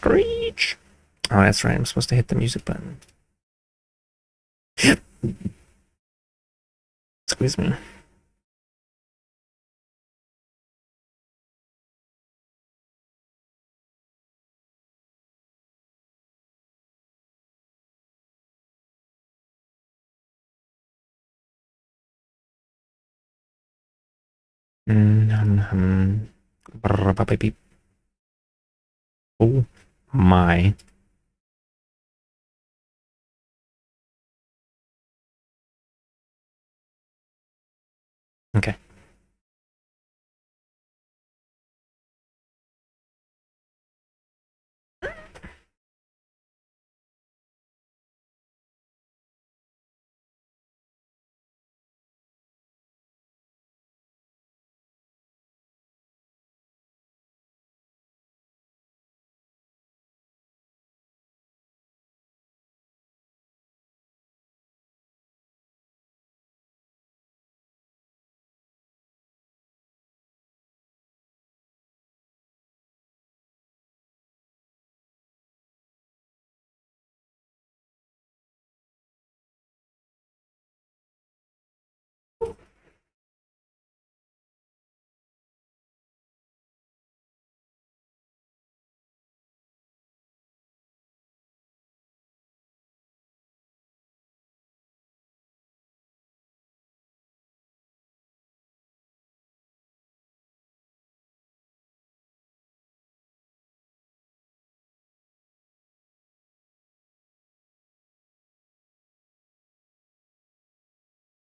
Screech! Oh, that's right. I'm supposed to hit the music button. Squeeze me. Mm-hmm. Oh my. Okay.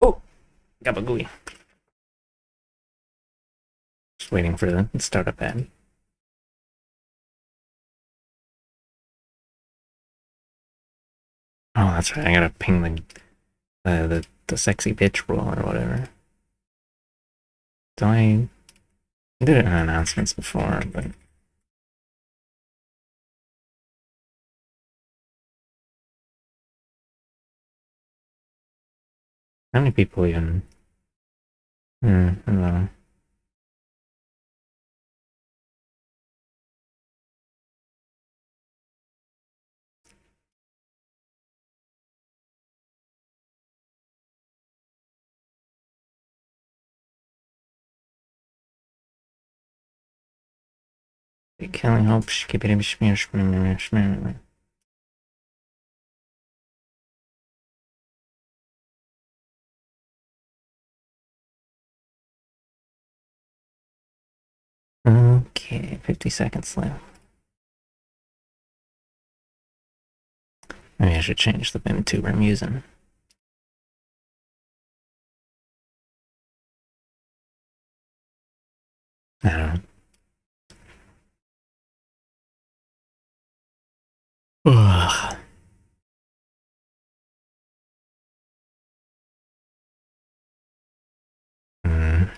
Oh, Gabagooey. Just waiting for the startup ad. Oh, that's right. I gotta ping the sexy bitch rule or whatever. Do I did it in announcements before, but how many people even? I don't know. Killing hope. Okay, 50 seconds left. Maybe I should change the BIM tuber I'm using. I don't know. Ugh. Mm.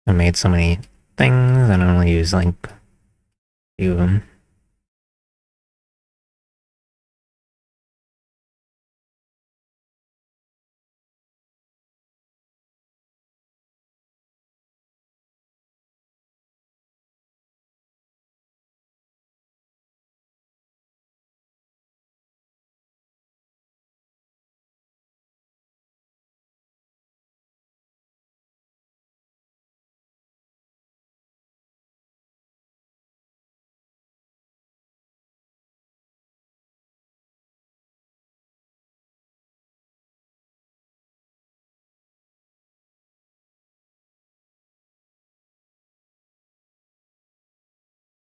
I made so many things and I only use like a few of them.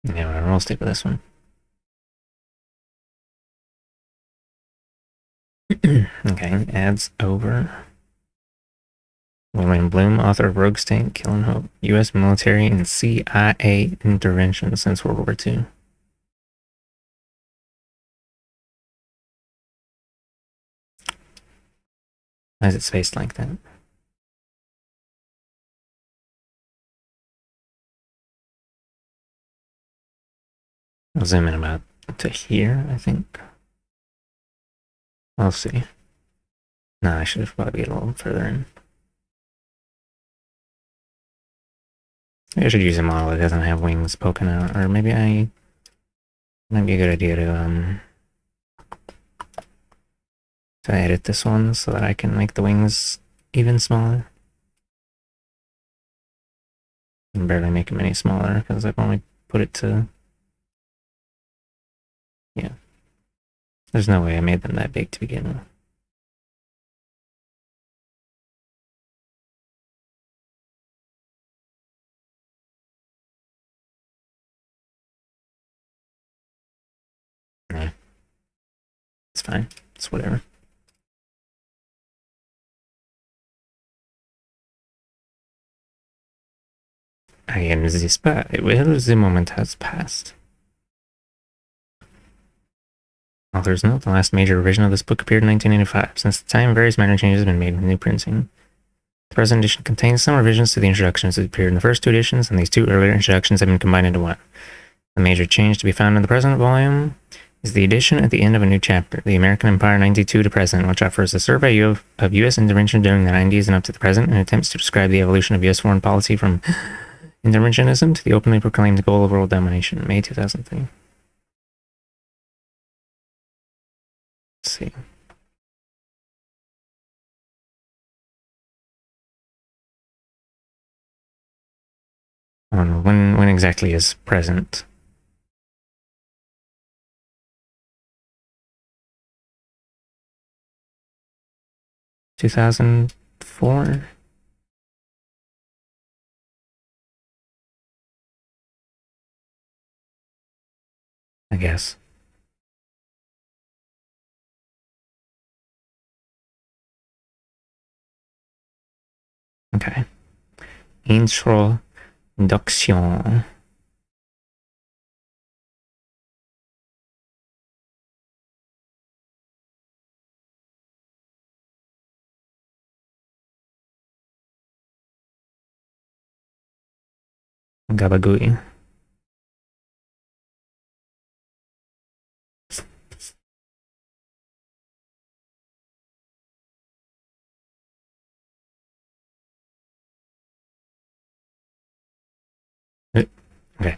Yeah, whatever. I'll stick with this one. Okay, ads over. William Blum, author of Rogue State, Killing Hope, U.S. military and CIA intervention since World War II. Why is it spaced like that? I'll zoom in about to here, I think. I'll see. No, I should have probably get a little further in. Maybe I should use a model that doesn't have wings poking out, or maybe might be a good idea to edit this one so that I can make the wings even smaller. I can barely make them any smaller because I've only put it to, yeah. There's no way I made them that big to begin with. Nah. It's fine. It's whatever. I am the spy. Well, the moment has passed. Author's note: the last major revision of this book appeared in 1985. Since the time, various minor changes have been made with new printing. The present edition contains some revisions to the introductions that appeared in the first two editions, and these two earlier introductions have been combined into one. The major change to be found in the present volume is the addition at the end of a new chapter, The American Empire 92 to Present, which offers a survey of U.S. intervention during the 90s and up to the present, and attempts to describe the evolution of U.S. foreign policy from interventionism to the openly proclaimed goal of world domination, May 2003. Let's see. I don't know, when exactly is present? $2004? I guess. Okay. Introduction. Gabagooey. Okay.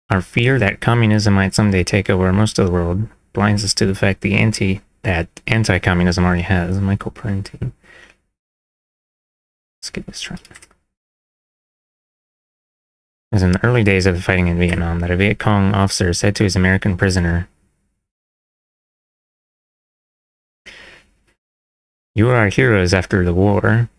Our fear that communism might someday take over most of the world blinds us to the fact that anti-communism already has. Michael Parenti. Let's get this right. It was in the early days of the fighting in Vietnam that a Viet Cong officer said to his American prisoner, "You are our heroes after the war."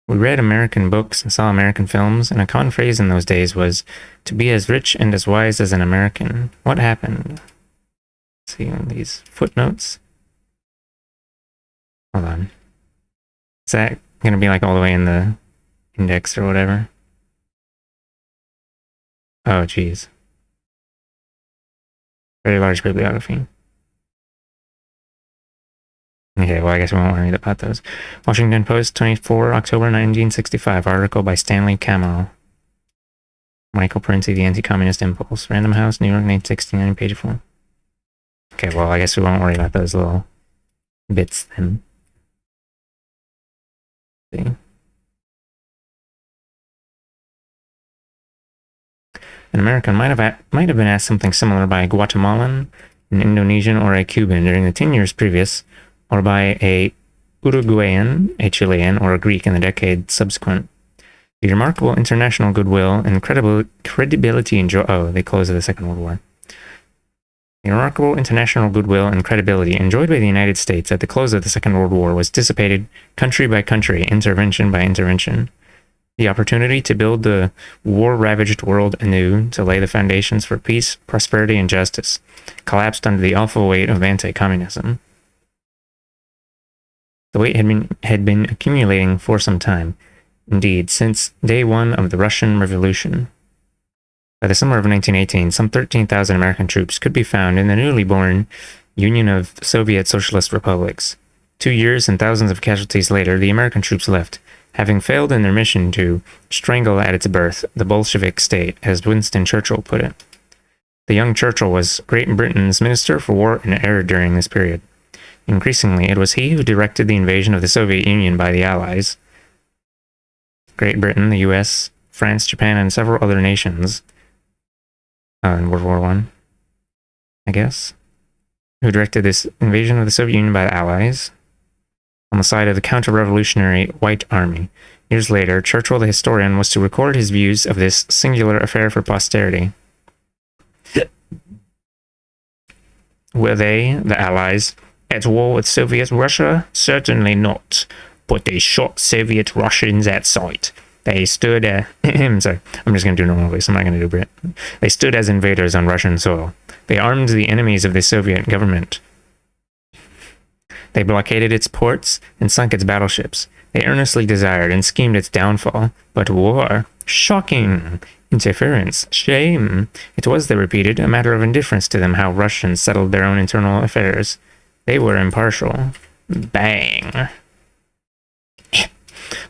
We read American books and saw American films, and a common phrase in those days was, "to be as rich and as wise as an American." What happened? Let's see on these footnotes. Hold on. Is that going to be like all the way in the index or whatever? Oh, geez. Very large bibliography. Okay, well, I guess we won't worry about those. Washington Post, 24 October 1965, article by Stanley Camo. Michael Parenti, The Anti-Communist Impulse. Random House, New York, 1969, page 4. Okay, well, I guess we won't worry about those little bits then. See. An American might have been asked something similar by a Guatemalan, an Indonesian, or a Cuban during the 10 years previous, or by a Uruguayan, a Chilean, or a Greek in the decade subsequent. The remarkable international goodwill and credibility enjoyed the close of the Second World War. The remarkable international goodwill and credibility enjoyed by the United States at the close of the Second World War was dissipated country by country, intervention by intervention. The opportunity to build the war-ravaged world anew, to lay the foundations for peace, prosperity, and justice, collapsed under the awful weight of anti-communism. The weight had been accumulating for some time, indeed, since day one of the Russian Revolution. By the summer of 1918, some 13,000 American troops could be found in the newly born Union of Soviet Socialist Republics. 2 years and thousands of casualties later, the American troops left, having failed in their mission to strangle at its birth the Bolshevik state, as Winston Churchill put it. The young Churchill was Great Britain's Minister for War and Air during this period. Increasingly, it was he who directed the invasion of the Soviet Union by the Allies. Great Britain, the U.S., France, Japan, and several other nations in World War I, I guess, who directed this invasion of the Soviet Union by the Allies on the side of the counter-revolutionary White Army. Years later, Churchill, the historian, was to record his views of this singular affair for posterity. Were they, the Allies, at war with Soviet Russia? Certainly not. But they shot Soviet Russians at sight. They stood sorry, I'm just going to do normal voice. I'm not going to do Brit. They stood as invaders on Russian soil. They armed the enemies of the Soviet government. They blockaded its ports and sunk its battleships. They earnestly desired and schemed its downfall. But war, shocking. Interference, shame. It was, they repeated, a matter of indifference to them how Russians settled their own internal affairs. They were impartial. Bang.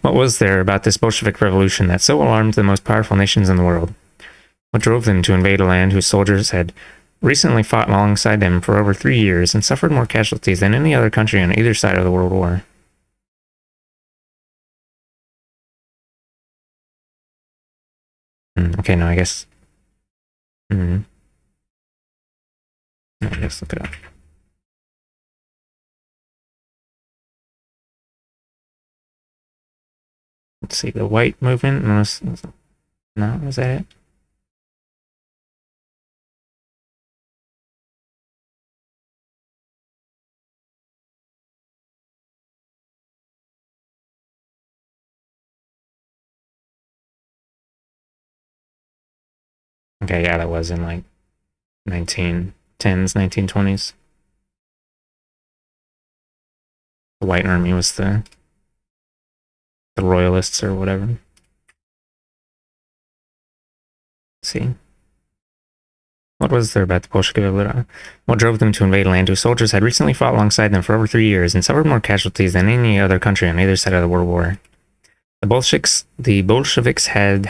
What was there about this Bolshevik revolution that so alarmed the most powerful nations in the world? What drove them to invade a land whose soldiers had recently fought alongside them for over 3 years and suffered more casualties than any other country on either side of the World War? Okay, no, I guess... I guess look it up. Let's see, the white movement was... No, was that it? Okay, yeah, that was in like 1910s, 1920s. The White Army was the royalists or whatever. Let's see. What was there about the Bolshevik? What drove them to invade a land whose soldiers had recently fought alongside them for over 3 years and suffered more casualties than any other country on either side of the World War? The Bolsheviks had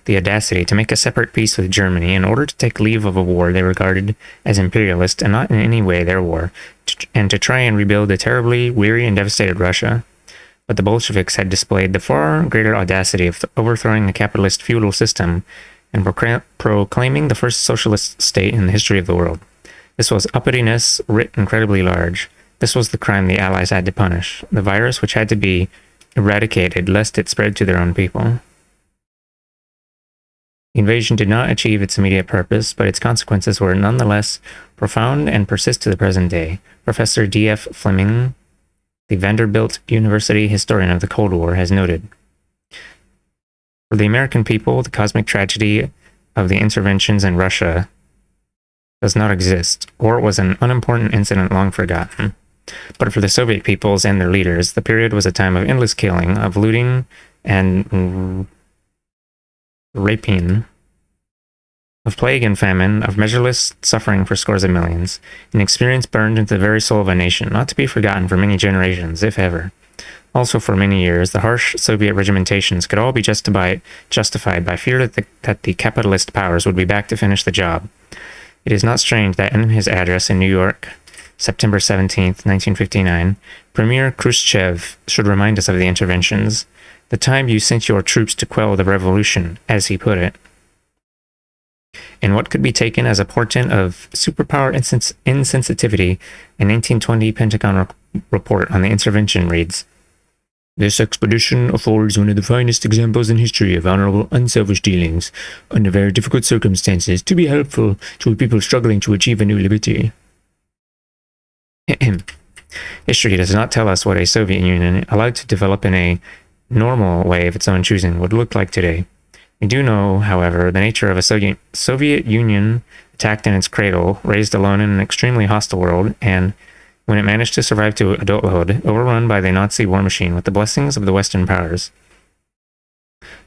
the audacity to make a separate peace with Germany in order to take leave of a war they regarded as imperialist and not in any way their war, and to try and rebuild a terribly weary and devastated Russia. But the Bolsheviks had displayed the far greater audacity of overthrowing the capitalist feudal system and proclaiming the first socialist state in the history of the world. This was uppityness writ incredibly large. This was the crime the Allies had to punish, the virus which had to be eradicated lest it spread to their own people. The invasion did not achieve its immediate purpose, but its consequences were nonetheless profound and persist to the present day. Professor D.F. Fleming, the Vanderbilt University historian of the Cold War, has noted. For the American people, the cosmic tragedy of the interventions in Russia does not exist, or was an unimportant incident long forgotten. But for the Soviet peoples and their leaders, the period was a time of endless killing, of looting and rapine, of plague and famine, of measureless suffering for scores of millions, an experience burned into the very soul of a nation, not to be forgotten for many generations, if ever. Also, for many years, the harsh Soviet regimentations could all be justified by fear that the capitalist powers would be back to finish the job. It is not strange that in his address in New York, September 17th, 1959, Premier Khrushchev should remind us of the interventions, the time you sent your troops to quell the revolution, as he put it. In what could be taken as a portent of superpower insensitivity, a 1920 Pentagon report on the intervention reads, "This expedition affords one of the finest examples in history of honorable, unselfish dealings, under very difficult circumstances, to be helpful to a people struggling to achieve a new liberty." History does not tell us what a Soviet Union, allowed to develop in a normal way of its own choosing, would look like today. We do know, however, the nature of a Soviet Union attacked in its cradle, raised alone in an extremely hostile world, and, when it managed to survive to adulthood, overrun by the Nazi war machine with the blessings of the Western powers.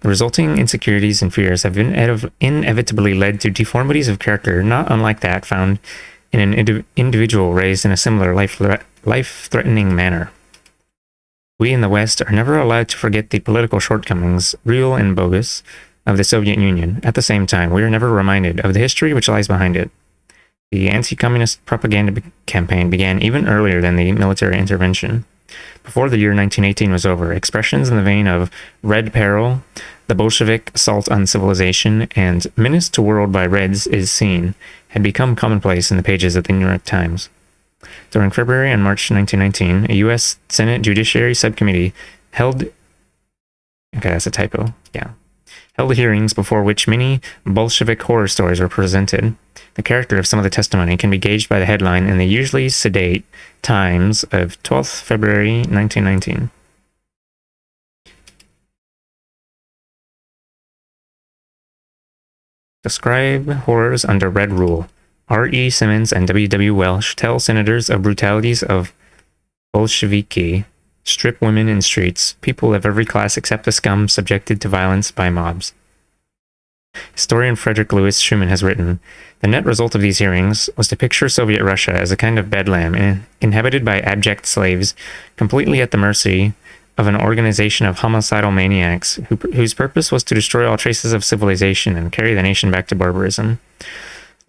The resulting insecurities and fears have inevitably led to deformities of character not unlike that found in an individual raised in a similar life-threatening manner. We in the West are never allowed to forget the political shortcomings, real and bogus, of the Soviet Union. At the same time, we are never reminded of the history which lies behind it. The anti-communist propaganda campaign began even earlier than the military intervention. Before the year 1918 was over, expressions in the vein of Red Peril, the Bolshevik assault on civilization and menace to world by Reds is seen had become commonplace in the pages of the New York Times. During February and March 1919, a U.S. Senate Judiciary Subcommittee held... Okay, that's a typo. Yeah. Held hearings before which many Bolshevik horror stories were presented. The character of some of the testimony can be gauged by the headline in the usually sedate Times of 12th February 1919. Describe horrors under Red Rule. R.E. Simmons and W.W. Welsh tell senators of brutalities of Bolsheviki, strip women in streets, people of every class except the scum subjected to violence by mobs. Historian Frederick Louis Schumann has written, the net result of these hearings was to picture Soviet Russia as a kind of bedlam inhabited by abject slaves, completely at the mercy of an organization of homicidal maniacs whose purpose was to destroy all traces of civilization and carry the nation back to barbarism.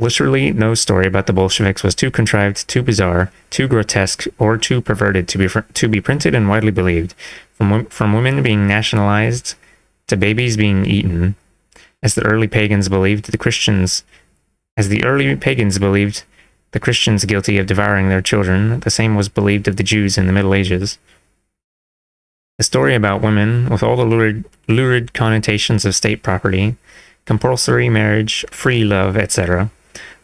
Literally, no story about the Bolsheviks was too contrived, too bizarre, too grotesque, or too perverted to be printed and widely believed, from women being nationalized to babies being eaten, as the early pagans believed the Christians guilty of devouring their children. The same was believed of the Jews in the Middle Ages. A story about women, with all the lurid connotations of state property, compulsory marriage, free love, etc.,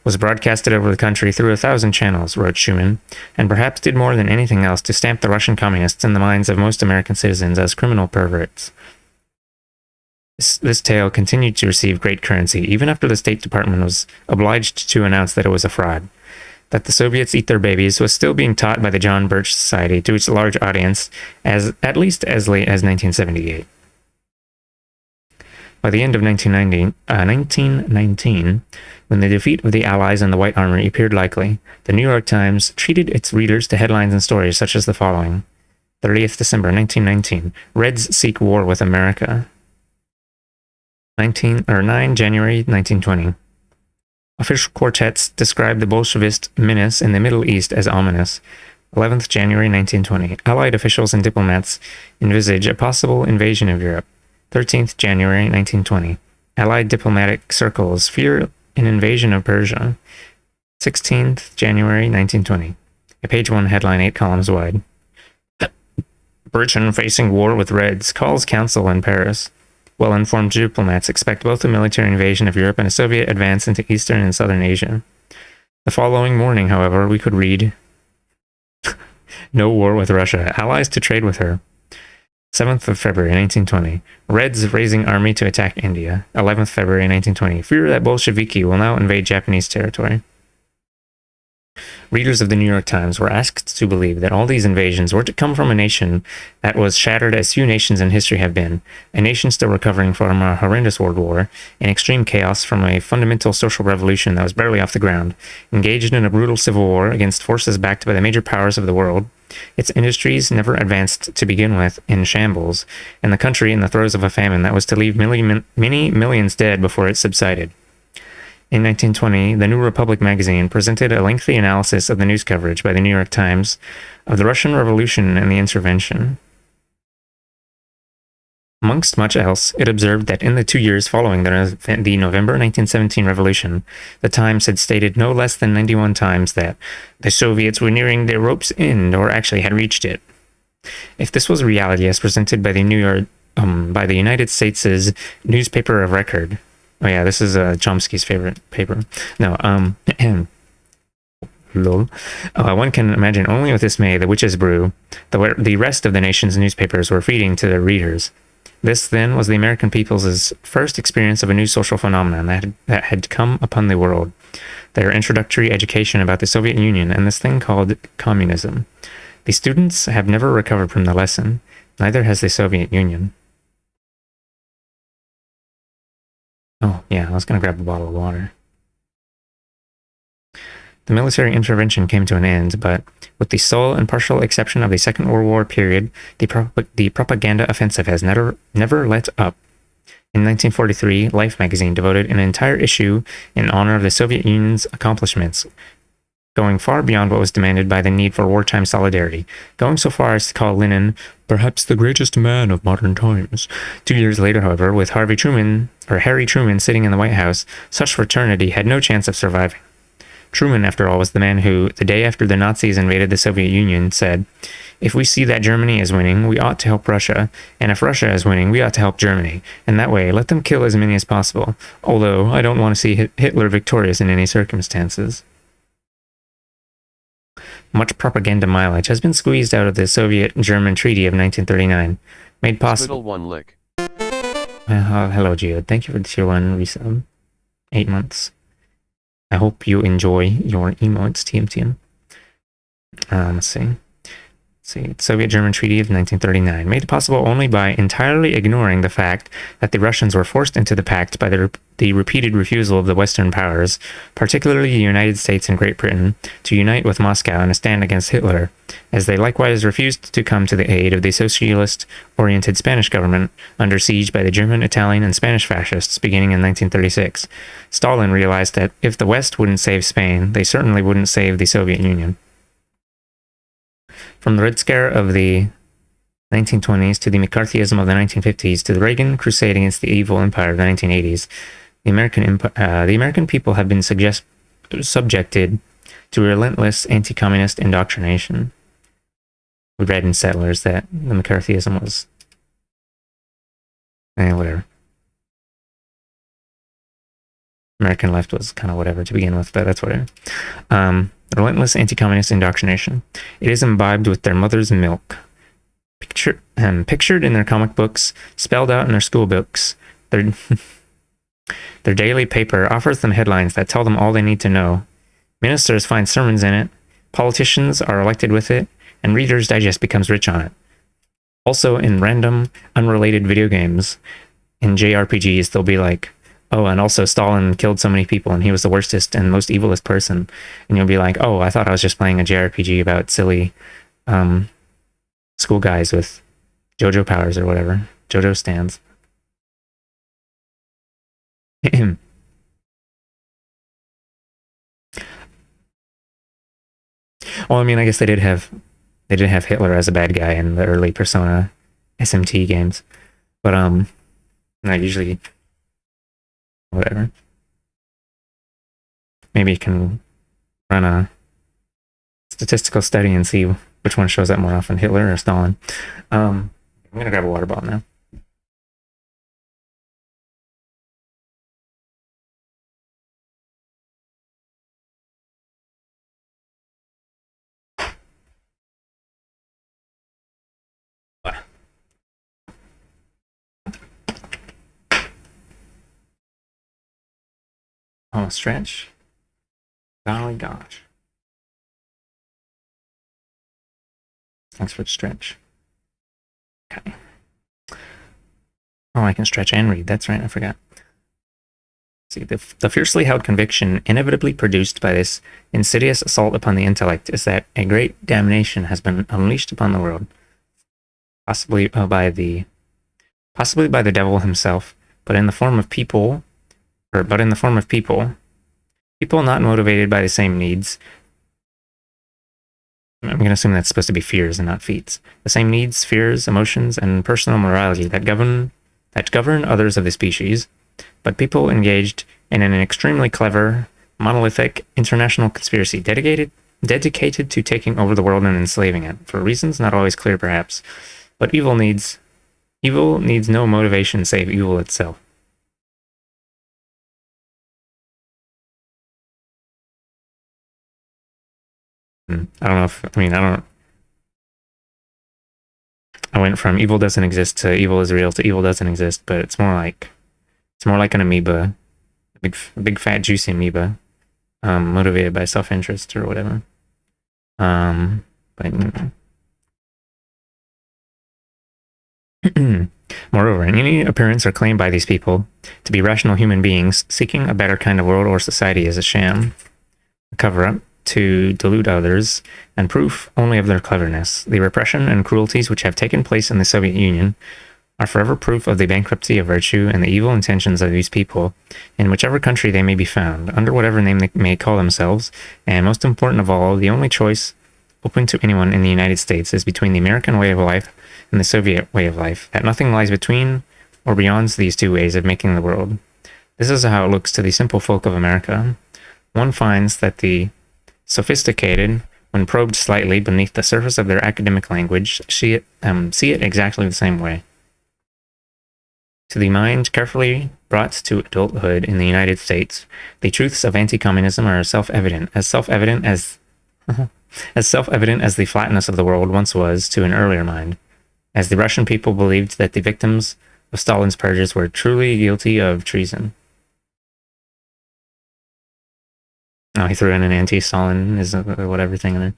was broadcasted over the country through 1,000 channels, wrote Schumann, and perhaps did more than anything else to stamp the Russian communists in the minds of most American citizens as criminal perverts. This tale continued to receive great currency, even after the State Department was obliged to announce that it was a fraud. That the Soviets eat their babies was still being taught by the John Birch Society to its large audience at least as late as 1978. By the end of 1919, when the defeat of the Allies and the White Army appeared likely, the New York Times treated its readers to headlines and stories such as the following. 30th December 1919, Reds seek war with America. 9 January 1920. Official quartets describe the Bolshevist menace in the Middle East as ominous. 11th January 1920. Allied officials and diplomats envisage a possible invasion of Europe. 13th January 1920. Allied diplomatic circles fear an invasion of Persia. 16th January 1920. A page 1 headline 8 columns wide. Britain facing war with Reds calls council in Paris. Well-informed diplomats expect both a military invasion of Europe and a Soviet advance into Eastern and Southern Asia. The following morning, however, we could read, no war with Russia, allies to trade with her. 7th of February 1920, Reds raising army to attack India. 11th February 1920, fear that Bolsheviki will now invade Japanese territory. Readers of the New York Times were asked to believe that all these invasions were to come from a nation that was shattered as few nations in history have been, a nation still recovering from a horrendous world war, in extreme chaos from a fundamental social revolution that was barely off the ground, engaged in a brutal civil war against forces backed by the major powers of the world, its industries never advanced to begin with, in shambles, and the country in the throes of a famine that was to leave many millions dead before it subsided. In 1920, the New Republic magazine presented a lengthy analysis of the news coverage by the New York Times of the Russian Revolution and the intervention. Amongst much else, it observed that in the 2 years following the November 1917 revolution, the Times had stated no less than 91 times that the Soviets were nearing their rope's end or actually had reached it. If this was reality as presented by the United States' newspaper of record, oh yeah, this is Chomsky's favorite paper. No, lol. One can imagine only with dismay the witch's brew the rest of the nation's newspapers were feeding to their readers. This, then, was the American people's first experience of a new social phenomenon that had come upon the world. Their introductory education about the Soviet Union and this thing called communism. The students have never recovered from the lesson. Neither has the Soviet Union. Oh, yeah, I was going to grab a bottle of water. The military intervention came to an end, but with the sole and partial exception of the Second World War period, the propaganda offensive has never let up. In 1943, Life magazine devoted an entire issue in honor of the Soviet Union's accomplishments, going far beyond what was demanded by the need for wartime solidarity, going so far as to call Lenin perhaps the greatest man of modern times. 2 years later, however, with Harry Truman sitting in the White House, such fraternity had no chance of surviving. Truman, after all, was the man who, the day after the Nazis invaded the Soviet Union, said, "If we see that Germany is winning, we ought to help Russia, and if Russia is winning, we ought to help Germany, and that way let them kill as many as possible, although I don't want to see Hitler victorious in any circumstances." Much propaganda mileage has been squeezed out of the Soviet-German Treaty of 1939, made possible... one lick. Hello, Geode. Thank you for the tier 1 resub. 8 months. I hope you enjoy your emotes, TMTM. Let's see. Soviet-German Treaty of 1939, made possible only by entirely ignoring the fact that the Russians were forced into the pact by the repeated refusal of the Western powers, particularly the United States and Great Britain, to unite with Moscow in a stand against Hitler, as they likewise refused to come to the aid of the socialist-oriented Spanish government under siege by the German, Italian, and Spanish fascists beginning in 1936. Stalin realized that if the West wouldn't save Spain, they certainly wouldn't save the Soviet Union. From the Red Scare of the 1920s to the McCarthyism of the 1950s to the Reagan crusade against the evil empire of the 1980s, the American people have been subjected to relentless anti-communist indoctrination. We read in Settlers that the McCarthyism was... whatever. American left was kind of whatever to begin with, but that's whatever. Relentless anti-communist indoctrination. It is imbibed with their mother's milk. Pictured in their comic books, spelled out in their school books, their daily paper offers them headlines that tell them all they need to know. Ministers find sermons in it, politicians are elected with it, and Reader's Digest becomes rich on it. Also in random, unrelated video games, in JRPGs, they'll be like, oh, and also Stalin killed so many people and he was the worstest and most evilest person. And you'll be like, oh, I thought I was just playing a JRPG about silly school guys with JoJo powers or whatever. JoJo stands. Well, I mean, I guess they did have Hitler as a bad guy in the early Persona SMT games. But not usually... whatever. Maybe you can run a statistical study and see which one shows up more often, Hitler or Stalin. I'm gonna grab a water bottle now. Oh, stretch. Golly gosh. Thanks for the stretch. Okay. Oh, I can stretch and read. That's right, I forgot. See, the fiercely held conviction inevitably produced by this insidious assault upon the intellect is that a great damnation has been unleashed upon the world, possibly by the devil himself, but in the form of people not motivated by the same needs. I'm going to assume that's supposed to be fears and not feats. The same needs, fears, emotions, and personal morality that govern others of the species, but people engaged in an extremely clever, monolithic international conspiracy dedicated to taking over the world and enslaving it, for reasons not always clear perhaps. But evil needs no motivation save evil itself. I don't know if, I went from evil doesn't exist to evil is real to evil doesn't exist, but it's more like an amoeba, a big fat juicy amoeba, motivated by self-interest or whatever. But moreover, any appearance or claim by these people to be rational human beings seeking a better kind of world or society is a sham, a cover-up to delude others, and proof only of their cleverness. The repression and cruelties which have taken place in the Soviet Union are forever proof of the bankruptcy of virtue and the evil intentions of these people, in whichever country they may be found, under whatever name they may call themselves, and most important of all, the only choice open to anyone in the United States is between the American way of life and the Soviet way of life, that nothing lies between or beyond these two ways of making the world. This is how it looks to the simple folk of America. One finds that the sophisticated, when probed slightly beneath the surface of their academic language, see it exactly the same way. To the mind carefully brought to adulthood in the United States, the truths of anti-communism are as self-evident as the flatness of the world once was to an earlier mind, as the Russian people believed that the victims of Stalin's purges were truly guilty of treason. Oh, he threw in an anti-Stalin is whatever thing in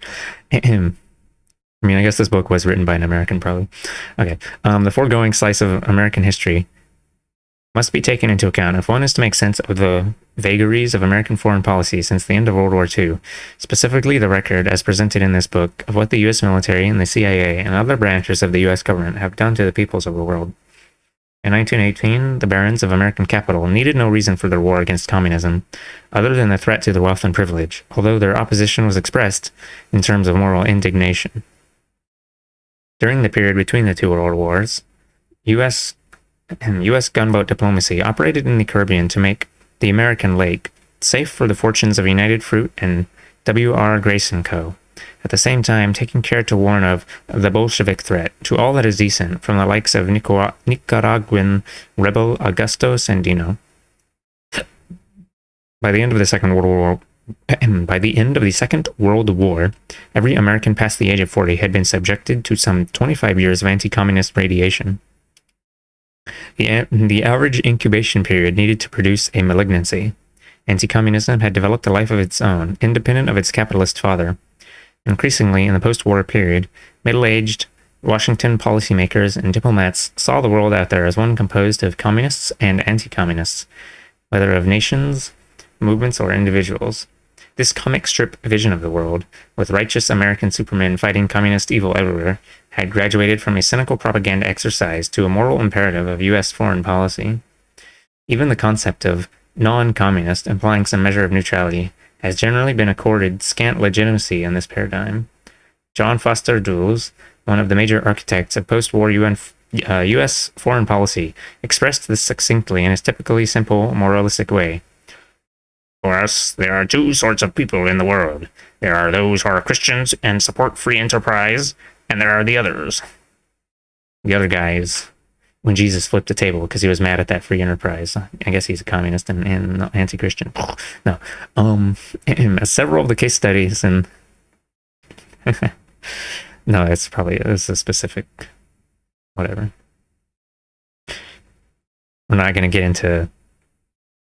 there. I mean, I guess this book was written by an American, probably. Okay. The foregoing slice of American history must be taken into account if one is to make sense of the vagaries of American foreign policy since the end of World War II, specifically the record, as presented in this book, of what the U.S. military and the CIA and other branches of the U.S. government have done to the peoples of the world. In 1918, the barons of American capital needed no reason for their war against communism, other than the threat to their wealth and privilege, although their opposition was expressed in terms of moral indignation. During the period between the two world wars, U.S. gunboat diplomacy operated in the Caribbean to make the American lake safe for the fortunes of United Fruit and W.R. Grace & Co., at the same time taking care to warn of the Bolshevik threat to all that is decent from the likes of Nicaraguan rebel Augusto Sandino. By the end of the Second World War, every American past the age of 40 had been subjected to some 25 years of anti-communist radiation. The average incubation period needed to produce a malignancy. Anti-communism had developed a life of its own, independent of its capitalist father. Increasingly, in the post-war period, middle-aged Washington policymakers and diplomats saw the world out there as one composed of communists and anti-communists, whether of nations, movements, or individuals. This comic strip vision of the world, with righteous American supermen fighting communist evil everywhere, had graduated from a cynical propaganda exercise to a moral imperative of U.S. foreign policy. Even the concept of non-communist, implying some measure of neutrality, has generally been accorded scant legitimacy in this paradigm. John Foster Dulles, one of the major architects of post-war U.S. foreign policy, expressed this succinctly in his typically simple, moralistic way. For us, there are two sorts of people in the world. There are those who are Christians and support free enterprise, and there are the others. The other guys, when Jesus flipped the table because he was mad at that free enterprise. I guess he's a communist and anti-Christian. No. Several of the case studies and... No, it's a specific... Whatever. We're not going to get into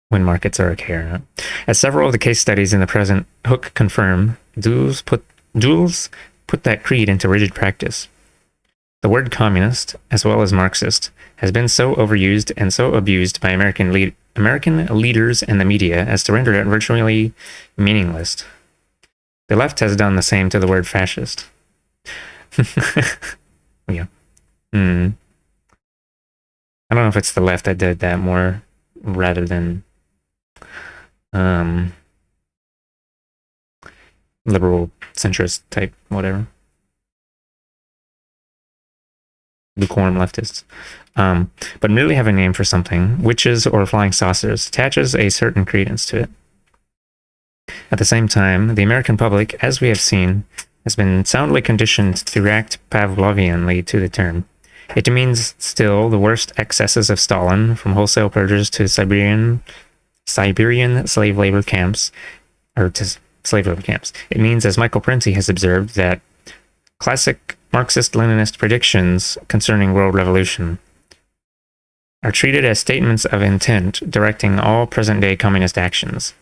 when markets are okay or not. As several of the case studies in the present hook confirm, Dulles put that creed into rigid practice. The word communist, as well as Marxist, has been so overused and so abused by American leaders and the media as to render it virtually meaningless. The left has done the same to the word fascist. Yeah. I don't know if it's the left that did that more rather than liberal centrist type whatever. Lukewarm leftists. But merely have a name for something, witches or flying saucers, attaches a certain credence to it. At the same time, the American public, as we have seen, has been soundly conditioned to react Pavlovianly to the term. It demeans still the worst excesses of Stalin, from wholesale purges to Siberian slave labor camps, It means, as Michael Prenti has observed, that classic Marxist-Leninist predictions concerning world revolution are treated as statements of intent directing all present-day communist actions.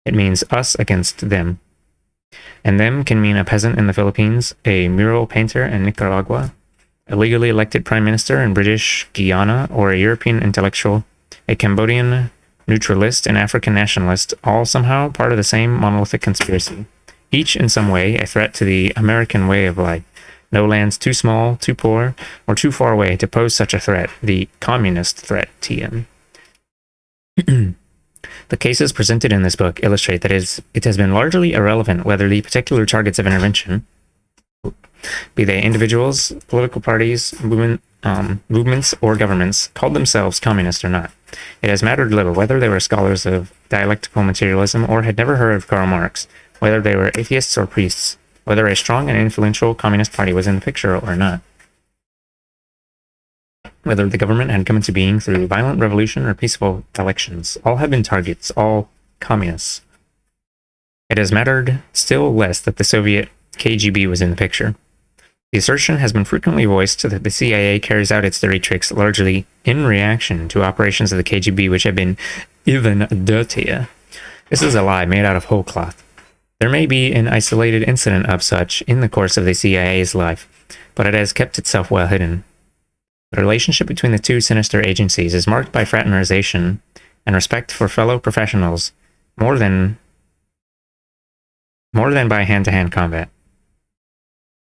It means us against them. And them can mean a peasant in the Philippines, a mural painter in Nicaragua, a legally elected prime minister in British Guiana, or a European intellectual, a Cambodian neutralist, and African nationalist, all somehow part of the same monolithic conspiracy. Each in some way a threat to the American way of life, No lands too small, too poor, or too far away to pose such a threat, the communist threat, TM. The cases presented in this book illustrate that it has been largely irrelevant whether the particular targets of intervention, be they individuals, political parties, movements, or governments, called themselves communist or not. It has mattered little whether they were scholars of dialectical materialism or had never heard of Karl Marx, whether they were atheists or priests, whether a strong and influential communist party was in the picture or not, whether the government had come into being through violent revolution or peaceful elections. All have been targets, all communists. It has mattered still less that the Soviet KGB was in the picture. The assertion has been frequently voiced that the CIA carries out its dirty tricks largely in reaction to operations of the KGB which have been even dirtier. This is a lie made out of whole cloth. There may be an isolated incident of such in the course of the CIA's life, but it has kept itself well hidden. The relationship between the two sinister agencies is marked by fraternization and respect for fellow professionals more than by hand-to-hand combat.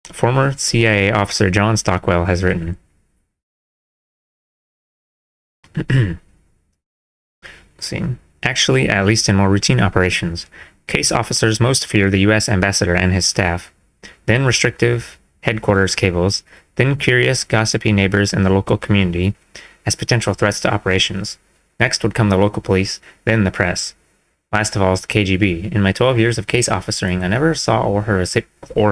Former CIA officer John Stockwell has written, actually, at least in more routine operations, case officers most fear the U.S. ambassador and his staff, then restrictive headquarters cables, then curious, gossipy neighbors in the local community as potential threats to operations. Next would come the local police, then the press. Last of all is the KGB. In my 12 years of case officering, I never saw or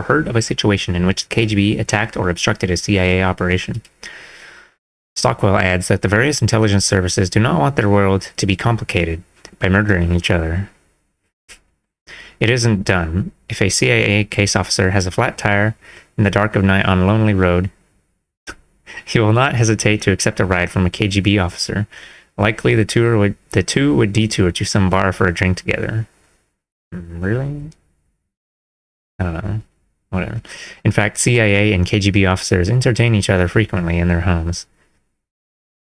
heard of a situation in which the KGB attacked or obstructed a CIA operation. Stockwell adds that the various intelligence services do not want their world to be complicated by murdering each other. It isn't done. If a CIA case officer has a flat tire in the dark of night on a lonely road, he will not hesitate to accept a ride from a KGB officer. Likely the two would detour to some bar for a drink together. Really? I don't know. Whatever. In fact, CIA and KGB officers entertain each other frequently in their homes.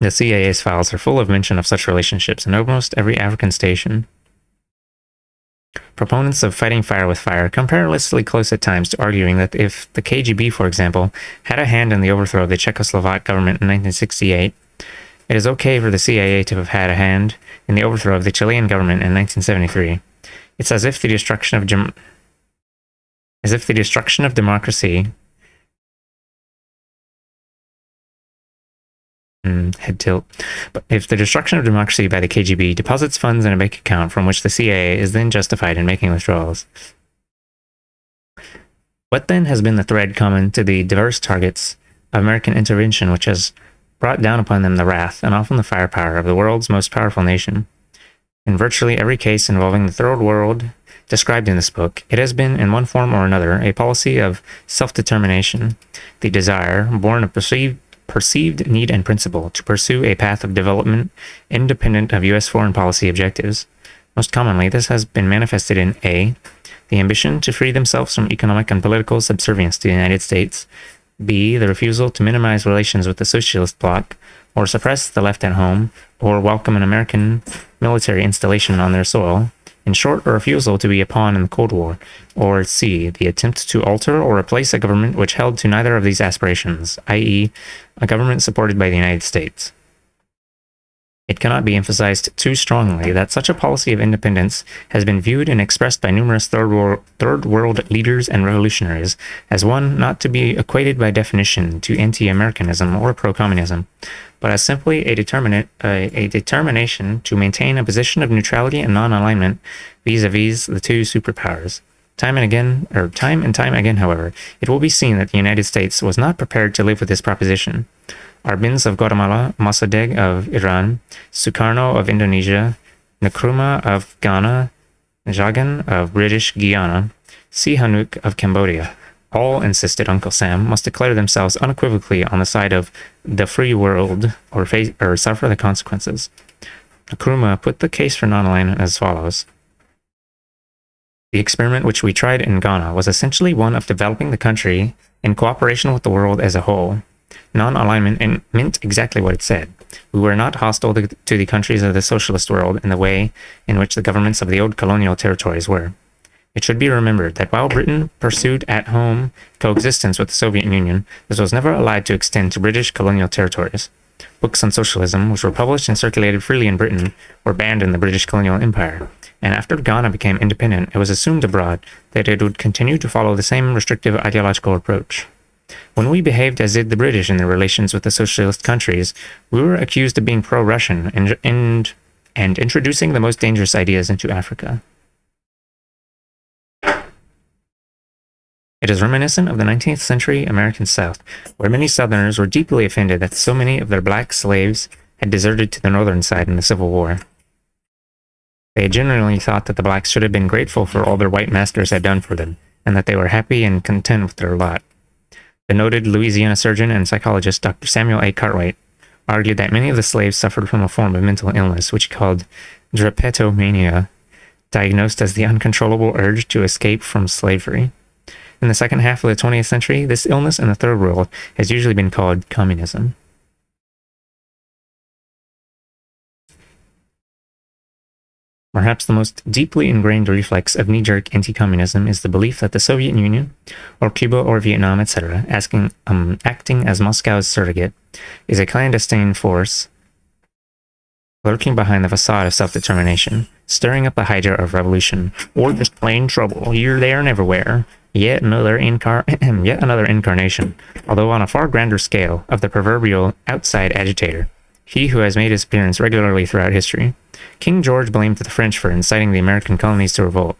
The CIA's files are full of mention of such relationships in almost every African station. Proponents of fighting fire with fire come perilously close at times to arguing that if the KGB, for example, had a hand in the overthrow of the Czechoslovak government in 1968, it is okay for the CIA to have had a hand in the overthrow of the Chilean government in 1973. It's as if the destruction of democracy head tilt. But if the destruction of democracy by the KGB deposits funds in a bank account from which the CIA is then justified in making withdrawals. What then has been the thread common to the diverse targets of American intervention which has brought down upon them the wrath and often the firepower of the world's most powerful nation? In virtually every case involving the third world described in this book, it has been, in one form or another, a policy of self-determination, the desire, born of perceived need and principle, to pursue a path of development independent of U.S. foreign policy objectives. Most commonly, this has been manifested in A, the ambition to free themselves from economic and political subservience to the United States, B, the refusal to minimize relations with the socialist bloc, or suppress the left at home, or welcome an American military installation on their soil. In short, a refusal to be a pawn in the Cold War. Or C, the attempt to alter or replace a government which held to neither of these aspirations, i.e., a government supported by the United States. It cannot be emphasized too strongly that such a policy of independence has been viewed and expressed by numerous third world leaders and revolutionaries as one not to be equated by definition to anti-Americanism or pro-communism, but as simply a determination to maintain a position of neutrality and non-alignment vis-a-vis the two superpowers. Time and time again, however, it will be seen that the United States was not prepared to live with this proposition. Arbenz of Guatemala, Mossadegh of Iran, Sukarno of Indonesia, Nkrumah of Ghana, Jagan of British Guiana, Sihanouk of Cambodia, all insisted Uncle Sam must declare themselves unequivocally on the side of the free world or suffer the consequences. Nkrumah put the case for non-alignment as follows. The experiment which we tried in Ghana was essentially one of developing the country in cooperation with the world as a whole. Non-alignment meant exactly what it said. We were not hostile to the countries of the socialist world in the way in which the governments of the old colonial territories were. It should be remembered that while Britain pursued at-home coexistence with the Soviet Union, this was never allowed to extend to British colonial territories. Books on socialism, which were published and circulated freely in Britain, were banned in the British colonial empire, and after Ghana became independent, it was assumed abroad that it would continue to follow the same restrictive ideological approach. When we behaved as did the British in their relations with the socialist countries, we were accused of being pro-Russian and introducing the most dangerous ideas into Africa. It is reminiscent of the 19th century American South, where many Southerners were deeply offended that so many of their black slaves had deserted to the northern side in the Civil War. They generally thought that the blacks should have been grateful for all their white masters had done for them, and that they were happy and content with their lot. The noted Louisiana surgeon and psychologist Dr. Samuel A. Cartwright argued that many of the slaves suffered from a form of mental illness, which he called drapetomania, diagnosed as the uncontrollable urge to escape from slavery. In the second half of the 20th century, this illness in the Third World has usually been called communism. Perhaps the most deeply ingrained reflex of knee-jerk anti-communism is the belief that the Soviet Union, or Cuba or Vietnam, etc., acting as Moscow's surrogate, is a clandestine force lurking behind the facade of self-determination, stirring up the hydra of revolution, or just plain trouble here, there, and everywhere. Yet another incarnation, although on a far grander scale, of the proverbial outside agitator, he who has made his appearance regularly throughout history. King George blamed the French for inciting the American colonies to revolt.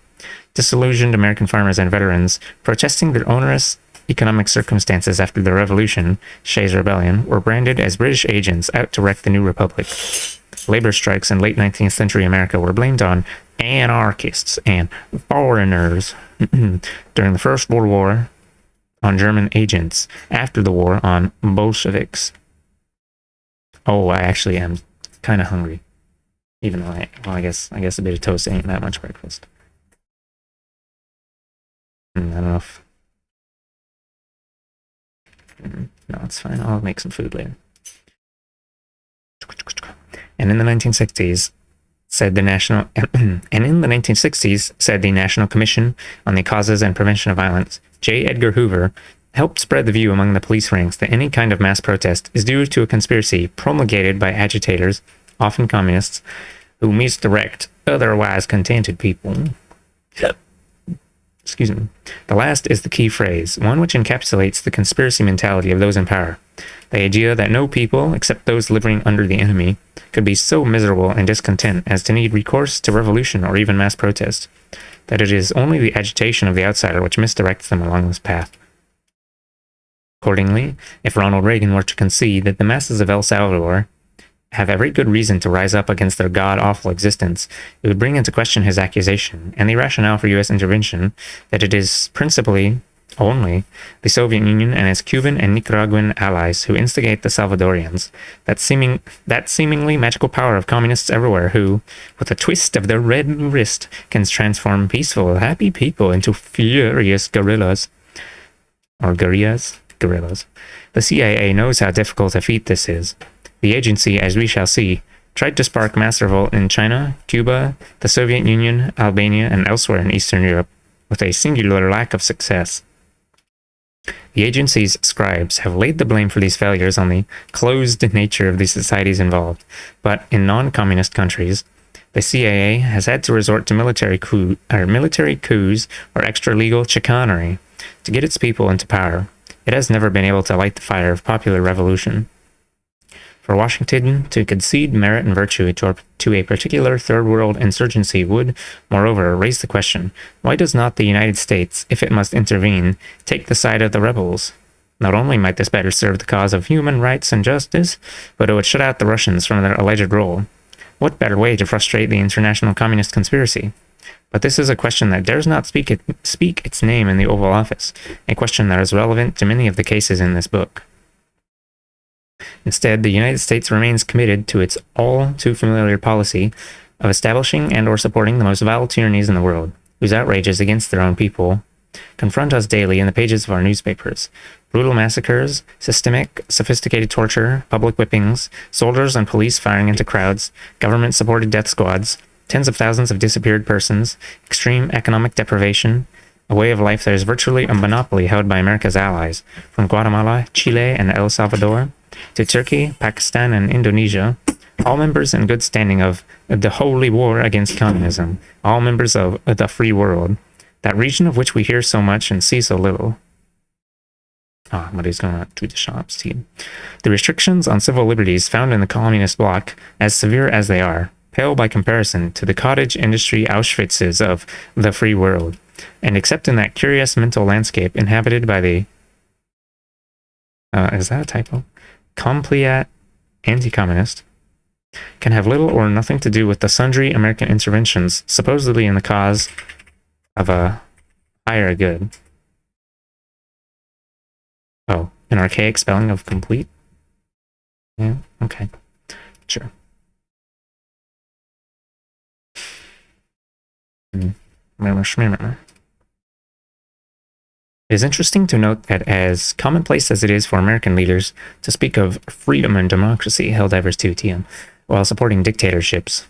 Disillusioned American farmers and veterans, protesting their onerous economic circumstances after the Revolution, Shays' Rebellion, were branded as British agents out to wreck the new republic. Labor strikes in late 19th century America were blamed on anarchists and foreigners during the First World War, on German agents, after the war on Bolsheviks. Oh, I actually am kind of hungry. Even though I guess a bit of toast ain't that much breakfast. I don't know if... No, it's fine. I'll make some food later. And in the 1960s, said the National Commission on the Causes and Prevention of Violence, J. Edgar Hoover, helped spread the view among the police ranks that any kind of mass protest is due to a conspiracy promulgated by agitators, often communists, who misdirect otherwise contented people. Excuse me. The last is the key phrase, one which encapsulates the conspiracy mentality of those in power. The idea that no people, except those living under the enemy, could be so miserable and discontent as to need recourse to revolution or even mass protest, that it is only the agitation of the outsider which misdirects them along this path. Accordingly, if Ronald Reagan were to concede that the masses of El Salvador have every good reason to rise up against their god-awful existence, it would bring into question his accusation and the rationale for U.S. intervention that it is principally only the Soviet Union and its Cuban and Nicaraguan allies who instigate the Salvadorians, that seemingly magical power of communists everywhere who, with a twist of their red wrist, can transform peaceful, happy people into furious guerrillas. Or guerrillas? Guerrillas. The CIA knows how difficult a feat this is. The agency, as we shall see, tried to spark mass revolt in China, Cuba, the Soviet Union, Albania, and elsewhere in Eastern Europe, with a singular lack of success. The agency's scribes have laid the blame for these failures on the closed nature of the societies involved, but in non-communist countries, the CIA has had to resort to military coups or extra-legal chicanery to get its people into power. It has never been able to light the fire of popular revolution. For Washington to concede merit and virtue to a particular third world insurgency would, moreover, raise the question, why does not the United States, if it must intervene, take the side of the rebels? Not only might this better serve the cause of human rights and justice, but it would shut out the Russians from their alleged role. What better way to frustrate the international communist conspiracy? But this is a question that dares not speak its name in the Oval Office, a question that is relevant to many of the cases in this book. Instead, the United States remains committed to its all-too-familiar policy of establishing and or supporting the most vile tyrannies in the world, whose outrages against their own people confront us daily in the pages of our newspapers. Brutal massacres, sophisticated torture, public whippings, soldiers and police firing into crowds, government-supported death squads, tens of thousands of disappeared persons, extreme economic deprivation, a way of life that is virtually a monopoly held by America's allies, from Guatemala, Chile, and El Salvador, to Turkey, Pakistan, and Indonesia, all members in good standing of the Holy War against Communism, all members of the free world, that region of which we hear so much and see so little. But he's going to the shops, team. The restrictions on civil liberties found in the communist bloc, as severe as they are, pale by comparison to the cottage industry Auschwitzes of the free world, and except in that curious mental landscape inhabited by the is that a typo? Compliat anti-communist, can have little or nothing to do with the sundry American interventions supposedly in the cause of a higher good. Oh, an archaic spelling of complete? Yeah, okay. Sure. It is interesting to note that as commonplace as it is for American leaders to speak of freedom and democracy, Helldivers 2 TM, while supporting dictatorships,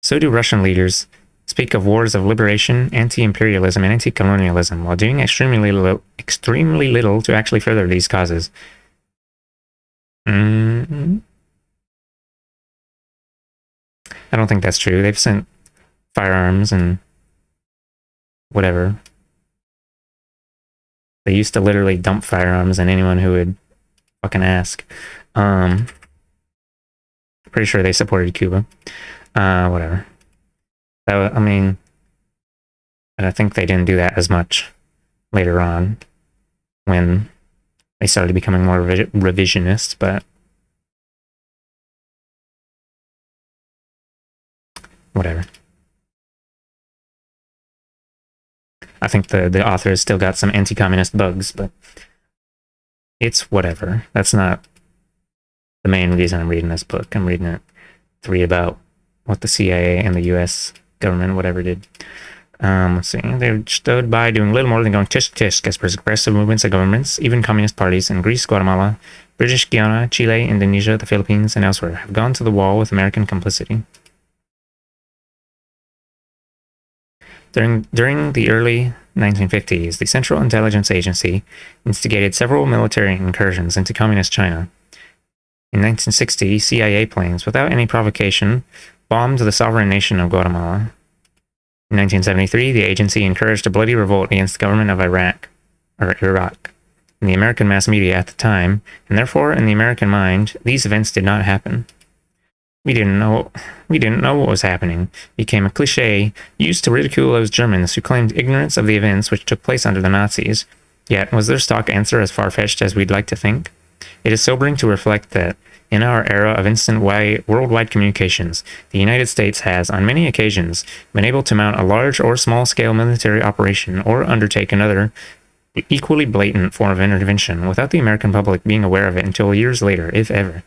so do Russian leaders speak of wars of liberation, anti-imperialism, and anti-colonialism, while doing extremely little to actually further these causes. I don't think that's true. They've sent firearms and whatever. They used to literally dump firearms on anyone who would fucking ask. Pretty sure they supported Cuba. Whatever. I mean, I think they didn't do that as much later on when they started becoming more revisionist, but whatever. I think the author has still got some anti-communist bugs, but it's whatever. That's not the main reason I'm reading this book. I'm reading it to read about what the CIA and the US government, whatever, did. Let's see. They stood by doing little more than going tisk tisk as progressive movements of governments, even communist parties in Greece, Guatemala, British Guiana, Chile, Indonesia, the Philippines, and elsewhere have gone to the wall with American complicity. During the early 1950s, the Central Intelligence Agency instigated several military incursions into communist China. In 1960, CIA planes, without any provocation, bombed the sovereign nation of Guatemala. In 1973, the agency encouraged a bloody revolt against the government of Iraq. In the American mass media at the time, and therefore in the American mind, these events did not happen. We didn't know what was happening. Became a cliché used to ridicule those Germans who claimed ignorance of the events which took place under the Nazis. Yet, was their stock answer as far-fetched as we'd like to think? It is sobering to reflect that, in our era of instant worldwide communications, the United States has, on many occasions, been able to mount a large or small-scale military operation or undertake another equally blatant form of intervention without the American public being aware of it until years later, if ever.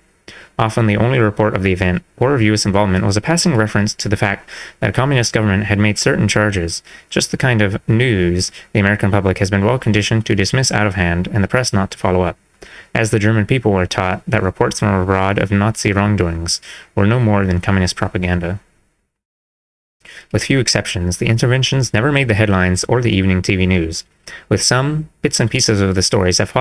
Often the only report of the event or of U.S. involvement was a passing reference to the fact that a communist government had made certain charges, just the kind of news the American public has been well conditioned to dismiss out of hand and the press not to follow up, as the German people were taught that reports from abroad of Nazi wrongdoings were no more than communist propaganda. With few exceptions, the interventions never made the headlines or the evening TV news. With some, bits and pieces of the stories have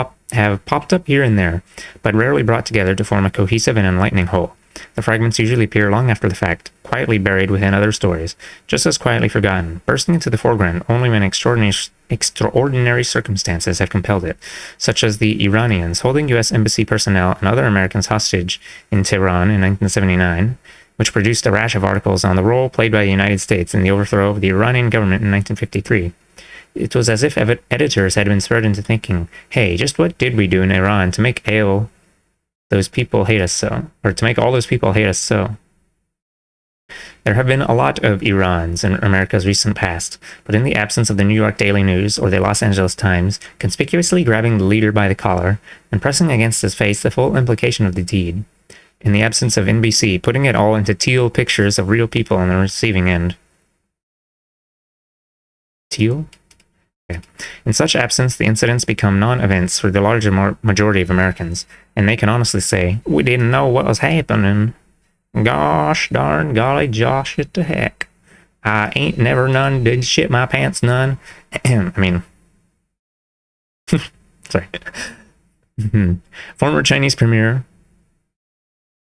popped up here and there, but rarely brought together to form a cohesive and enlightening whole. The fragments usually appear long after the fact, quietly buried within other stories, just as quietly forgotten, bursting into the foreground only when extraordinary circumstances have compelled it, such as the Iranians holding U.S. embassy personnel and other Americans hostage in Tehran in 1979, which produced a rash of articles on the role played by the United States in the overthrow of the Iranian government in 1953. It was as if editors had been spurred into thinking, hey, just what did we do in Iran to make those people hate us so? Or to make all those people hate us so? There have been a lot of Irans in America's recent past, but in the absence of the New York Daily News or the Los Angeles Times conspicuously grabbing the leader by the collar and pressing against his face the full implication of the deed, in the absence of NBC putting it all into teal pictures of real people on the receiving end. Teal? Okay. In such absence, the incidents become non-events for the larger majority of Americans, and they can honestly say, we didn't know what was happening. Gosh darn golly Josh it to heck. I ain't never none did shit my pants none. I mean, sorry. Former Chinese Premier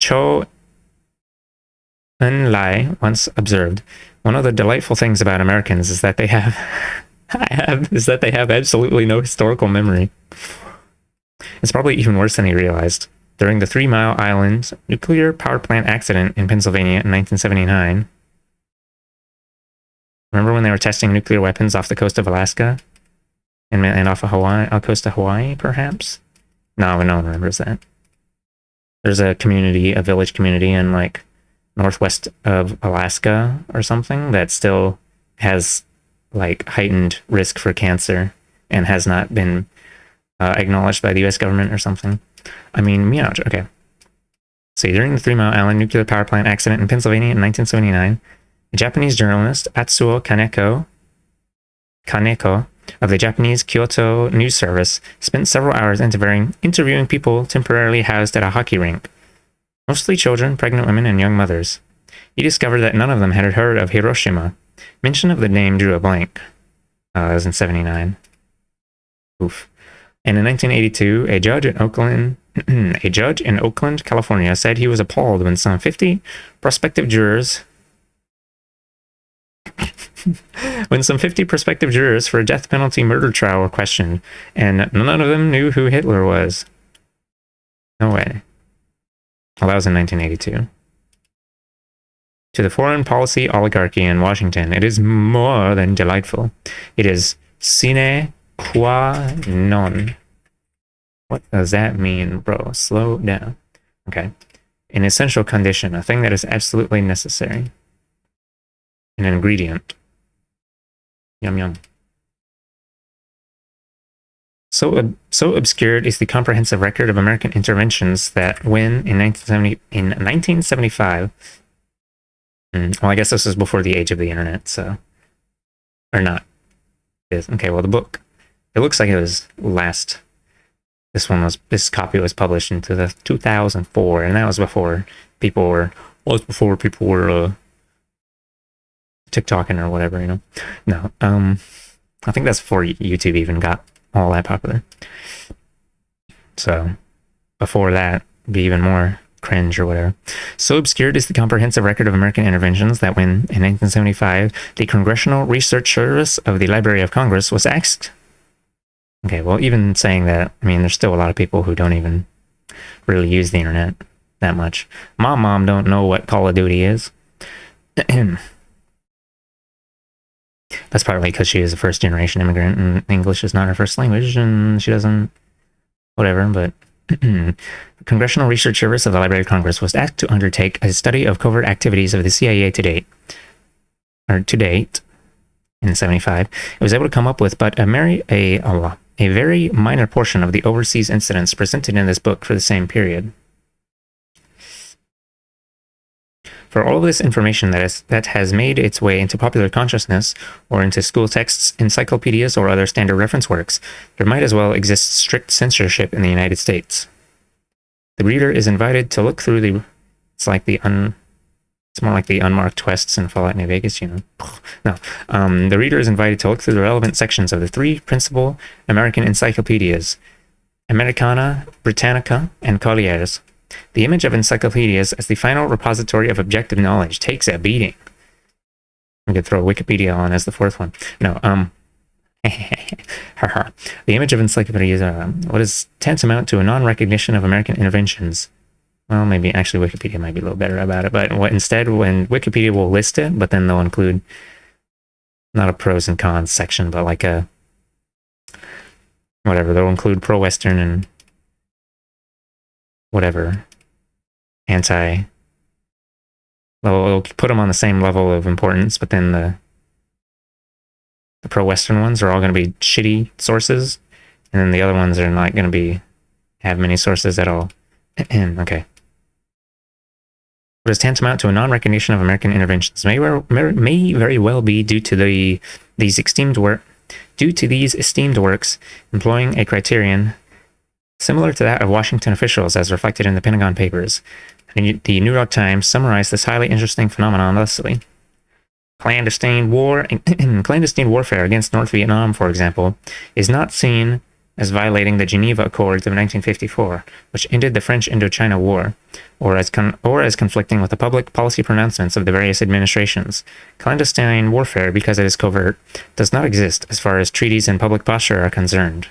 Cho En-lai once observed, "One of the delightful things about Americans is that they have, they have absolutely no historical memory." It's probably even worse than he realized. During the 3 Mile Island nuclear power plant accident in Pennsylvania in 1979, remember when they were testing nuclear weapons off the coast of Alaska and off of Hawaii, coast of Hawaii, perhaps? No one remembers that. There's a community, a village community in like northwest of Alaska or something that still has like heightened risk for cancer and has not been acknowledged by the US government or something. I mean, meow. Okay. So during the 3 Mile Island nuclear power plant accident in Pennsylvania in 1979, a Japanese journalist, Atsuo Kaneko of the Japanese Kyoto News Service, spent several hours interviewing people temporarily housed at a hockey rink, mostly children, pregnant women, and young mothers. He discovered that none of them had heard of Hiroshima. Mention of the name drew a blank. That was in 79. Oof. And in 1982, a judge in Oakland, California, said he was appalled when some 50 prospective jurors for a death penalty murder trial were questioned, and none of them knew who Hitler was. No way. Well, that was in 1982. To the foreign policy oligarchy in Washington, it is more than delightful. It is sine qua non. What does that mean, bro? Slow down. Okay. An essential condition, a thing that is absolutely necessary. An ingredient. Yum yum. So obscured is the comprehensive record of American interventions that when in 1975, well, I guess this was before the age of the internet, so, or not. Okay, well, the book, it looks like it was last, this copy was published into the 2004, and that was before people were TikToking or whatever, you know? No, I think that's before YouTube even got all that popular. So, before that, be even more cringe or whatever. So obscured is the comprehensive record of American interventions that when, in 1975, the Congressional Research Service of the Library of Congress was asked. Okay, well, even saying that, I mean, there's still a lot of people who don't even really use the internet that much. My mom don't know what Call of Duty is. That's probably because she is a first-generation immigrant and English is not her first language and she doesn't... whatever, but... The Congressional Research Service of the Library of Congress was asked to undertake a study of covert activities of the CIA to date, in 75. It was able to come up with but a very minor portion of the overseas incidents presented in this book for the same period. For all of this information that has made its way into popular consciousness or into school texts, encyclopedias, or other standard reference works, there might as well exist strict censorship in the United States. The reader is invited to look through the... It's more like the unmarked quests in Fallout New Vegas, you know. No. The reader is invited to look through the relevant sections of the 3 principal American encyclopedias, Americana, Britannica, and Collier's. The image of encyclopedias as the final repository of objective knowledge takes a beating. We could throw Wikipedia on as the 4th one. No, the image of encyclopedias, what is tantamount to a non-recognition of American interventions. Well, maybe actually Wikipedia might be a little better about it, but instead, when Wikipedia will list it, but then they'll include not a pros and cons section, but like a whatever. They'll include pro-Western and whatever they'll put them on the same level of importance, but then the pro-Western ones are all going to be shitty sources, and then the other ones are not going to have many sources at all. Okay. What is tantamount to a non-recognition of American interventions may very well be due to these esteemed works employing a criterion similar to that of Washington officials as reflected in the Pentagon Papers. The New York Times summarized this highly interesting phenomenon thusly. Clandestine warfare against North Vietnam, for example, is not seen as violating the Geneva Accords of 1954, which ended the French Indochina War, or as conflicting with the public policy pronouncements of the various administrations. Clandestine warfare, because it is covert, does not exist as far as treaties and public posture are concerned.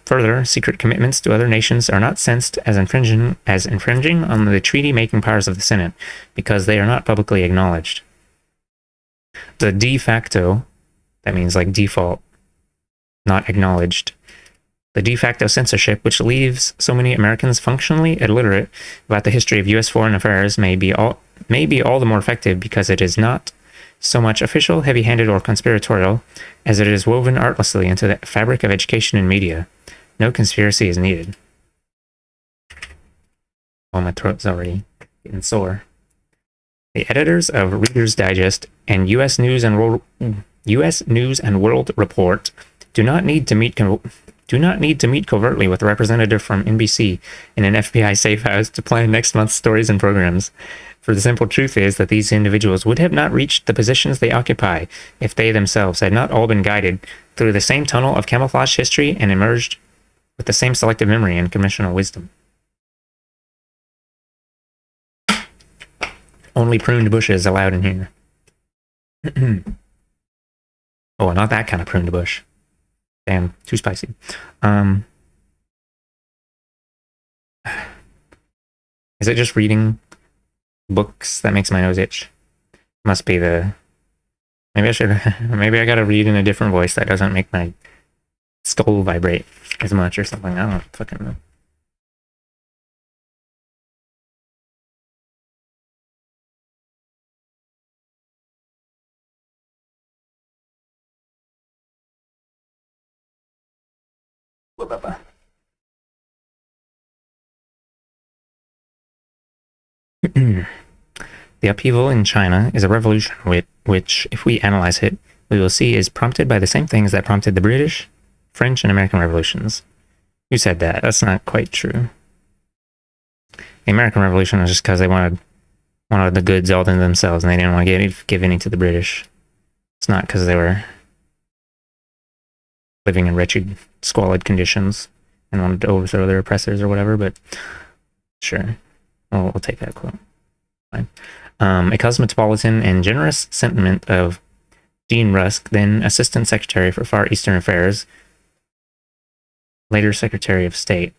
Further, secret commitments to other nations are not sensed as infringing on the treaty-making powers of the Senate, because they are not publicly acknowledged. The de facto, that means like default, not acknowledged. The de facto censorship, which leaves so many Americans functionally illiterate about the history of U.S. foreign affairs, may be all the more effective because it is not so much official, heavy-handed, or conspiratorial as it is woven artlessly into the fabric of education and media. No conspiracy is needed. Oh, my throat's already getting sore. The editors of Reader's Digest and U.S. News and World Report do not need to meet covertly with a representative from NBC in an FBI safe house to plan next month's stories and programs. For the simple truth is that these individuals would have not reached the positions they occupy if they themselves had not all been guided through the same tunnel of camouflage history and emerged with the same selective memory and conventional wisdom. Only pruned bushes allowed in here. Oh, not that kind of pruned bush. Damn, too spicy. Is it just reading books that makes my nose itch? Must be the... Maybe I gotta read in a different voice that doesn't make my skull vibrate as much or something. I don't fucking know. The upheaval in China is a revolution which, if we analyze it, we will see is prompted by the same things that prompted the British, French, and American revolutions. Who said that? That's not quite true. The American Revolution was just because they wanted the goods all to themselves and they didn't want to give any to the British. It's not because they were living in wretched, squalid conditions and wanted to overthrow their oppressors or whatever, but sure. We'll take that quote. Fine. A cosmopolitan and generous sentiment of Dean Rusk, then Assistant Secretary for Far Eastern Affairs, later Secretary of State.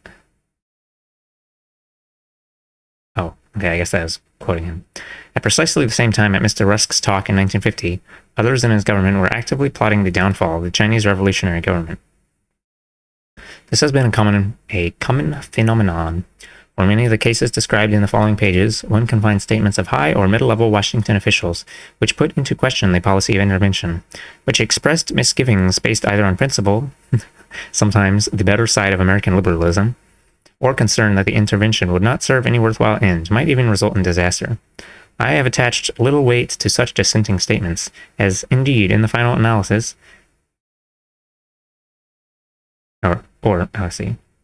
Oh, okay, I guess that was quoting him. At precisely the same time at Mr. Rusk's talk in 1950, others in his government were actively plotting the downfall of the Chinese revolutionary government. This has been a common phenomenon. For many of the cases described in the following pages, one can find statements of high or middle-level Washington officials which put into question the policy of intervention, which expressed misgivings based either on principle, sometimes the better side of American liberalism, or concern that the intervention would not serve any worthwhile end, might even result in disaster. I have attached little weight to such dissenting statements, as indeed in the final analysis,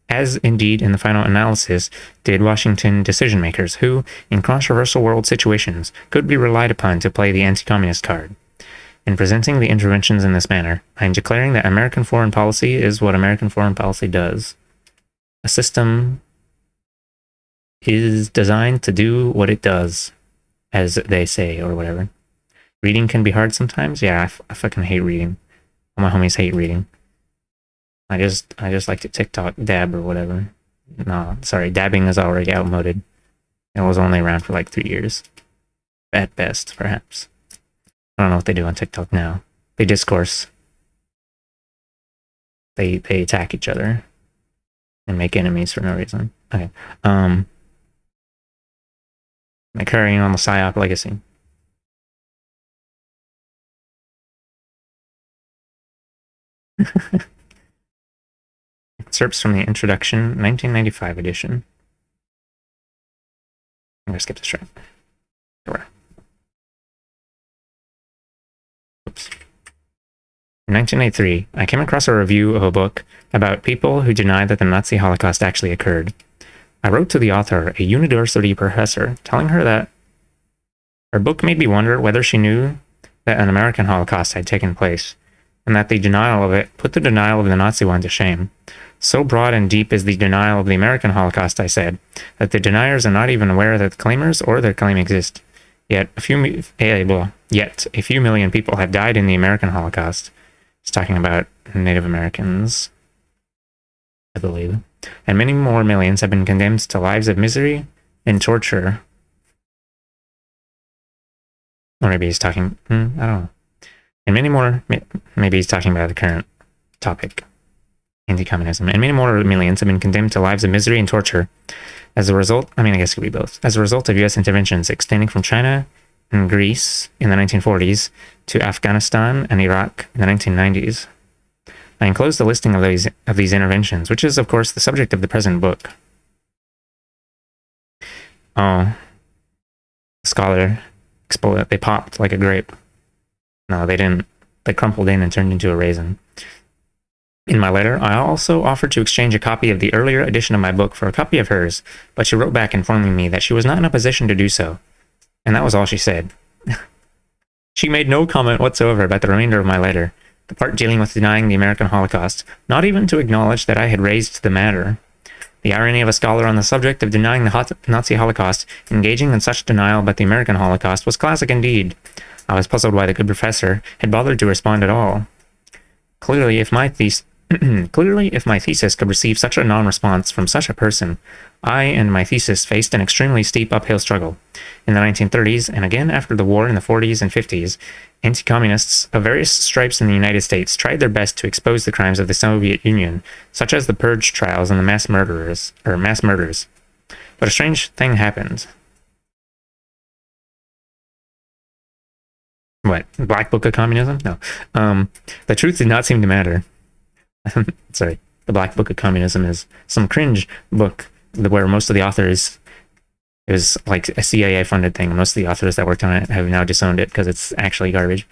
as indeed in the final analysis did Washington decision-makers who, in controversial world situations, could be relied upon to play the anti-communist card. In presenting the interventions in this manner, I am declaring that American foreign policy is what American foreign policy does. A system is designed to do what it does, as they say, or whatever. Reading can be hard sometimes. Yeah, I fucking hate reading. All my homies hate reading. I just like to TikTok dab or whatever. No, sorry, dabbing is already outmoded. It was only around for like 3 years. At best, perhaps. I don't know what they do on TikTok now. They discourse. They attack each other. And make enemies for no reason. Okay. Carrying on the PSYOP legacy. Excerpts from the Introduction, 1995 edition. I'm gonna skip this track. Oops. In 1983, I came across a review of a book about people who deny that the Nazi Holocaust actually occurred. I wrote to the author, a university professor, telling her that her book made me wonder whether she knew that an American Holocaust had taken place, and that the denial of it put the denial of the Nazi one to shame. So broad and deep is the denial of the American Holocaust, I said, that the deniers are not even aware that the claimers or their claim exist. Yet a few million people have died in the American Holocaust. He's talking about Native Americans, I believe. And many more millions have been condemned to lives of misery and torture. Or maybe he's talking, I don't know. And many more, maybe he's talking about the current topic, anti-communism. And many more millions have been condemned to lives of misery and torture as a result, I guess it could be both, as a result of U.S. interventions extending from China and Greece in the 1940s to Afghanistan and Iraq in the 1990s. I enclosed a listing of these interventions, which is, of course, the subject of the present book. Oh, the scholar exploded. They popped like a grape. No, they didn't. They crumpled in and turned into a raisin. In my letter, I also offered to exchange a copy of the earlier edition of my book for a copy of hers, but she wrote back informing me that she was not in a position to do so. And that was all she said. She made no comment whatsoever about the remainder of my letter, the part dealing with denying the American Holocaust, not even to acknowledge that I had raised the matter. The irony of a scholar on the subject of denying the Nazi Holocaust engaging in such denial about the American Holocaust was classic indeed. I was puzzled why the good professor had bothered to respond at all. Clearly, if my thesis could receive such a non-response from such a person, I and my thesis faced an extremely steep uphill struggle. In the 1930s, and again after the war in the 40s and 50s, anti-communists of various stripes in the United States tried their best to expose the crimes of the Soviet Union, such as the purge trials and the mass murders. But a strange thing happened. What? Black Book of Communism? No. The truth did not seem to matter. Sorry. The Black Book of Communism is some cringe book where most of the authors, it was like a CIA funded thing. Most of the authors that worked on it have now disowned it because it's actually garbage.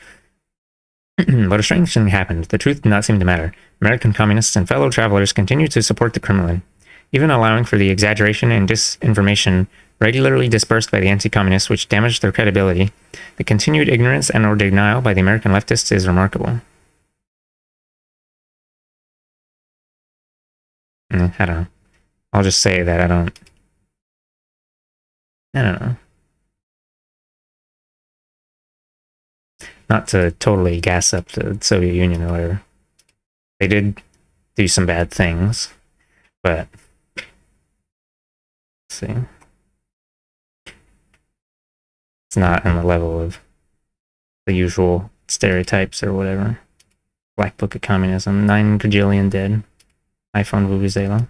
But a strange thing happened. The truth did not seem to matter. American communists and fellow travelers continued to support the Kremlin, even allowing for the exaggeration and disinformation regularly dispersed by the anti-communists, which damaged their credibility. The continued ignorance and or denial by the American leftists is remarkable. I don't know. I'll just say that I don't know. Not to totally gas up the Soviet Union or whatever. They did do some bad things, but let's see. It's not on the level of the usual stereotypes or whatever. Black Book of Communism, 9 gajillion dead. iPhone Vuvuzela.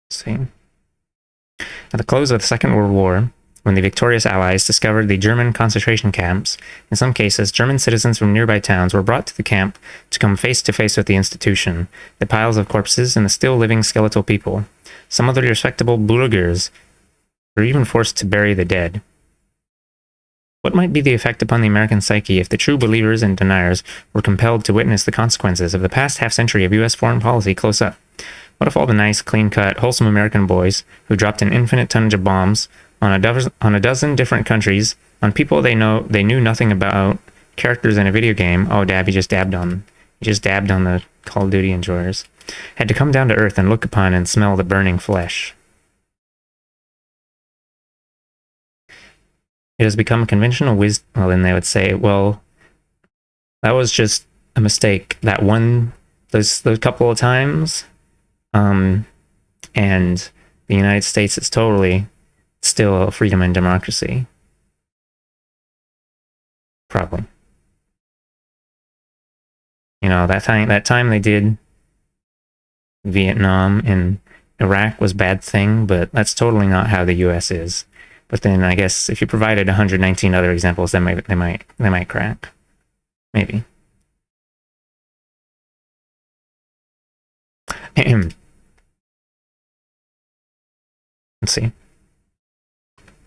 Let's see. At the close of the Second World War, when the victorious Allies discovered the German concentration camps, in some cases, German citizens from nearby towns were brought to the camp to come face to face with the institution, the piles of corpses, and the still living skeletal people. Some of the respectable burghers were even forced to bury the dead. What might be the effect upon the American psyche if the true believers and deniers were compelled to witness the consequences of the past half-century of U.S. foreign policy close up? What if all the nice, clean-cut, wholesome American boys who dropped an infinite tonnage of bombs on a dozen different countries, on people they knew nothing about, characters in a video game? Oh, Dab, he just dabbed on the Call of Duty enjoyers. Had to come down to earth and look upon and smell the burning flesh. It has become conventional wisdom. Well, then they would say, well, that was just a mistake. Those couple of times, and the United States is totally still a freedom and democracy. Problem. You know, that time they did Vietnam and Iraq was a bad thing, but that's totally not how the U.S. is. But then I guess if you provided 119 other examples, then they might crack. Maybe. Let's see.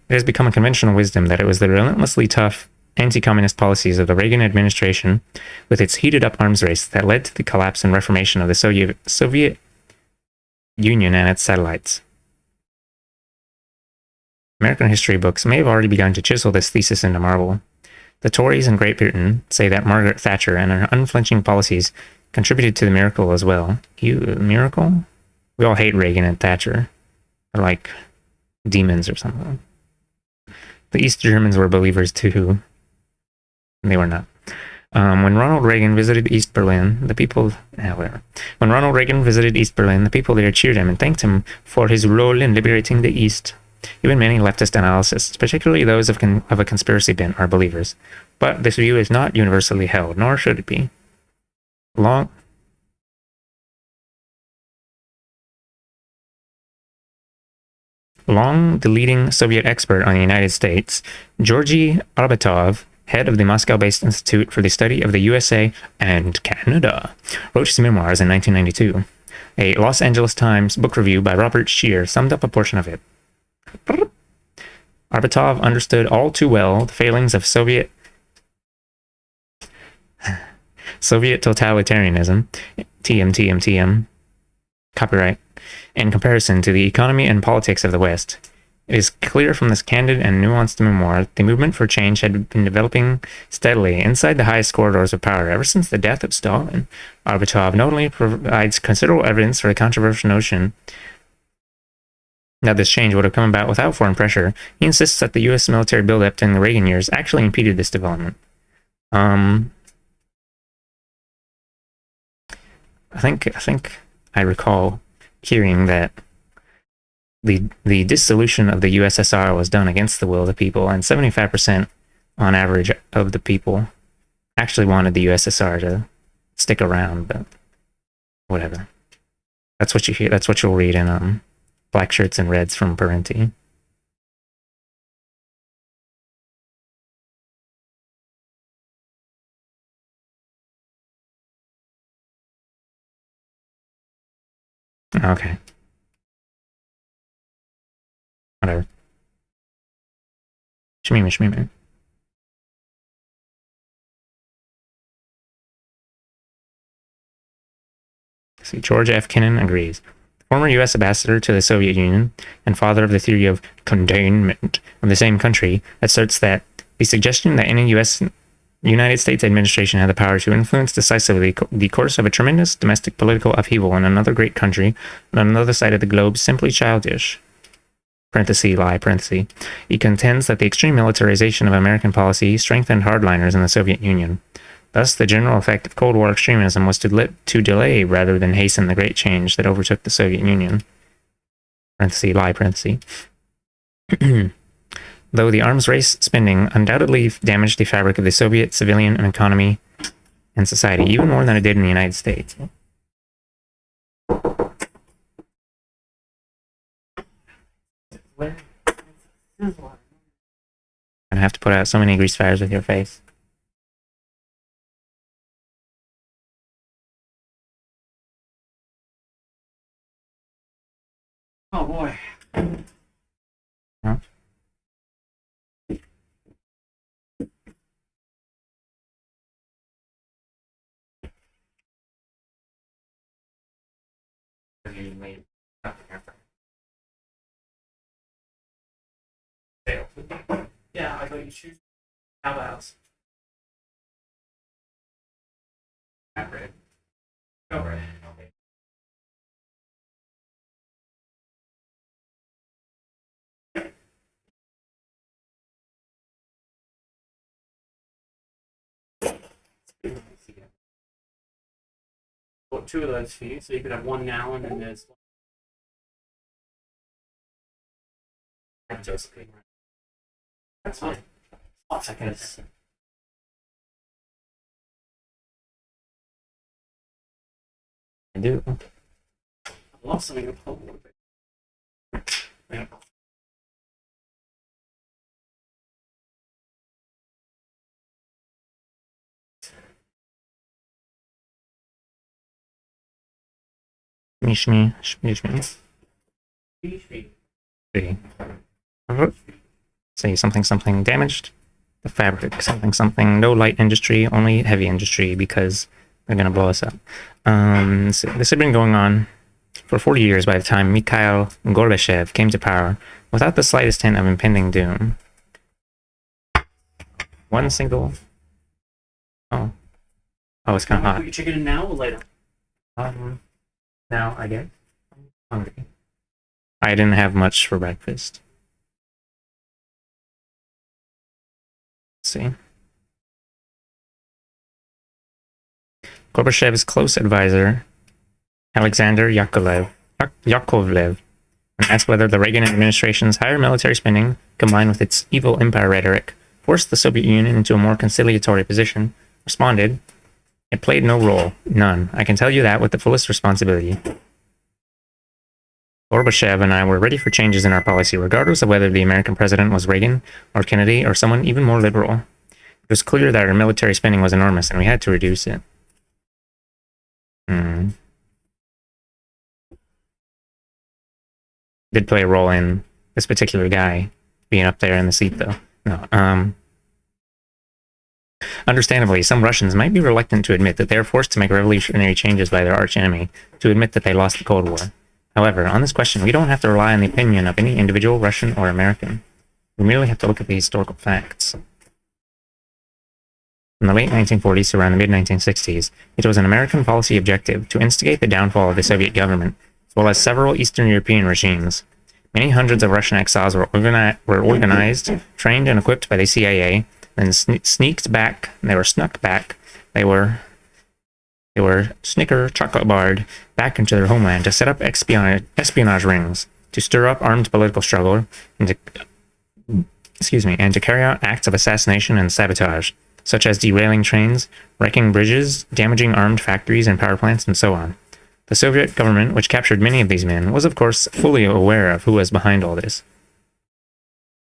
It has become a conventional wisdom that it was the relentlessly tough anti-communist policies of the Reagan administration, with its heated-up arms race, that led to the collapse and reformation of the Soviet Union and its satellites. American history books may have already begun to chisel this thesis into marble. The Tories in Great Britain say that Margaret Thatcher and her unflinching policies contributed to the miracle as well. Miracle? We all hate Reagan and Thatcher. They're like demons or something. The East Germans were believers too. They were not. When Ronald Reagan visited East Berlin, the people... When Ronald Reagan visited East Berlin, the people there cheered him and thanked him for his role in liberating the East. Even many leftist analysts, particularly those of a conspiracy bent, are believers. But this view is not universally held, nor should it be. Long the leading Soviet expert on the United States, Georgy Arbatov, head of the Moscow-based Institute for the Study of the USA and Canada, wrote his memoirs in 1992. A Los Angeles Times book review by Robert Scheer summed up a portion of it. Arbatov understood all too well the failings of Soviet totalitarianism, TM, copyright, in comparison to the economy and politics of the West. It is clear from this candid and nuanced memoir that the movement for change had been developing steadily inside the highest corridors of power ever since the death of Stalin. Arbatov not only provides considerable evidence for a controversial notion that this change would have come about without foreign pressure, he insists that the U.S. military buildup during the Reagan years actually impeded this development. I think I recall hearing that the dissolution of the USSR was done against the will of the people, and 75% on average of the people actually wanted the USSR to stick around, but whatever. That's what you hear. That's what you'll read in Black Shirts and Reds from Parenti. Okay. Whatever. Shmee. See, George F. Kennan agrees. The former U.S. ambassador to the Soviet Union and father of the theory of containment of the same country asserts that the suggestion that any United States administration had the power to influence decisively the course of a tremendous domestic political upheaval in another great country on another side of the globe is simply childish. Lie. He contends that the extreme militarization of American policy strengthened hardliners in the Soviet Union. Thus, the general effect of Cold War extremism was to delay rather than hasten the great change that overtook the Soviet Union. Lie. Though the arms race spending undoubtedly damaged the fabric of the Soviet civilian economy and society, even more than it did in the United States. I have to put out so many grease fires with your face. Oh boy. Huh? Yeah, I thought you choose how else. Bread. No bread. Okay. Bought 2 of those for you, so you could have 1 now and then there's Josephine. That's fine. Hot seconds. I do. I lost something up a little bit. Yeah. Shmee. Shmee. See. say something something damaged. The fabric something something, no light industry, only heavy industry because they're gonna blow us up. So this had been going on for 40 years by the time Mikhail Gorbachev came to power without the slightest hint of impending doom. One single... Oh, it's kind of hot. Put your chicken in now or later? Now I get hungry. I didn't have much for breakfast. Let's see. Gorbachev's close advisor, Alexander Yakovlev, asked whether the Reagan administration's higher military spending, combined with its evil empire rhetoric, forced the Soviet Union into a more conciliatory position, responded, "It played no role, none. I can tell you that with the fullest responsibility. Gorbachev and I were ready for changes in our policy, regardless of whether the American president was Reagan or Kennedy or someone even more liberal. It was clear that our military spending was enormous and we had to reduce it." Did play a role in this particular guy being up there in the seat, though. No. Understandably, some Russians might be reluctant to admit that they are forced to make revolutionary changes by their archenemy, to admit that they lost the Cold War. However, on this question, we don't have to rely on the opinion of any individual Russian or American. We merely have to look at the historical facts. In the late 1940s to around the mid-1960s, it was an American policy objective to instigate the downfall of the Soviet government, as well as several Eastern European regimes. Many hundreds of Russian exiles were organized, trained, and equipped by the CIA, then snuck back. They were snicker chocolate barred back into their homeland to set up espionage rings, to stir up armed political struggle, and to carry out acts of assassination and sabotage, such as derailing trains, wrecking bridges, damaging armed factories and power plants, and so on. The Soviet government, which captured many of these men, was of course fully aware of who was behind all this.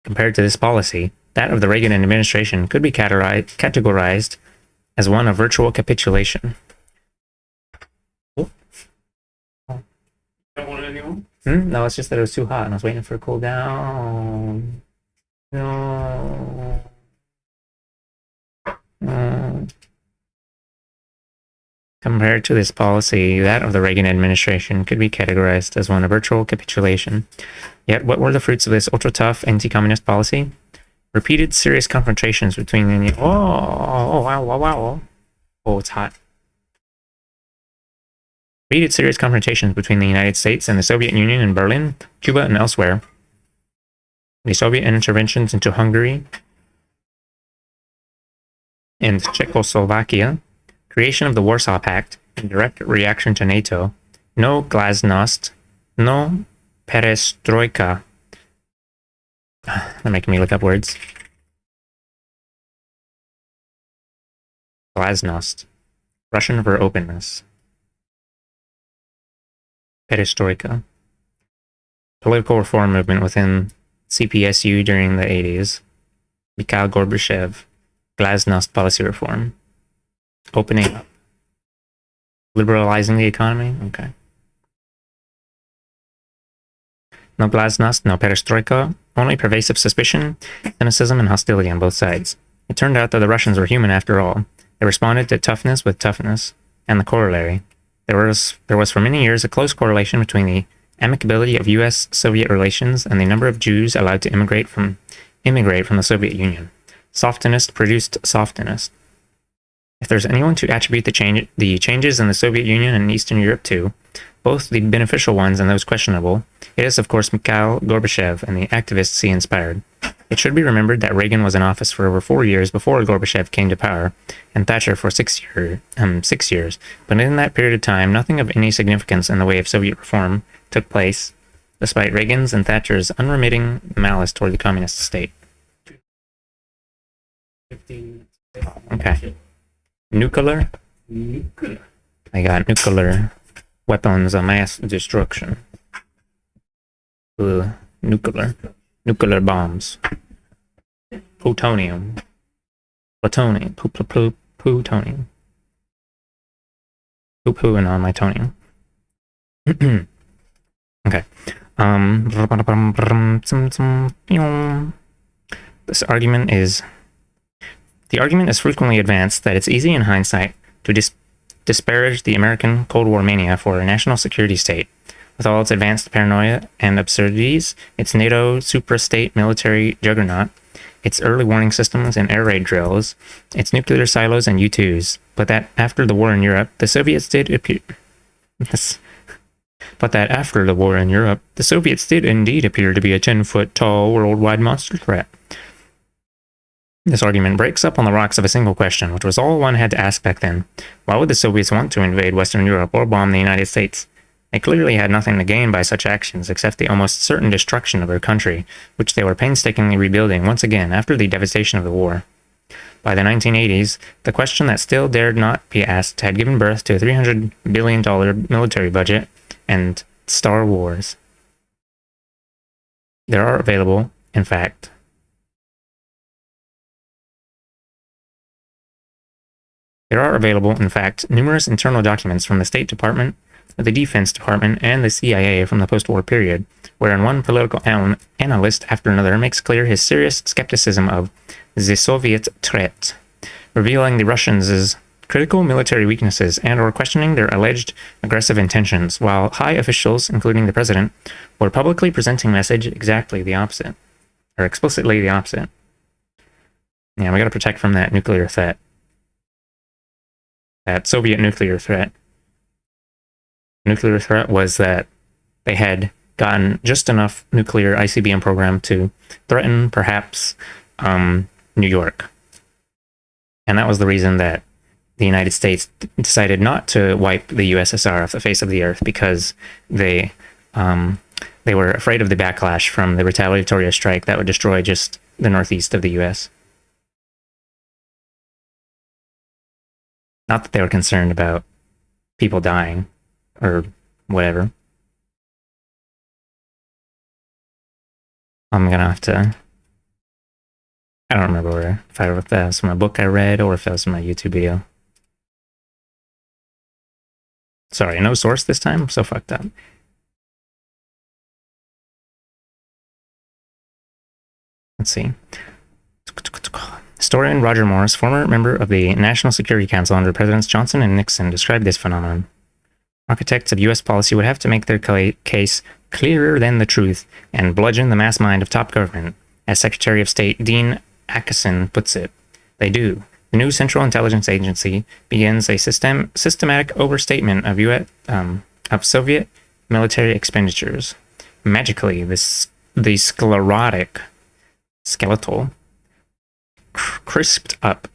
Compared to this policy, that of the Reagan administration could be categorized as one of virtual capitulation. Don't want it anymore? No, it's just that it was too hot and I was waiting for it to cool down. No. Compared to this policy, that of the Reagan administration could be categorized as one of virtual capitulation. Yet, what were the fruits of this ultra-tough anti-communist policy? Repeated serious confrontations between the... wow. Oh, it's hot. Repeated serious confrontations between the United States and the Soviet Union in Berlin, Cuba, and elsewhere. The Soviet interventions into Hungary and Czechoslovakia, creation of the Warsaw Pact, in direct reaction to NATO, no glasnost, no perestroika. They're making me look up words. Glasnost, Russian for openness. Perestroika, political reform movement within CPSU during the 80s. Mikhail Gorbachev, glasnost policy reform. Opening up. Liberalizing the economy? Okay. No glasnost, no perestroika, only pervasive suspicion, cynicism, and hostility on both sides. It turned out that the Russians were human after all. They responded to toughness with toughness, and the corollary. There was for many years a close correlation between the amicability of U.S.-Soviet relations and the number of Jews allowed to immigrate from the Soviet Union. Softenest produced softenest. If there's anyone to attribute the changes in the Soviet Union and Eastern Europe to, both the beneficial ones and those questionable, it is of course Mikhail Gorbachev and the activists he inspired. It should be remembered that Reagan was in office for over 4 years before Gorbachev came to power, and Thatcher for 6 years, but in that period of time, nothing of any significance in the way of Soviet reform took place, despite Reagan's and Thatcher's unremitting malice toward the communist state. 15. Okay. Nuclear? Nuclear. I got nuclear weapons of mass destruction. Nuclear bombs. Plutonium. Plutonium. Plutonium. Poo-pooing on my tonium. Okay. The argument is frequently advanced that it's easy in hindsight to disparage the American Cold War mania for a national security state. With all its advanced paranoia and absurdities, its NATO supra-state military juggernaut, its early warning systems and air raid drills, its nuclear silos and U-2s, but that after the war in Europe, the Soviets did indeed appear to be a 10-foot tall worldwide monster threat. This argument breaks up on the rocks of a single question, which was all one had to ask back then. Why would the Soviets want to invade Western Europe or bomb the United States? They clearly had nothing to gain by such actions except the almost certain destruction of their country, which they were painstakingly rebuilding once again after the devastation of the war. By the 1980s, the question that still dared not be asked had given birth to a $300 billion military budget and Star Wars. There are available, in fact, numerous internal documents from the State Department, the Defense Department, and the CIA from the post-war period, wherein one political analyst after another makes clear his serious skepticism of the Soviet threat, revealing the Russians' critical military weaknesses and or questioning their alleged aggressive intentions, while high officials, including the president, were publicly presenting message exactly the opposite, or explicitly the opposite. Yeah, we gotta protect from that nuclear threat. That Soviet nuclear threat. Nuclear threat was that they had gotten just enough nuclear ICBM program to threaten, perhaps, New York. And that was the reason that the United States decided not to wipe the USSR off the face of the earth, because they were afraid of the backlash from the retaliatory strike that would destroy just the northeast of the US. Not that they were concerned about people dying or whatever. I'm gonna have to... I don't remember if that was from a book I read or if that was from a YouTube video. Sorry, no source this time? I'm so fucked up. Let's see. Historian Roger Morris, former member of the National Security Council under Presidents Johnson and Nixon, described this phenomenon. Architects of U.S. policy would have to make their case clearer than the truth and bludgeon the mass mind of top government, as Secretary of State Dean Acheson puts it. They do. The new Central Intelligence Agency begins a systematic overstatement of Soviet military expenditures. Magically, the skeletal, crisped up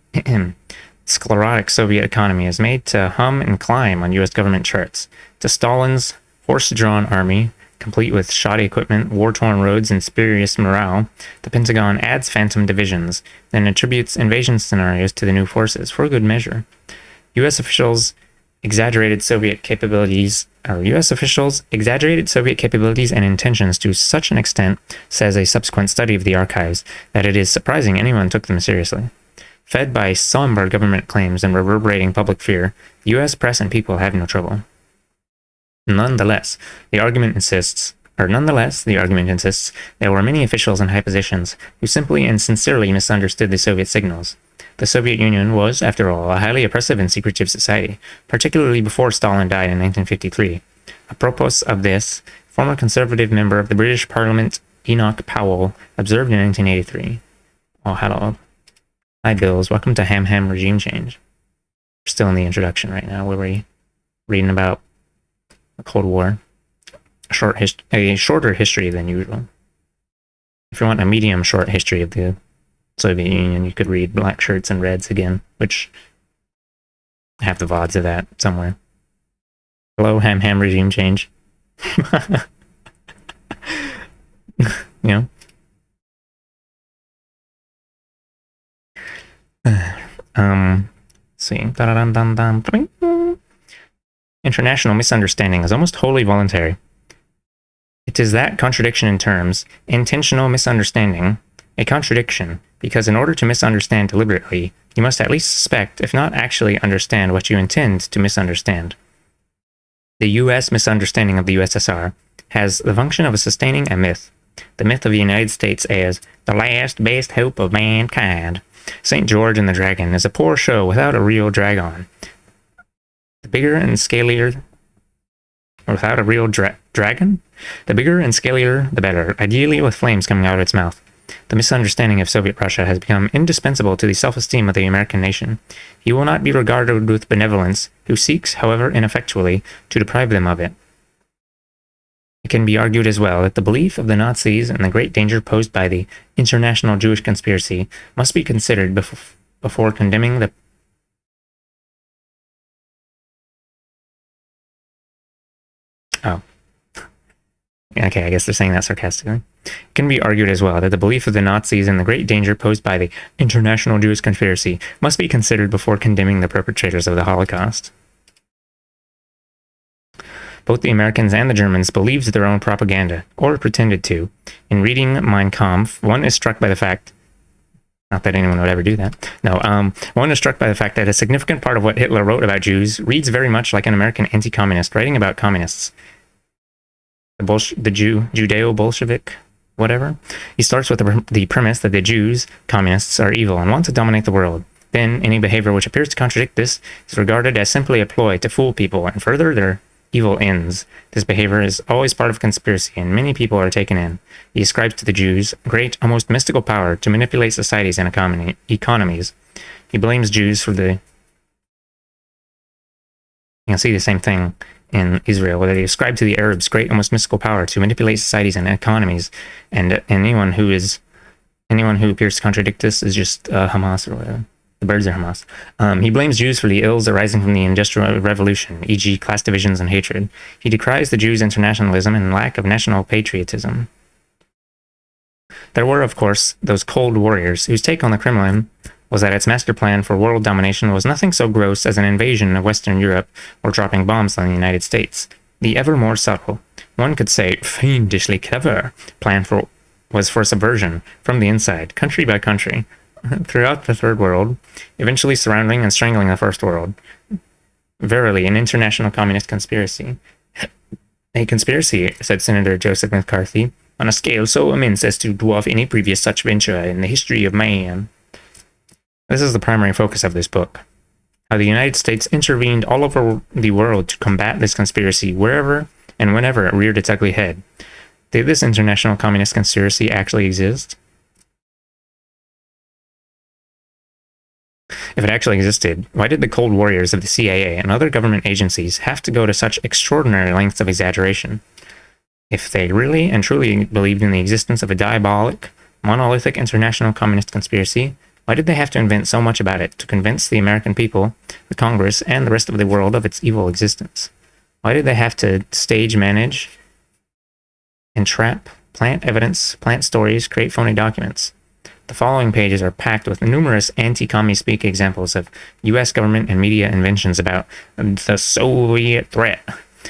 sclerotic Soviet economy is made to hum and climb on U.S. government charts. To Stalin's horse-drawn army, complete with shoddy equipment, war-torn roads, and spurious morale, the Pentagon adds phantom divisions, then attributes invasion scenarios to the new forces, for good measure. U.S. officials exaggerated Soviet capabilities and intentions to such an extent, says a subsequent study of the archives, that it is surprising anyone took them seriously. Fed by somber government claims and reverberating public fear, the U.S. press and people have no trouble. Nonetheless, the argument insists, there were many officials in high positions who simply and sincerely misunderstood the Soviet signals. The Soviet Union was, after all, a highly oppressive and secretive society, particularly before Stalin died in 1953. Apropos of this, former conservative member of the British Parliament Enoch Powell observed in 1983. Oh, hello. Hi, Bills. Welcome to Ham Regime Change. We're still in the introduction right now, where we're reading about the Cold War. A shorter history than usual. If you want a medium short history of the Soviet Union, you could read Black Shirts and Reds again, which I have the VODs of that somewhere. Hello, Ham Regime Change. You know? See. International misunderstanding is almost wholly voluntary. It is that contradiction in terms, intentional misunderstanding, a contradiction, because in order to misunderstand deliberately, you must at least suspect, if not actually understand, what you intend to misunderstand. The U.S. misunderstanding of the USSR has the function of sustaining a myth, The myth of the United States as the last best hope of mankind. St. George and the Dragon is a poor show without a real dragon. The bigger and scalier, or without a real dragon? The bigger and scalier, the better, ideally with flames coming out of its mouth. The misunderstanding of Soviet Russia has become indispensable to the self-esteem of the American nation. He will not be regarded with benevolence who seeks, however ineffectually, to deprive them of it. It can be argued as well that the belief of the Nazis and the great danger posed by the international Jewish conspiracy must be considered before condemning the Okay, I guess they're saying that sarcastically. It can be argued as well that the belief of the Nazis and the great danger posed by the international Jewish conspiracy must be considered before condemning the perpetrators of the Holocaust. Both the Americans and the Germans believed their own propaganda, or pretended to. In reading Mein Kampf, one is struck by the fact, not that anyone would ever do that, one is struck by the fact that a significant part of what Hitler wrote about Jews reads very much like an American anti-communist writing about communists. The Judeo-Bolshevik, whatever. He starts with the premise that the Jews, communists, are evil and want to dominate the world. Then, any behavior which appears to contradict this is regarded as simply a ploy to fool people and further their evil ends. This behavior is always part of a conspiracy, and many people are taken in. He ascribes to the Jews great, almost mystical power to manipulate societies and economies. He blames Jews for the... You can see the same thing in Israel, where they ascribe to the Arabs great, almost mystical power to manipulate societies and economies, and anyone who appears to contradict this is just Hamas or whatever. The birds are Hamas. He blames Jews for the ills arising from the Industrial Revolution, e.g. class divisions and hatred. He decries the Jews' internationalism and lack of national patriotism. There were, of course, those cold warriors whose take on the Kremlin was that its master plan for world domination was nothing so gross as an invasion of Western Europe or dropping bombs on the United States. The ever more subtle, one could say fiendishly clever, plan was for subversion from the inside, country by country, throughout the Third World, eventually surrounding and strangling the First World. Verily, an international communist conspiracy. A conspiracy, said Senator Joseph McCarthy, on a scale so immense as to dwarf any previous such venture in the history of man. This is the primary focus of this book. How the United States intervened all over the world to combat this conspiracy wherever and whenever it reared its ugly head. Did this international communist conspiracy actually exist? If it actually existed, why did the cold warriors of the CIA and other government agencies have to go to such extraordinary lengths of exaggeration? If they really and truly believed in the existence of a diabolic, monolithic international communist conspiracy, why did they have to invent so much about it to convince the American people, the Congress, and the rest of the world of its evil existence? Why did they have to stage, manage, entrap, plant evidence, plant stories, create phony documents? The following pages are packed with numerous anti-commie speak examples of U.S. government and media inventions about the Soviet threat,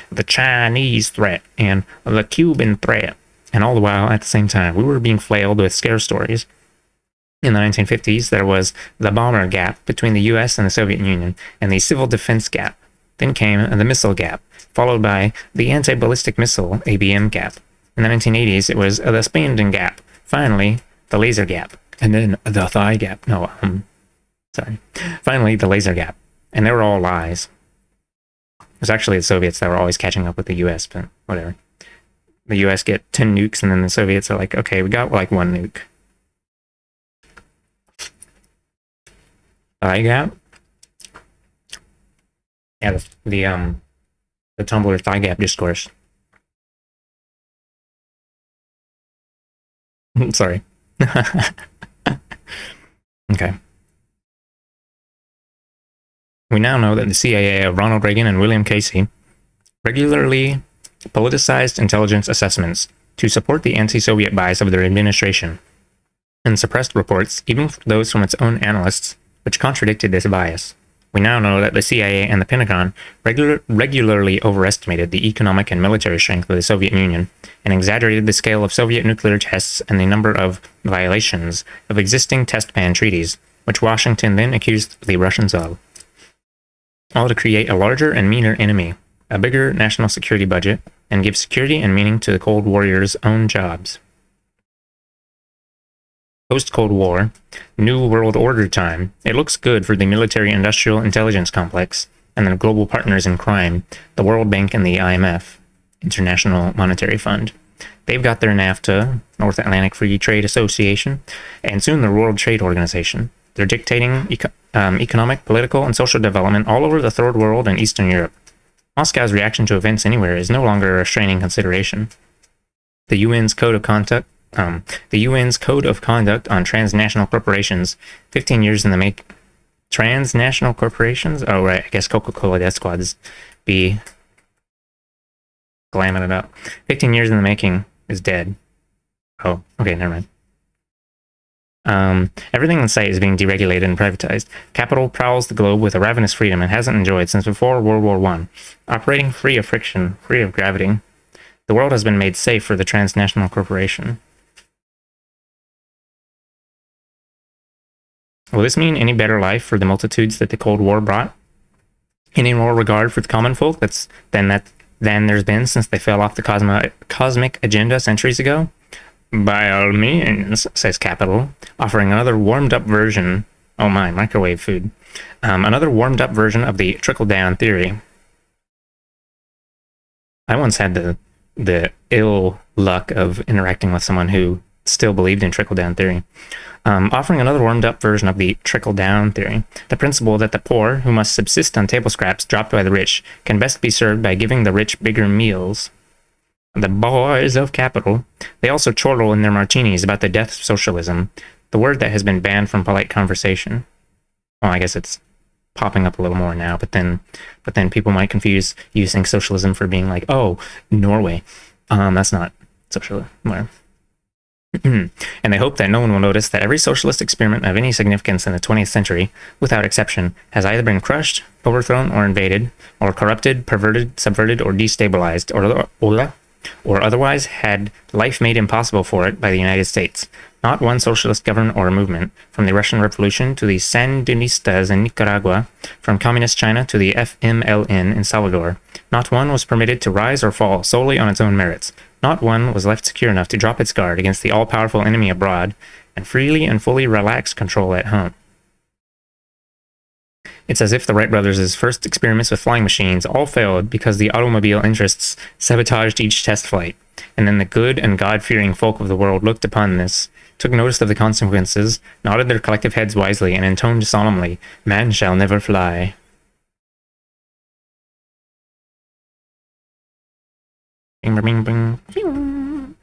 the Chinese threat, and the Cuban threat. And all the while, at the same time, we were being flailed with scare stories. In the 1950s, there was the bomber gap between the US and the Soviet Union, and the civil defense gap. Then came the missile gap, followed by the anti-ballistic missile ABM gap. In the 1980s, it was the spending gap. Finally, the laser gap. And then the thigh gap. Finally, the laser gap. And they were all lies. It was actually the Soviets that were always catching up with the US, but whatever. The US get 10 nukes, and then the Soviets are like, okay, we got like 1 nuke. Thigh gap? Yeah, the Tumblr thigh gap discourse. Sorry. Okay. We now know that the CIA of Ronald Reagan and William Casey regularly politicized intelligence assessments to support the anti-Soviet bias of their administration, and suppressed reports, even those from its own analysts, which contradicted this bias. We now know that the CIA and the Pentagon regularly overestimated the economic and military strength of the Soviet Union and exaggerated the scale of Soviet nuclear tests and the number of violations of existing test ban treaties, which Washington then accused the Russians of. All to create a larger and meaner enemy, a bigger national security budget, and give security and meaning to the Cold Warriors' own jobs. post-Cold War, New World Order time, it looks good for the military-industrial intelligence complex and the global partners in crime, the World Bank and the IMF, International Monetary Fund. They've got their NAFTA, North Atlantic Free Trade Association, and soon the World Trade Organization. They're dictating economic, political, and social development all over the Third World and Eastern Europe. Moscow's reaction to events anywhere is no longer a restraining consideration. The UN's Code of Conduct on transnational corporations, 15 years in the make. Transnational corporations? Oh, right. I guess Coca-Cola Death Squads be glamming it up. 15 years in the making is dead. Oh, okay, never mind. Everything in sight is being deregulated and privatized. Capital prowls the globe with a ravenous freedom it hasn't enjoyed since before World War I. Operating free of friction, free of gravity, the world has been made safe for the transnational corporation. Will this mean any better life for the multitudes that the Cold War brought? Any more regard for the common folk than there's been since they fell off the cosmic agenda centuries ago? By all means, says Capital, offering another warmed-up version. Oh my, microwave food. Another warmed-up version of the trickle-down theory. I once had the ill luck of interacting with someone who still believed in trickle-down theory. Offering another warmed-up version of the trickle-down theory, the principle that the poor, who must subsist on table scraps dropped by the rich, can best be served by giving the rich bigger meals. The boys of Capital, they also chortle in their martinis about the death of socialism, the word that has been banned from polite conversation. Well, I guess it's popping up a little more now, but then people might confuse using socialism for being like, oh, Norway. That's not socialism. Where? And they hope that no one will notice that every socialist experiment of any significance in the 20th century, without exception, has either been crushed, overthrown, or invaded, or corrupted, perverted, subverted, or destabilized, or otherwise had life made impossible for it by the United States. Not one socialist government or movement, from the Russian Revolution to the Sandinistas in Nicaragua, from Communist China to the FMLN in Salvador, not one was permitted to rise or fall solely on its own merits. Not one was left secure enough to drop its guard against the all-powerful enemy abroad and freely and fully relax control at home. It's as if the Wright brothers' first experiments with flying machines all failed because the automobile interests sabotaged each test flight, and then the good and God-fearing folk of the world looked upon this, took notice of the consequences, nodded their collective heads wisely, and intoned solemnly, "Man shall never fly." Bing, bing, bing, bing.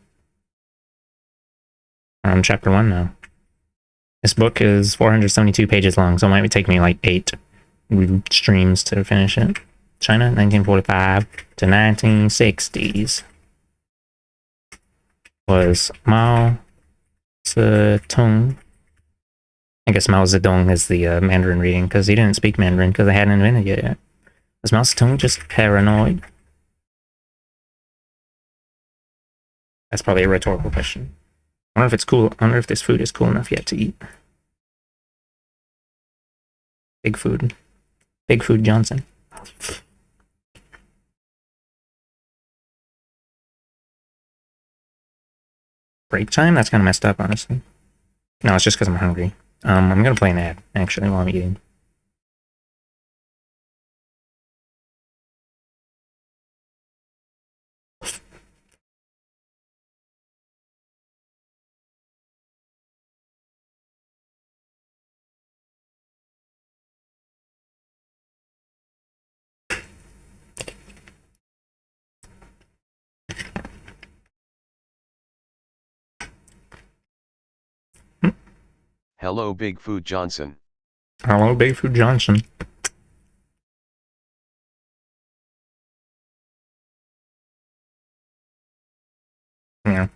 We're on chapter 1 now. This book is 472 pages long, so it might take me like 8 streams to finish it. China, 1945 to 1960s. Was Mao Zedong. I guess Mao Zedong is the Mandarin reading, because he didn't speak Mandarin because they hadn't invented it yet. Was Mao Zedong just paranoid? That's probably a rhetorical question. I wonder if it's cool. I wonder if this food is cool enough yet to eat. Big food. Big Food Johnson. Break time? That's kind of messed up, honestly. No, it's just because I'm hungry. I'm gonna play an ad, actually, while I'm eating. Hello Big Food Johnson. Hello, Big Food Johnson. Yeah.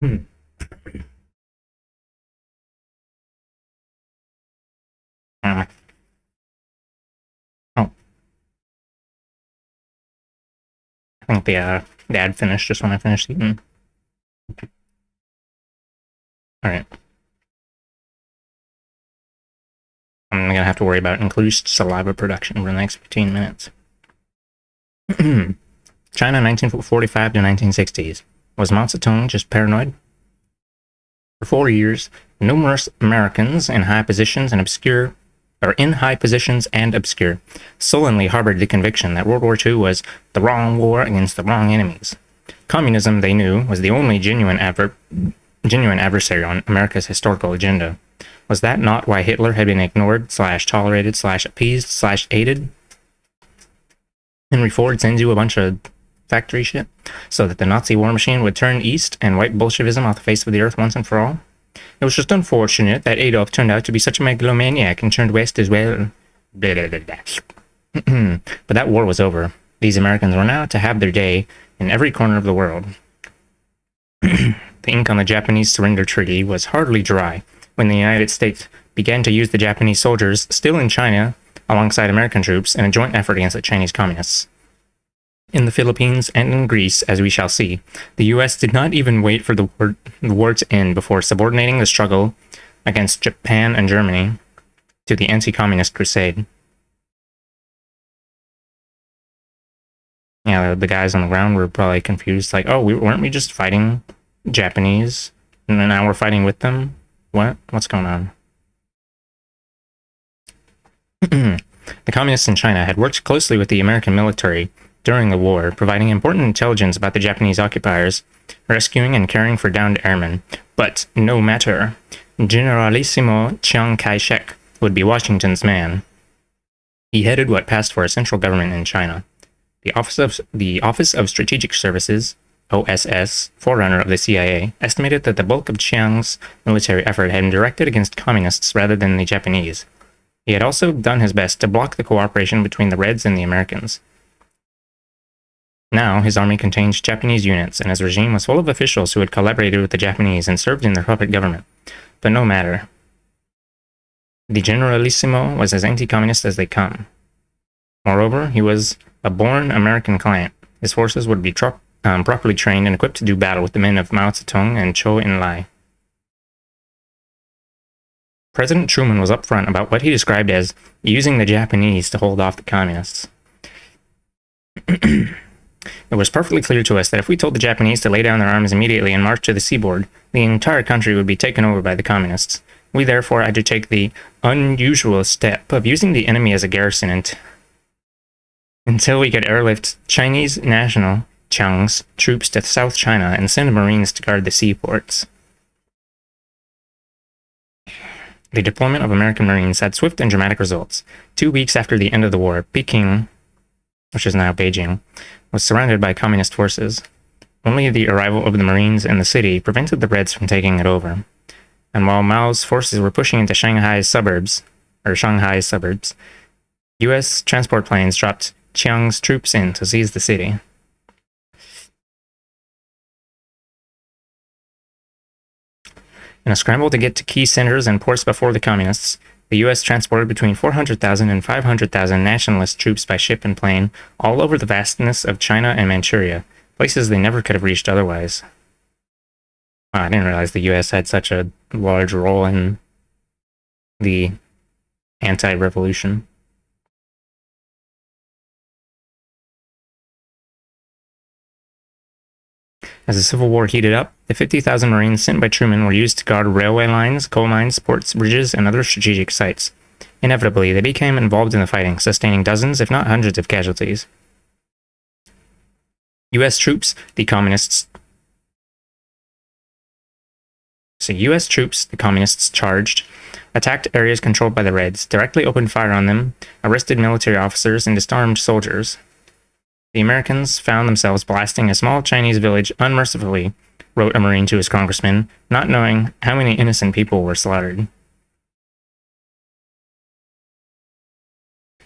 Hmm. Oh, I think the ad finished just when I finished eating. All right. I'm gonna have to worry about increased saliva production for the next 15 minutes. China, 1945 to 1960s. Was Mao Zedong just paranoid? For 4 years, numerous Americans in high positions and obscure, sullenly harbored the conviction that World War II was the wrong war against the wrong enemies. Communism, they knew, was the only genuine adversary on America's historical agenda. Was that not why Hitler had been ignored, /tolerated, /appeased, /aided? Henry Ford sends you a bunch of factory shit so that the Nazi war machine would turn east and wipe Bolshevism off the face of the earth once and for all? It was just unfortunate that Adolf turned out to be such a megalomaniac and turned west as well. Blah, blah, blah, blah. But that war was over. These Americans were now to have their day in every corner of the world. The ink on the Japanese surrender treaty was hardly dry when the United States began to use the Japanese soldiers still in China alongside American troops in a joint effort against the Chinese communists. In the Philippines and in Greece, as we shall see, the US did not even wait for the war to end before subordinating the struggle against Japan and Germany to the anti-communist crusade. Yeah, the guys on the ground were probably confused, like, oh, weren't we just fighting Japanese? And then now we're fighting with them? What? What's going on? The communists in China had worked closely with the American military during the war, providing important intelligence about the Japanese occupiers, rescuing and caring for downed airmen. But no matter. Generalissimo Chiang Kai-shek would be Washington's man. He headed what passed for a central government in China. The Office of Strategic Services, OSS, forerunner of the CIA, estimated that the bulk of Chiang's military effort had been directed against communists rather than the Japanese. He had also done his best to block the cooperation between the Reds and the Americans. Now, his army contained Japanese units, and his regime was full of officials who had collaborated with the Japanese and served in their puppet government. But no matter. The Generalissimo was as anti-communist as they come. Moreover, he was a born American client. His forces would be properly trained and equipped to do battle with the men of Mao Zedong and Zhou Enlai. President Truman was upfront about what he described as using the Japanese to hold off the communists. It was perfectly clear to us that if we told the Japanese to lay down their arms immediately and march to the seaboard, the entire country would be taken over by the communists. We therefore had to take the unusual step of using the enemy as a garrison until we could airlift Chinese national Chiang's troops to South China and send Marines to guard the seaports. The deployment of American Marines had swift and dramatic results. 2 weeks after the end of the war, Peking, which is now Beijing, was surrounded by communist forces. Only the arrival of the Marines in the city prevented the Reds from taking it over. And while Mao's forces were pushing into Shanghai suburbs, U.S. transport planes dropped Chiang's troops in to seize the city. In a scramble to get to key centers and ports before the communists, the U.S. transported between 400,000 and 500,000 nationalist troops by ship and plane all over the vastness of China and Manchuria, places they never could have reached otherwise. Wow, I didn't realize the U.S. had such a large role in the anti-revolution. As the Civil War heated up, the 50,000 Marines sent by Truman were used to guard railway lines, coal mines, ports, bridges, and other strategic sites. Inevitably, they became involved in the fighting, sustaining dozens, if not hundreds, of casualties. U.S. troops, the communists charged, attacked areas controlled by the Reds, directly opened fire on them, arrested military officers, and disarmed soldiers. The Americans found themselves blasting a small Chinese village unmercifully, wrote a Marine to his congressman, not knowing how many innocent people were slaughtered.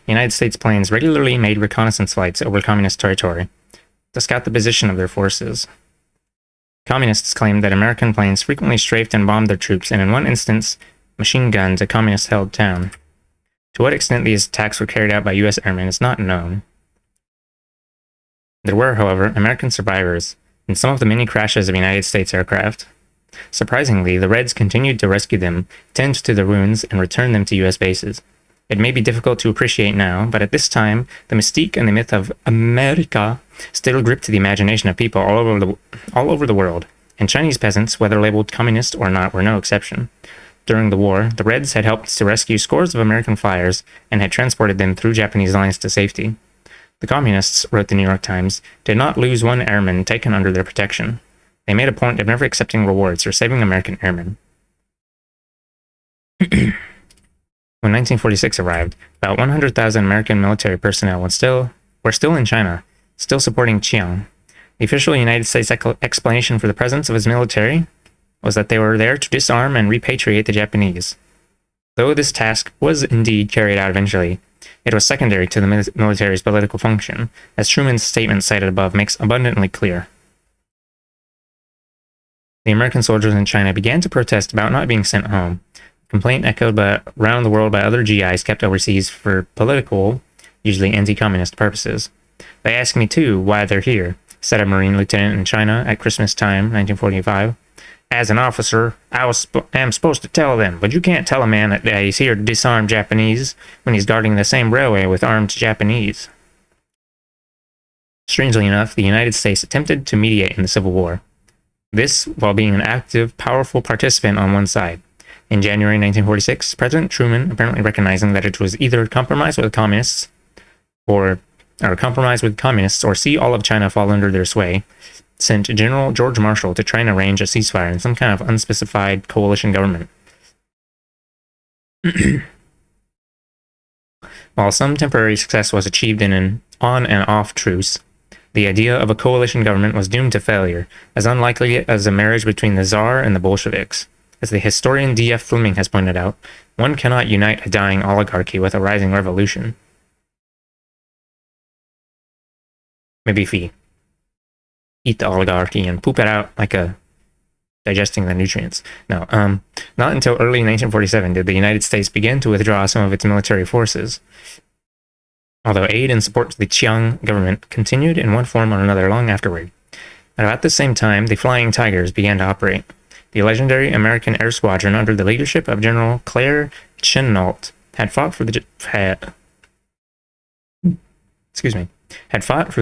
The United States planes regularly made reconnaissance flights over communist territory to scout the position of their forces. Communists claimed that American planes frequently strafed and bombed their troops, and in one instance, machine gunned a communist-held town. To what extent these attacks were carried out by U.S. airmen is not known. There were, however, American survivors in some of the many crashes of United States aircraft. Surprisingly, the Reds continued to rescue them, tend to their wounds, and return them to U.S. bases. It may be difficult to appreciate now, but at this time, the mystique and the myth of America still gripped the imagination of people all over the world, and Chinese peasants, whether labeled communist or not, were no exception. During the war, the Reds had helped to rescue scores of American flyers and had transported them through Japanese lines to safety. The communists, wrote the New York Times, did not lose one airman taken under their protection. They made a point of never accepting rewards for saving American airmen. When 1946 arrived, about 100,000 American military personnel were still in China, still supporting Chiang. The official United States explanation for the presence of its military was that they were there to disarm and repatriate the Japanese. Though this task was indeed carried out eventually, it was secondary to the military's political function, as Truman's statement cited above makes abundantly clear. The American soldiers in China began to protest about not being sent home. Complaint echoed around the world by other GIs kept overseas for political, usually anti-communist purposes. They ask me too why they're here, said a Marine lieutenant in China at Christmas time, 1945. As an officer, I am supposed to tell them, but you can't tell a man that he's here to disarm Japanese when he's guarding the same railway with armed Japanese. Strangely enough, the United States attempted to mediate in the Civil War. This while being an active, powerful participant on one side. In January 1946, President Truman, apparently recognizing that it was either compromise with communists or see all of China fall under their sway, sent General George Marshall to try and arrange a ceasefire in some kind of unspecified coalition government. While some temporary success was achieved in an on and off truce, the idea of a coalition government was doomed to failure, as unlikely as a marriage between the Tsar and the Bolsheviks. As the historian D.F. Fleming has pointed out, one cannot unite a dying oligarchy with a rising revolution. Maybe if we eat the oligarchy and poop it out like a digesting the nutrients. No, not until early 1947 did the United States begin to withdraw some of its military forces. Although aid and support to the Chiang government continued in one form or another long afterward. At about the same time, the Flying Tigers began to operate. The legendary American Air Squadron, under the leadership of General Claire Chennault, had fought for the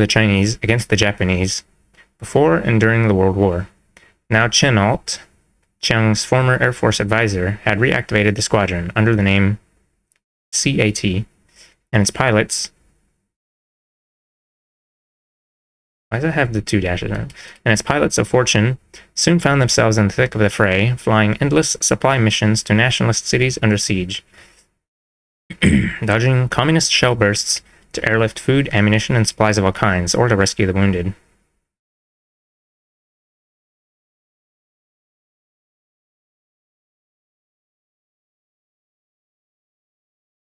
Chinese against the Japanese before and during the World War. Now Chennault, Chiang's former Air Force advisor, had reactivated the squadron under the name CAT, and its pilots. Why does it have the two dashes on it? And its pilots of fortune soon found themselves in the thick of the fray, flying endless supply missions to nationalist cities under siege, dodging communist shell bursts to airlift food, ammunition, and supplies of all kinds, or to rescue the wounded.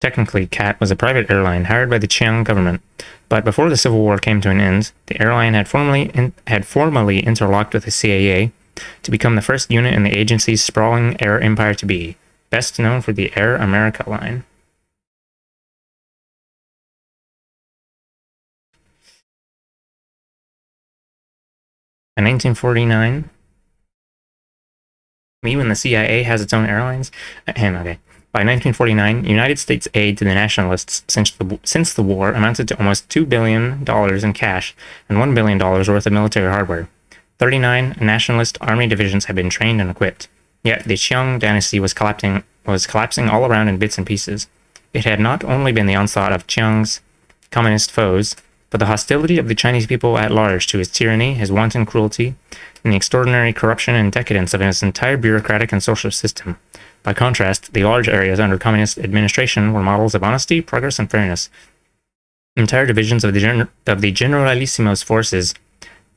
Technically, CAT was a private airline hired by the Chiang government, but before the Civil War came to an end, the airline had formally interlocked with the CAA to become the first unit in the agency's sprawling air empire to be, best known for the Air America line. In 1949, even the CIA has its own airlines. By 1949, United States aid to the nationalists since the war amounted to almost $2 billion in cash and $1 billion worth of military hardware. 39 nationalist army divisions had been trained and equipped. Yet the Chiang dynasty was collapsing all around in bits and pieces. it had not only been the onslaught of Chiang's communist foes, but the hostility of the Chinese people at large to his tyranny, his wanton cruelty, and the extraordinary corruption and decadence of his entire bureaucratic and social system. By contrast, the large areas under communist administration were models of honesty, progress, and fairness. Entire divisions of the Generalissimo's forces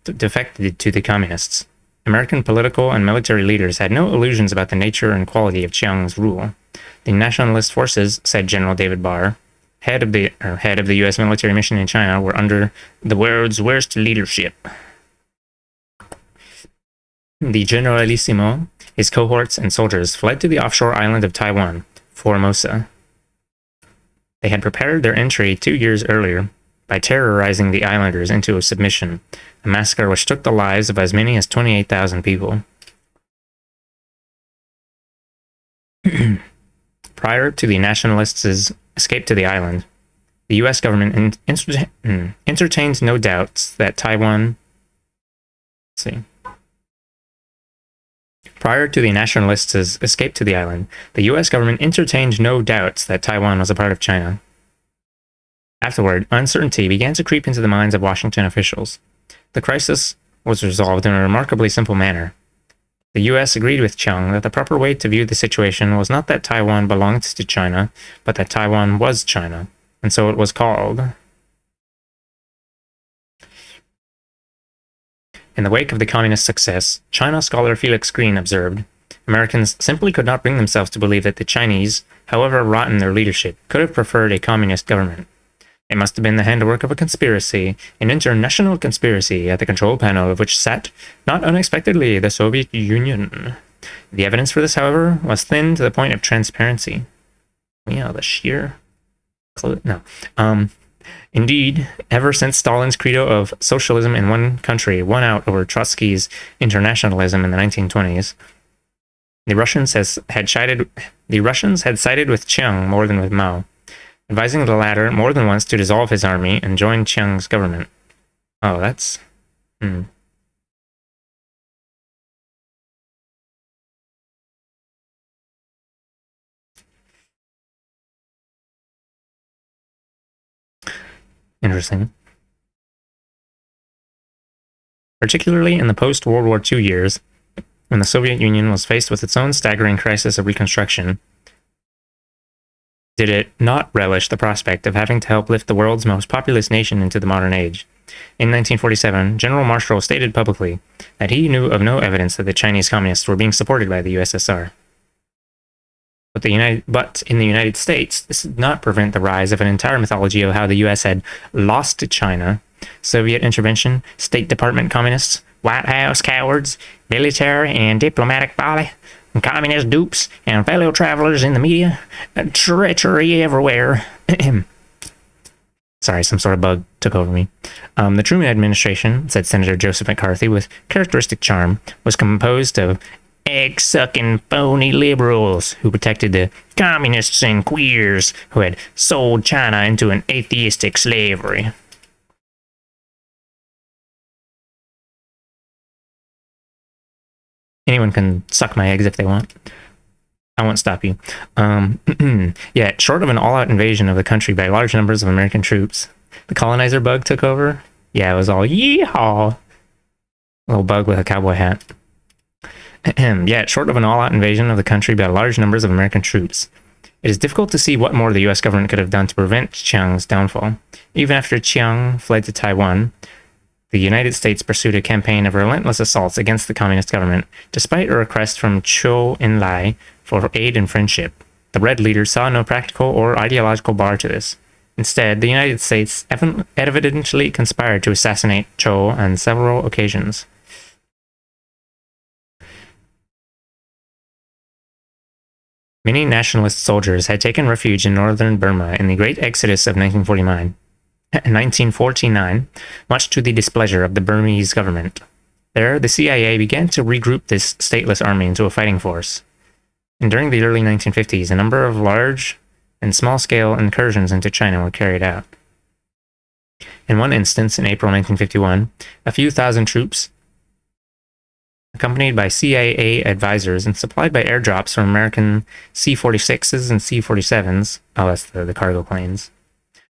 defected to the communists. American political and military leaders had no illusions about the nature and quality of Chiang's rule. The nationalist forces, said General David Barr, head of the U.S. military mission in China, were under the world's worst leadership. The Generalissimo, his cohorts and soldiers, fled to the offshore island of Taiwan, Formosa. They had prepared their entry 2 years earlier by terrorizing the islanders into a submission, a massacre which took the lives of as many as 28,000 people. Prior to the nationalists' escape to the island, the U.S. government entertained no doubts that Taiwan... Prior to the nationalists' escape to the island, the U.S. government entertained no doubts that Taiwan was a part of China. Afterward, uncertainty began to creep into the minds of Washington officials. The crisis was resolved in a remarkably simple manner. The U.S. agreed with Chiang that the proper way to view the situation was not that Taiwan belonged to China, but that Taiwan was China, and so it was called. In the wake of the communist success, China scholar Felix Green observed, Americans simply could not bring themselves to believe that the Chinese, however rotten their leadership, could have preferred a communist government. It must have been the handiwork of a conspiracy, an international conspiracy, at the control panel of which sat, not unexpectedly, the Soviet Union. The evidence for this, however, was thin to the point of transparency. Yeah, the sheer... No. Indeed, ever since Stalin's credo of socialism in one country won out over Trotsky's internationalism in the 1920s, the Russians had sided with Chiang more than with Mao, advising the latter more than once to dissolve his army and join Chiang's government. Oh, that's... Interesting. Particularly in the post-World War II years, when the Soviet Union was faced with its own staggering crisis of reconstruction, did it not relish the prospect of having to help lift the world's most populous nation into the modern age. In 1947, General Marshall stated publicly that he knew of no evidence that the Chinese communists were being supported by the USSR. But in the United States, this did not prevent the rise of an entire mythology of how the US had lost to China, Soviet intervention, State Department communists, White House cowards, military and diplomatic folly, communist dupes, and fellow travelers in the media, treachery everywhere. Sorry, some sort of bug took over me. The Truman administration, said Senator Joseph McCarthy with characteristic charm, was composed of egg-sucking phony liberals who protected the communists and queers who had sold China into an atheistic slavery. Anyone can suck my eggs if they want. I won't stop you. Yeah, short of an all-out invasion of the country by large numbers of American troops, the colonizer bug took over. Yeah, it was all yeehaw. Little bug with a cowboy hat. Yeah, short of an all-out invasion of the country by large numbers of American troops, it is difficult to see what more the U.S. government could have done to prevent Chiang's downfall. Even after Chiang fled to Taiwan, the United States pursued a campaign of relentless assaults against the communist government, despite a request from Zhou Enlai for aid and friendship. The Red leaders saw no practical or ideological bar to this. Instead, the United States evidently conspired to assassinate Zhou on several occasions. Many nationalist soldiers had taken refuge in northern Burma in the Great Exodus of 1949, much to the displeasure of the Burmese government. There, the CIA began to regroup this stateless army into a fighting force. And during the early 1950s, a number of large and small-scale incursions into China were carried out. In one instance, in April 1951, a few thousand troops accompanied by CIA advisors and supplied by airdrops from American C-46s and C-47s. Oh, that's the cargo planes.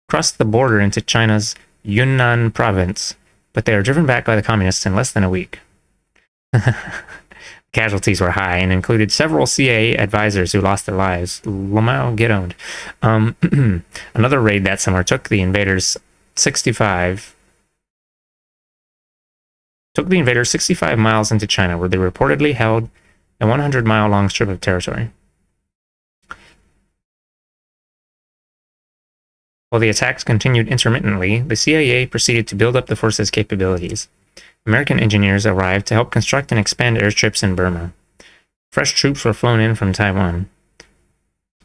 Crossed the border into China's Yunnan province, but they were driven back by the communists in less than a week. Casualties were high and included several CIA advisors who lost their lives. Lamau, get owned. Another raid that summer took the invaders 65 miles into China, where they reportedly held a 100-mile-long strip of territory. While the attacks continued intermittently, the CIA proceeded to build up the force's capabilities. American engineers arrived to help construct and expand airstrips in Burma. Fresh troops were flown in from Taiwan.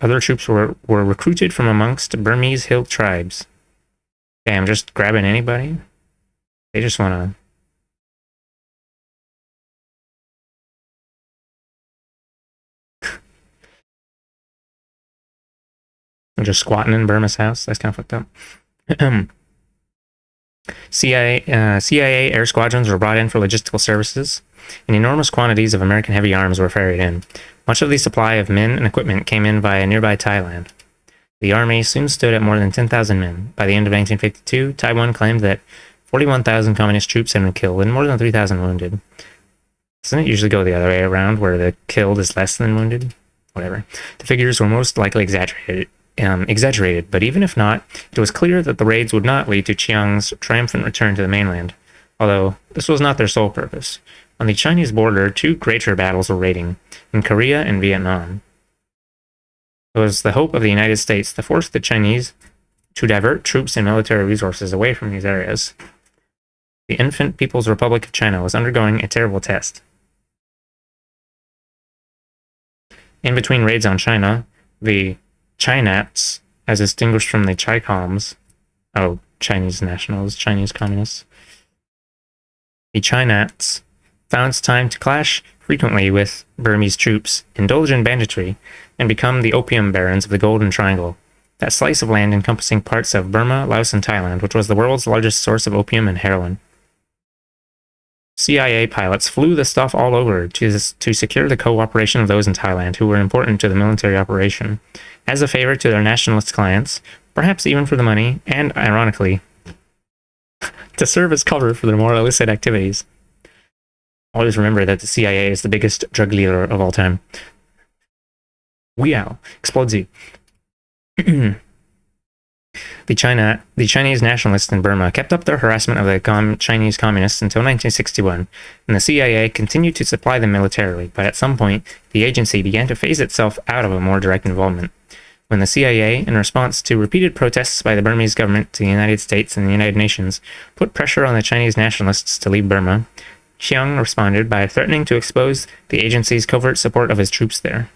Other troops were recruited from amongst Burmese hill tribes. Damn, just grabbing anybody? They just want to... just squatting in Burma's house? That's kind of fucked up. CIA air squadrons were brought in for logistical services, and enormous quantities of American heavy arms were ferried in. Much of the supply of men and equipment came in via nearby Thailand. The army soon stood at more than 10,000 men. By the end of 1952, Taiwan claimed that 41,000 communist troops had been killed and more than 3,000 wounded. Doesn't it usually go the other way around, where the killed is less than wounded? Whatever. The figures were most likely exaggerated, but even if not, it was clear that the raids would not lead to Chiang's triumphant return to the mainland, although this was not their sole purpose. On the Chinese border, two greater battles were raging, in Korea and Vietnam. It was the hope of the United States to force the Chinese to divert troops and military resources away from these areas. The infant People's Republic of China was undergoing a terrible test. In between raids on China, the Chinats, as distinguished from the Chicoms, Chinese nationals, Chinese communists, the Chinats found time to clash frequently with Burmese troops, indulge in banditry, and become the opium barons of the Golden Triangle, that slice of land encompassing parts of Burma, Laos, and Thailand, which was the world's largest source of opium and heroin. CIA pilots flew the stuff all over to secure the cooperation of those in Thailand who were important to the military operation, as a favor to their nationalist clients, perhaps even for the money, and, ironically, to serve as cover for their more illicit activities. Always remember that the CIA is the biggest drug dealer of all time. Wow, explodesy. The Chinese nationalists in Burma kept up their harassment of the Chinese communists until 1961, and the CIA continued to supply them militarily, but at some point, the agency began to phase itself out of a more direct involvement. When the CIA, in response to repeated protests by the Burmese government to the United States and the United Nations, put pressure on the Chinese nationalists to leave Burma, Chiang responded by threatening to expose the agency's covert support of his troops there.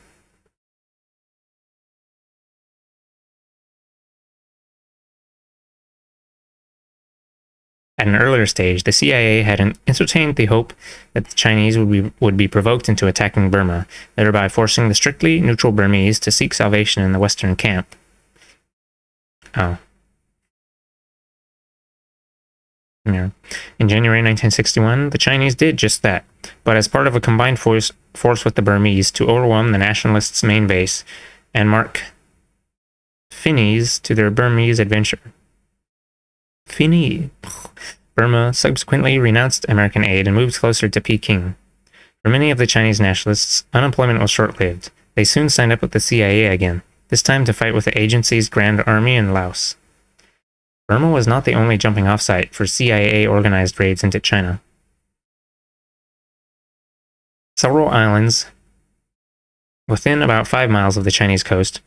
At an earlier stage, the CIA had entertained the hope that the Chinese would be provoked into attacking Burma, thereby forcing the strictly neutral Burmese to seek salvation in the Western camp. Oh. Yeah. In January 1961, the Chinese did just that, but as part of a combined force with the Burmese to overwhelm the nationalists' main base and mark finis to their Burmese adventure. Fini. Burma subsequently renounced American aid and moved closer to Peking. For many of the Chinese nationalists, unemployment was short-lived. They soon signed up with the CIA again, this time to fight with the agency's Grand Army in Laos. Burma was not the only jumping-off site for CIA-organized raids into China. Several islands within about 5 miles of the Chinese coast,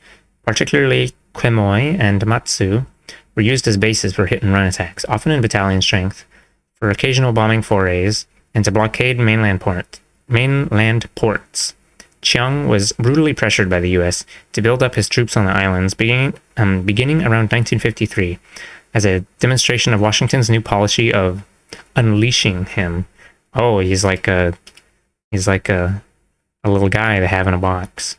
particularly Quemoy and Matsu, were used as bases for hit-and-run attacks, often in battalion strength, for occasional bombing forays, and to blockade mainland ports. Chiang was brutally pressured by the U.S. to build up his troops on the islands beginning around 1953, as a demonstration of Washington's new policy of unleashing him. Oh, he's like a little guy they have in a box.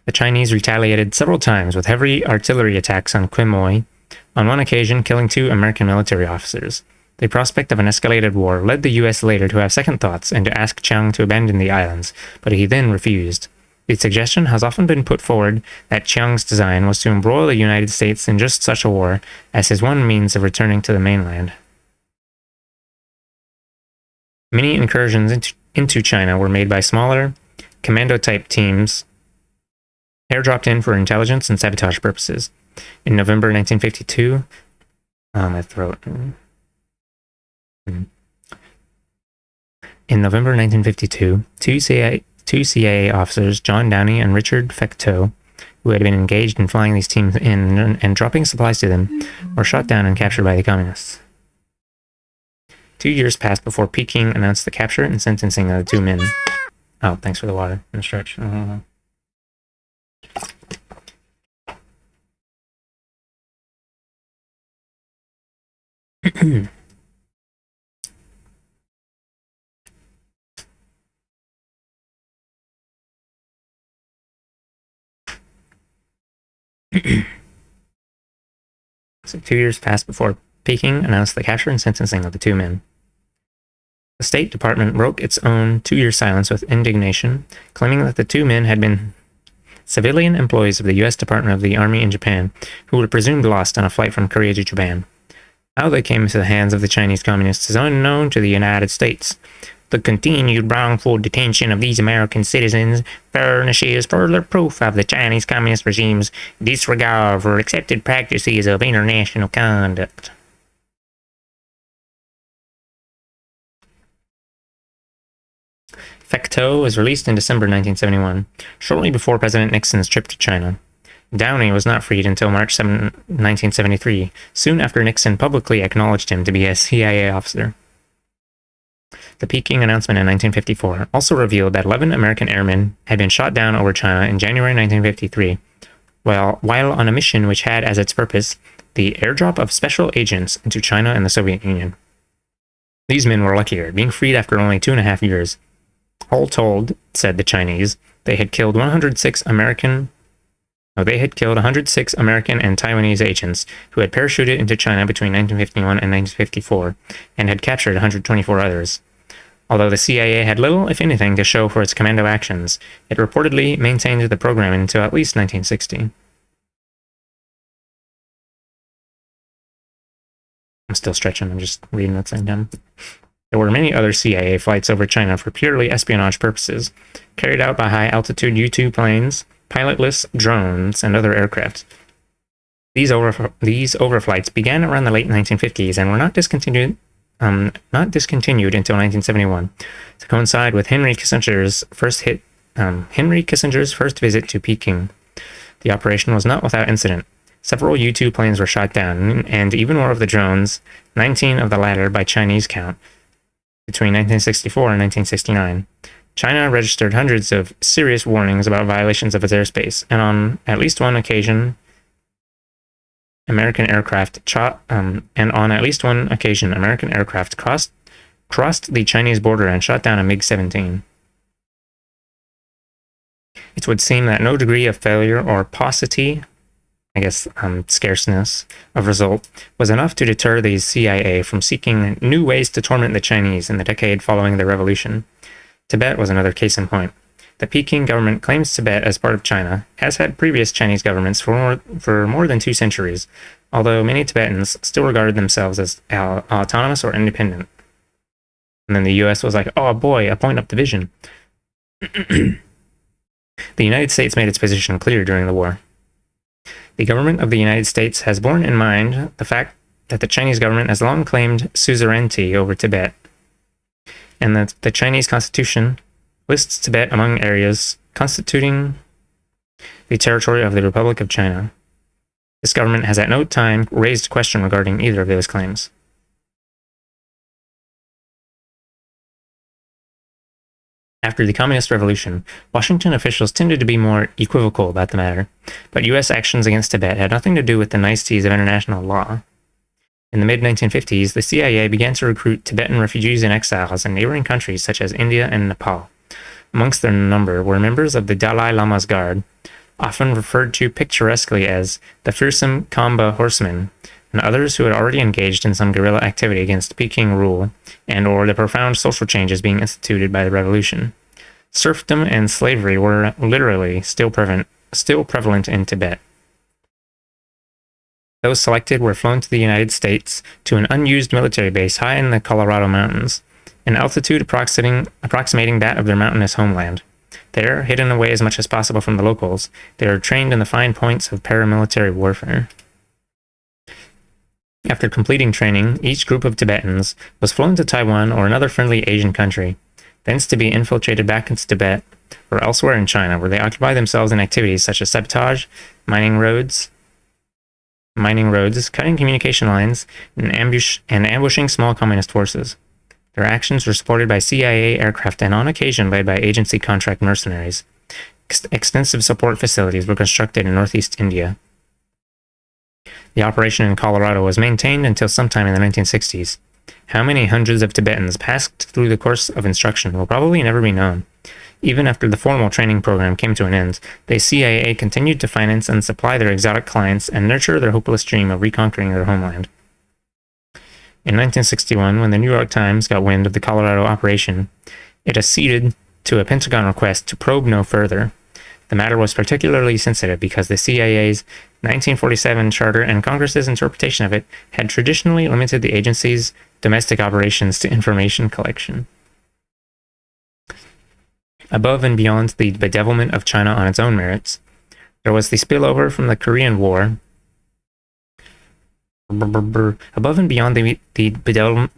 The Chinese retaliated several times with heavy artillery attacks on Quemoy, on one occasion killing 2 American military officers. The prospect of an escalated war led the US later to have second thoughts and to ask Chiang to abandon the islands, but he then refused. The suggestion has often been put forward that Chiang's design was to embroil the United States in just such a war as his one means of returning to the mainland. Many incursions into China were made by smaller, commando-type teams airdropped in for intelligence and sabotage purposes. In November 1952, In November 1952, two CIA officers, John Downey and Richard Fecteau, who had been engaged in flying these teams in and dropping supplies to them, were shot down and captured by the communists. 2 years passed before Peking announced the capture and sentencing of the two men. Oh, thanks for the water and the stretch. So 2 years passed before Peking announced the capture and sentencing of the two men. The State Department broke its own 2-year silence with indignation, claiming that the two men had been civilian employees of the U.S. Department of the Army in Japan, who were presumed lost on a flight from Korea to Japan. How they came into the hands of the Chinese communists is unknown to the United States. The continued wrongful detention of these American citizens furnishes further proof of the Chinese Communist regime's disregard for accepted practices of international conduct. Fecteau was released in December 1971, shortly before President Nixon's trip to China. Downey was not freed until March 7, 1973, soon after Nixon publicly acknowledged him to be a CIA officer. The Peking announcement in 1954 also revealed that 11 American airmen had been shot down over China in January 1953, while on a mission which had as its purpose the airdrop of special agents into China and the Soviet Union. These men were luckier, being freed after only 2.5 years. All told, said the Chinese, they had killed 106 American and Taiwanese agents who had parachuted into China between 1951 and 1954 and had captured 124 others. Although the CIA had little, if anything, to show for its commando actions, it reportedly maintained the program until at least 1960. I'm still stretching, I'm just reading that same time. There were many other CIA flights over China for purely espionage purposes, carried out by high-altitude U-2 planes, pilotless drones, and other aircraft. These overflights began around the late 1950s and were not discontinued until 1971, to coincide with Henry Kissinger's first visit to Peking. The operation was not without incident. Several U-2 planes were shot down, and even more of the drones, 19 of the latter by Chinese count, between 1964 and 1969. China registered hundreds of serious warnings about violations of its airspace, and on at least one occasion, American aircraft crossed the Chinese border and shot down a MiG-17. It would seem that no degree of failure or paucity, scarceness of result, was enough to deter the CIA from seeking new ways to torment the Chinese in the decade following the revolution. Tibet was another case in point. The Peking government claims Tibet as part of China, as had previous Chinese governments for more than 2 centuries, although many Tibetans still regarded themselves as autonomous or independent. And then the US was like, oh boy, a point of division. The United States made its position clear during the war. The government of the United States has borne in mind the fact that the Chinese government has long claimed suzerainty over Tibet, and that the Chinese Constitution lists Tibet among areas constituting the territory of the Republic of China. This government has at no time raised question regarding either of those claims. After the Communist Revolution, Washington officials tended to be more equivocal about the matter, but U.S. actions against Tibet had nothing to do with the niceties of international law. In the mid-1950s, the CIA began to recruit Tibetan refugees and exiles in neighboring countries such as India and Nepal. Amongst their number were members of the Dalai Lama's Guard, often referred to picturesquely as the fearsome Kamba horsemen, and others who had already engaged in some guerrilla activity against Peking rule and/or the profound social changes being instituted by the revolution. Serfdom and slavery were literally still prevalent in Tibet. Those selected were flown to the United States to an unused military base high in the Colorado Mountains, an altitude approximating that of their mountainous homeland. There, hidden away as much as possible from the locals, they were trained in the fine points of paramilitary warfare. After completing training, each group of Tibetans was flown to Taiwan or another friendly Asian country, thence to be infiltrated back into Tibet or elsewhere in China, where they occupy themselves in activities such as sabotage, mining roads, cutting communication lines, and ambushing small communist forces. Their actions were supported by CIA aircraft and on occasion led by agency contract mercenaries. Extensive support facilities were constructed in northeast India. The operation in Colorado was maintained until sometime in the 1960s. How many hundreds of Tibetans passed through the course of instruction will probably never be known. Even after the formal training program came to an end, the CIA continued to finance and supply their exotic clients and nurture their hopeless dream of reconquering their homeland. In 1961, when the New York Times got wind of the Colorado operation, it acceded to a Pentagon request to probe no further. The matter was particularly sensitive because the CIA's 1947 charter and Congress's interpretation of it had traditionally limited the agency's domestic operations to information collection. Above and beyond the bedevilment of China on its own merits, there was the spillover from the Korean War. Above and beyond the bedevilment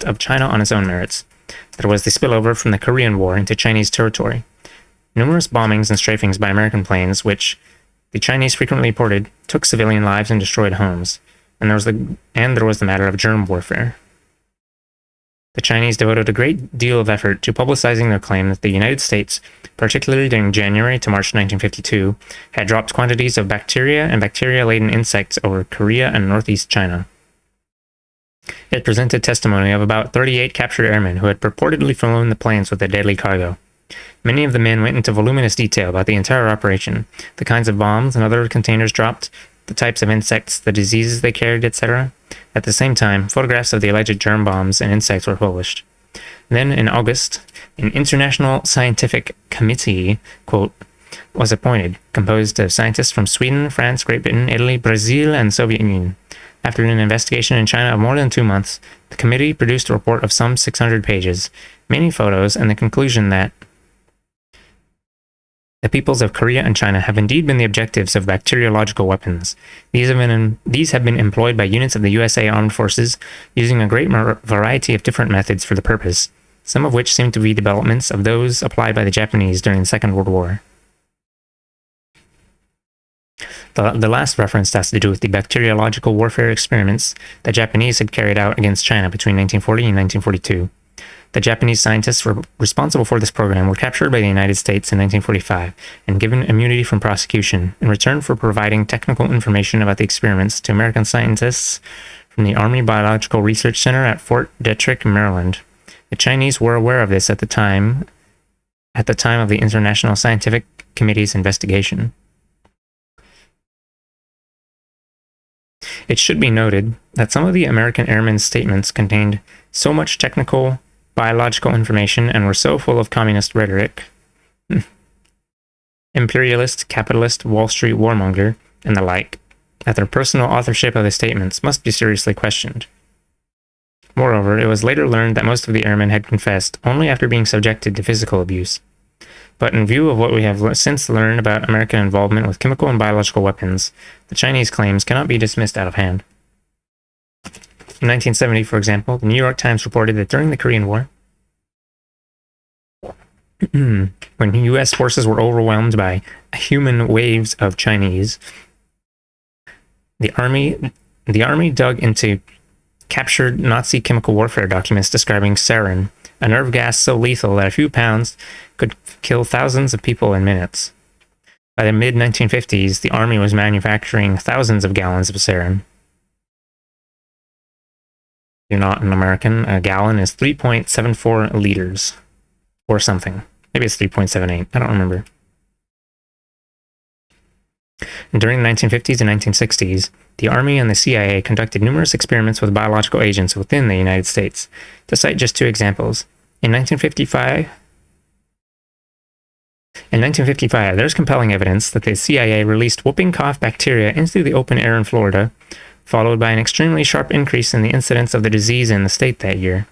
of China on its own merits, there was the spillover from the Korean War into Chinese territory. Numerous bombings and strafings by American planes, which the Chinese frequently reported, took civilian lives and destroyed homes. And there was the matter of germ warfare. The Chinese devoted a great deal of effort to publicizing their claim that the United States, particularly during January to March 1952, had dropped quantities of bacteria and bacteria-laden insects over Korea and northeast China. It presented testimony of about 38 captured airmen who had purportedly flown the planes with a deadly cargo. Many of the men went into voluminous detail about the entire operation, the kinds of bombs and other containers dropped, the types of insects, the diseases they carried, etc. At the same time, photographs of the alleged germ bombs and insects were published. Then, in August, an international scientific committee, quote, was appointed, composed of scientists from Sweden, France, Great Britain, Italy, Brazil, and Soviet Union. After an investigation in China of more than 2 months, the committee produced a report of some 600 pages, many photos, and the conclusion that the peoples of Korea and China have indeed been the objectives of bacteriological weapons. These have been employed by units of the USA Armed Forces using a great variety of different methods for the purpose, some of which seem to be developments of those applied by the Japanese during the Second World War. The last reference has to do with the bacteriological warfare experiments the Japanese had carried out against China between 1940 and 1942. The Japanese scientists responsible for this program were captured by the United States in 1945 and given immunity from prosecution in return for providing technical information about the experiments to American scientists from the Army Biological Research Center at Fort Detrick, Maryland. The Chinese were aware of this at the time of the International Scientific Committee's investigation. It should be noted that some of the American airmen's statements contained so much technical biological information and were so full of communist rhetoric, imperialist, capitalist, Wall Street warmonger, and the like, that their personal authorship of the statements must be seriously questioned. Moreover, it was later learned that most of the airmen had confessed only after being subjected to physical abuse. But in view of what we have since learned about American involvement with chemical and biological weapons, the Chinese claims cannot be dismissed out of hand. In 1970, for example, the New York Times reported that during the Korean War, when U.S. forces were overwhelmed by human waves of Chinese, the army dug into captured Nazi chemical warfare documents describing sarin, a nerve gas so lethal that a few pounds could kill thousands of people in minutes. By the mid-1950s, the army was manufacturing thousands of gallons of sarin. You're not an American. A gallon is 3.74 liters. Or something. Maybe it's 3.78. I don't remember. And during the 1950s and 1960s, the Army and the CIA conducted numerous experiments with biological agents within the United States. To cite just 2 examples, in 1955, there's compelling evidence that the CIA released whooping cough bacteria into the open air in Florida, followed by an extremely sharp increase in the incidence of the disease in the state that year.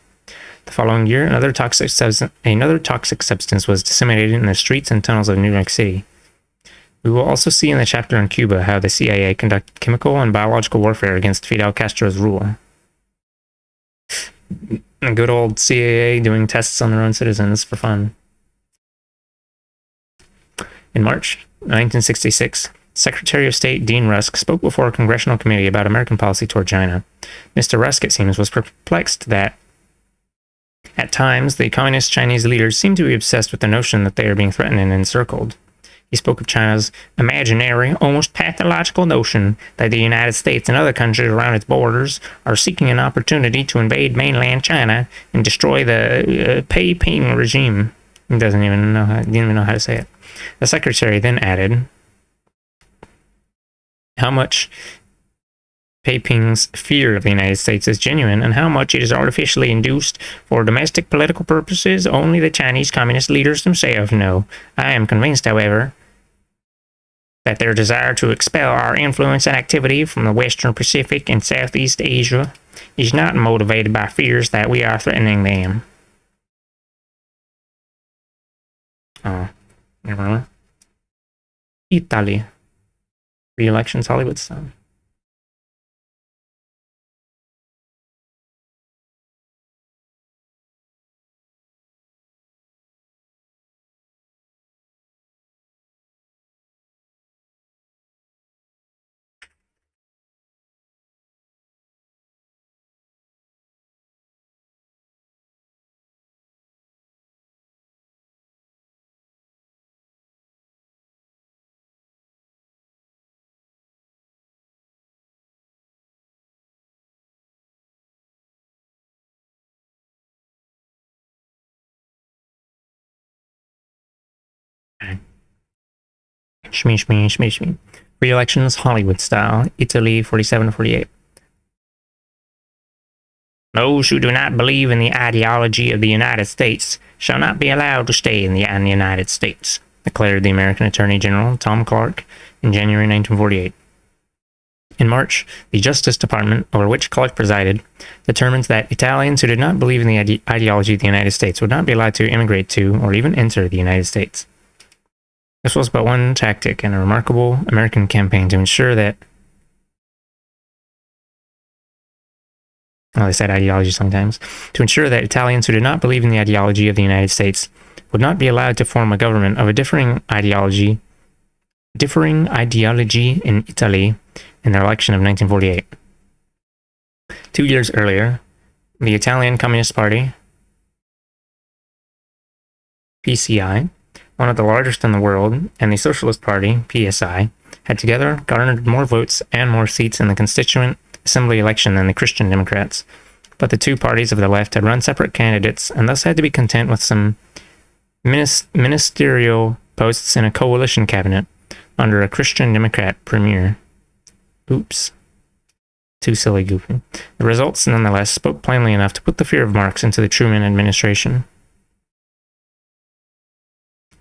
The following year, another toxic substance was disseminated in the streets and tunnels of New York City. We will also see in the chapter on Cuba how the CIA conducted chemical and biological warfare against Fidel Castro's rule. The good old CIA doing tests on their own citizens for fun. In March 1966, Secretary of State Dean Rusk spoke before a congressional committee about American policy toward China. Mr. Rusk, it seems, was perplexed that at times the communist Chinese leaders seemed to be obsessed with the notion that they are being threatened and encircled. He spoke of China's imaginary, almost pathological notion that the United States and other countries around its borders are seeking an opportunity to invade mainland China and destroy the Peiping regime. He didn't even know how to say it. The secretary then added how much Peiping's fear of the United States is genuine and how much it is artificially induced for domestic political purposes only the Chinese communist leaders themselves know. I am convinced, however, that their desire to expel our influence and activity from the Western Pacific and Southeast Asia is not motivated by fears that we are threatening them. Oh, remember? Italy. Re-elections, Hollywood style. Shmee. Re-elections, Hollywood style. Italy, 47 to 48. Those who do not believe in the ideology of the United States shall not be allowed to stay in the United States, declared the American Attorney General Tom Clark in January 1948. In March, the Justice Department, over which Clark presided, determined that Italians who did not believe in the ideology of the United States would not be allowed to immigrate to or even enter the United States. This was but one tactic in a remarkable American campaign to ensure that, well, they said ideology sometimes, to ensure that Italians who did not believe in the ideology of the United States would not be allowed to form a government of a differing ideology in Italy in the election of 1948. 2 years earlier, the Italian Communist Party, PCI, one of the largest in the world, and the Socialist Party, PSI, had together garnered more votes and more seats in the Constituent Assembly election than the Christian Democrats. But the two parties of the left had run separate candidates and thus had to be content with some ministerial posts in a coalition cabinet under a Christian Democrat premier. Oops. Too silly goofy. The results, nonetheless, spoke plainly enough to put the fear of Marx into the Truman administration.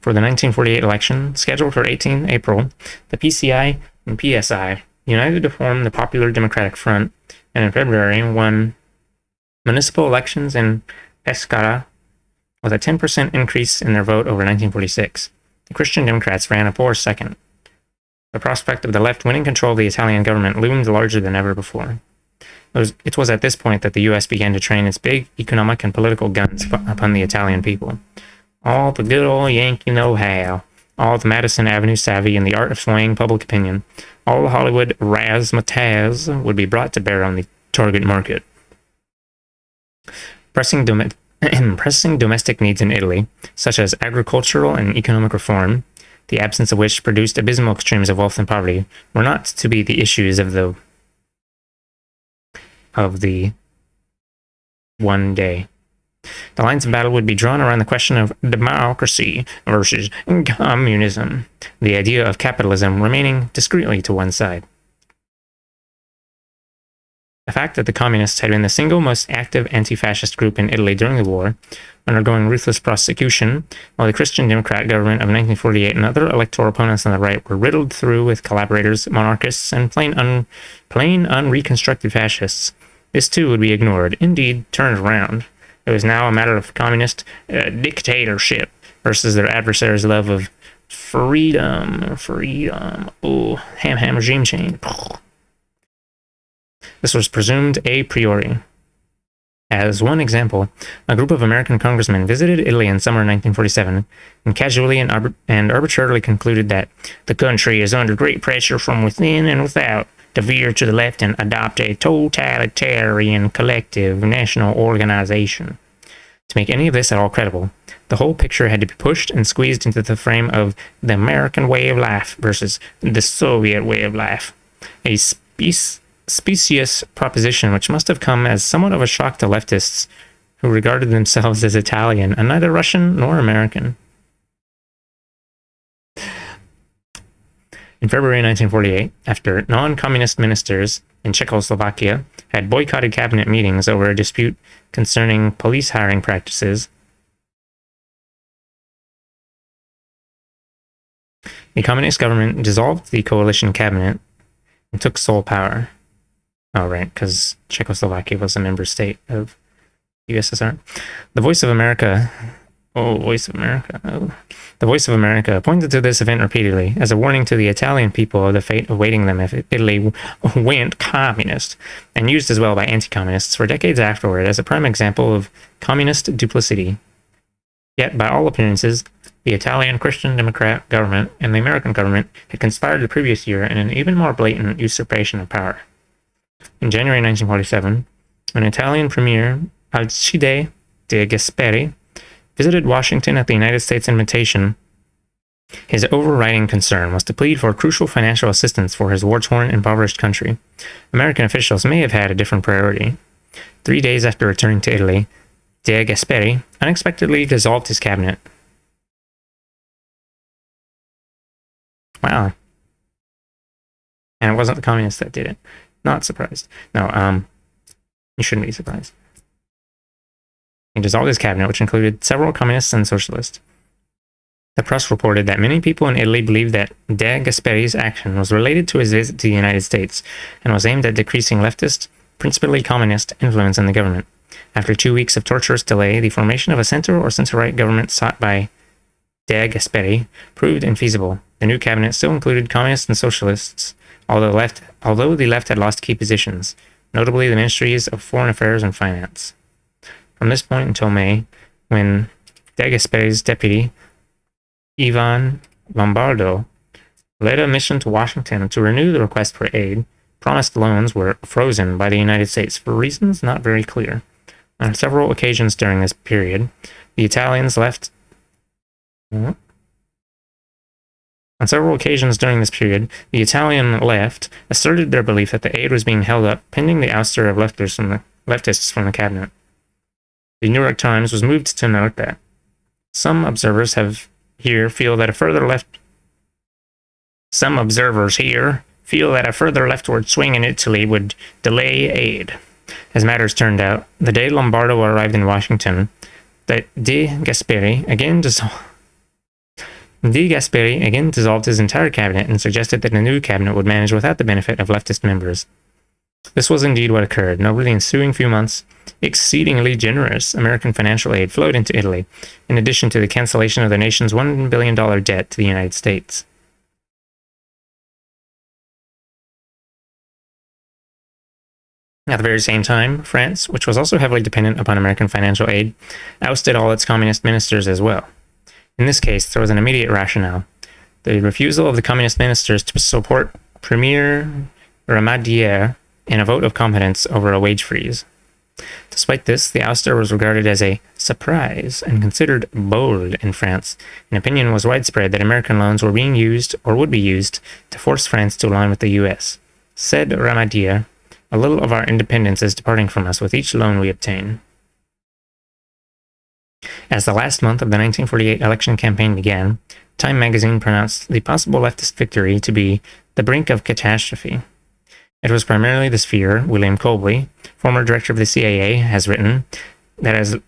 For the 1948 election, scheduled for 18 April, the PCI and PSI united to form the Popular Democratic Front, and in February won municipal elections in Pescara with a 10% increase in their vote over 1946. The Christian Democrats ran a poor second. The prospect of the left winning control of the Italian government loomed larger than ever before. It was at this point that the U.S. began to train its big economic and political guns upon the Italian people. All the good old Yankee know-how, all the Madison Avenue savvy and the art of swaying public opinion, all the Hollywood razzmatazz would be brought to bear on the target market. Pressing domestic needs in Italy, such as agricultural and economic reform, the absence of which produced abysmal extremes of wealth and poverty, were not to be the issues of the one day. The lines of battle would be drawn around the question of democracy versus communism, the idea of capitalism remaining discreetly to one side. The fact that the communists had been the single most active anti-fascist group in Italy during the war, undergoing ruthless prosecution, while the Christian Democrat government of 1948 and other electoral opponents on the right were riddled through with collaborators, monarchists, and plain unreconstructed fascists. This too would be ignored, indeed turned around. It was now a matter of communist dictatorship versus their adversaries' love of freedom. Oh, ham regime change. This was presumed a priori. As one example, a group of American congressmen visited Italy in summer 1947 and casually and arbitrarily concluded that the country is under great pressure from within and without to veer to the left and adopt a totalitarian collective national organization. To make any of this at all credible, the whole picture had to be pushed and squeezed into the frame of the American way of life versus the Soviet way of life, a specious proposition which must have come as somewhat of a shock to leftists who regarded themselves as Italian and neither Russian nor American. In February 1948, after non-communist ministers in Czechoslovakia had boycotted cabinet meetings over a dispute concerning police hiring practices, the communist government dissolved the coalition cabinet and took sole power. Oh, right, because Czechoslovakia was a member state of USSR. The Voice of America... Oh, Voice of America. Oh. The Voice of America pointed to this event repeatedly as a warning to the Italian people of the fate awaiting them if Italy went communist, and used as well by anti-communists for decades afterward as a prime example of communist duplicity. Yet, by all appearances, the Italian Christian Democrat government and the American government had conspired the previous year in an even more blatant usurpation of power. In January 1947, an Italian premier, Alcide de Gasperi, visited Washington at the United States invitation. His overriding concern was to plead for crucial financial assistance for his war-torn, impoverished country. American officials may have had a different priority. 3 days after returning to Italy, de Gasperi unexpectedly dissolved his cabinet. Wow. And it wasn't the communists that did it. Not surprised. No, you shouldn't be surprised. He dissolved his cabinet, which included several communists and socialists. The press reported that many people in Italy believed that de Gasperi's action was related to his visit to the United States and was aimed at decreasing leftist, principally communist, influence in the government. After 2 weeks of torturous delay, the formation of a center or center-right government sought by de Gasperi proved infeasible. The new cabinet still included communists and socialists, although the left had lost key positions, notably the ministries of Foreign Affairs and Finance. From this point until May, when de Gasperi's deputy, Ivan Lombardo, led a mission to Washington to renew the request for aid, promised loans were frozen by the United States for reasons not very clear. On several occasions during this period, the Italians left... On several occasions during this period, the Italian left asserted their belief that the aid was being held up pending the ouster of leftists from the cabinet. The New York Times was moved to note that some observers feel that a further leftward swing in Italy would delay aid. As matters turned out, the day Lombardo arrived in Washington, de Gasperi again dissolved his entire cabinet and suggested that a new cabinet would manage without the benefit of leftist members. This was indeed what occurred, and over the ensuing few months, exceedingly generous American financial aid flowed into Italy, in addition to the cancellation of the nation's $1 billion debt to the United States. At the very same time, France, which was also heavily dependent upon American financial aid, ousted all its communist ministers as well. In this case, there was an immediate rationale: the refusal of the communist ministers to support Premier Ramadier in a vote of confidence over a wage freeze. Despite this, the ouster was regarded as a surprise and considered bold in France. An opinion was widespread that American loans were being used, or would be used, to force France to align with the US. Said Ramadier, "A little of our independence is departing from us with each loan we obtain." As the last month of the 1948 election campaign began, Time magazine pronounced the possible leftist victory to be the brink of catastrophe. It was primarily this fear, William Colby, former director of the CIA, has written, it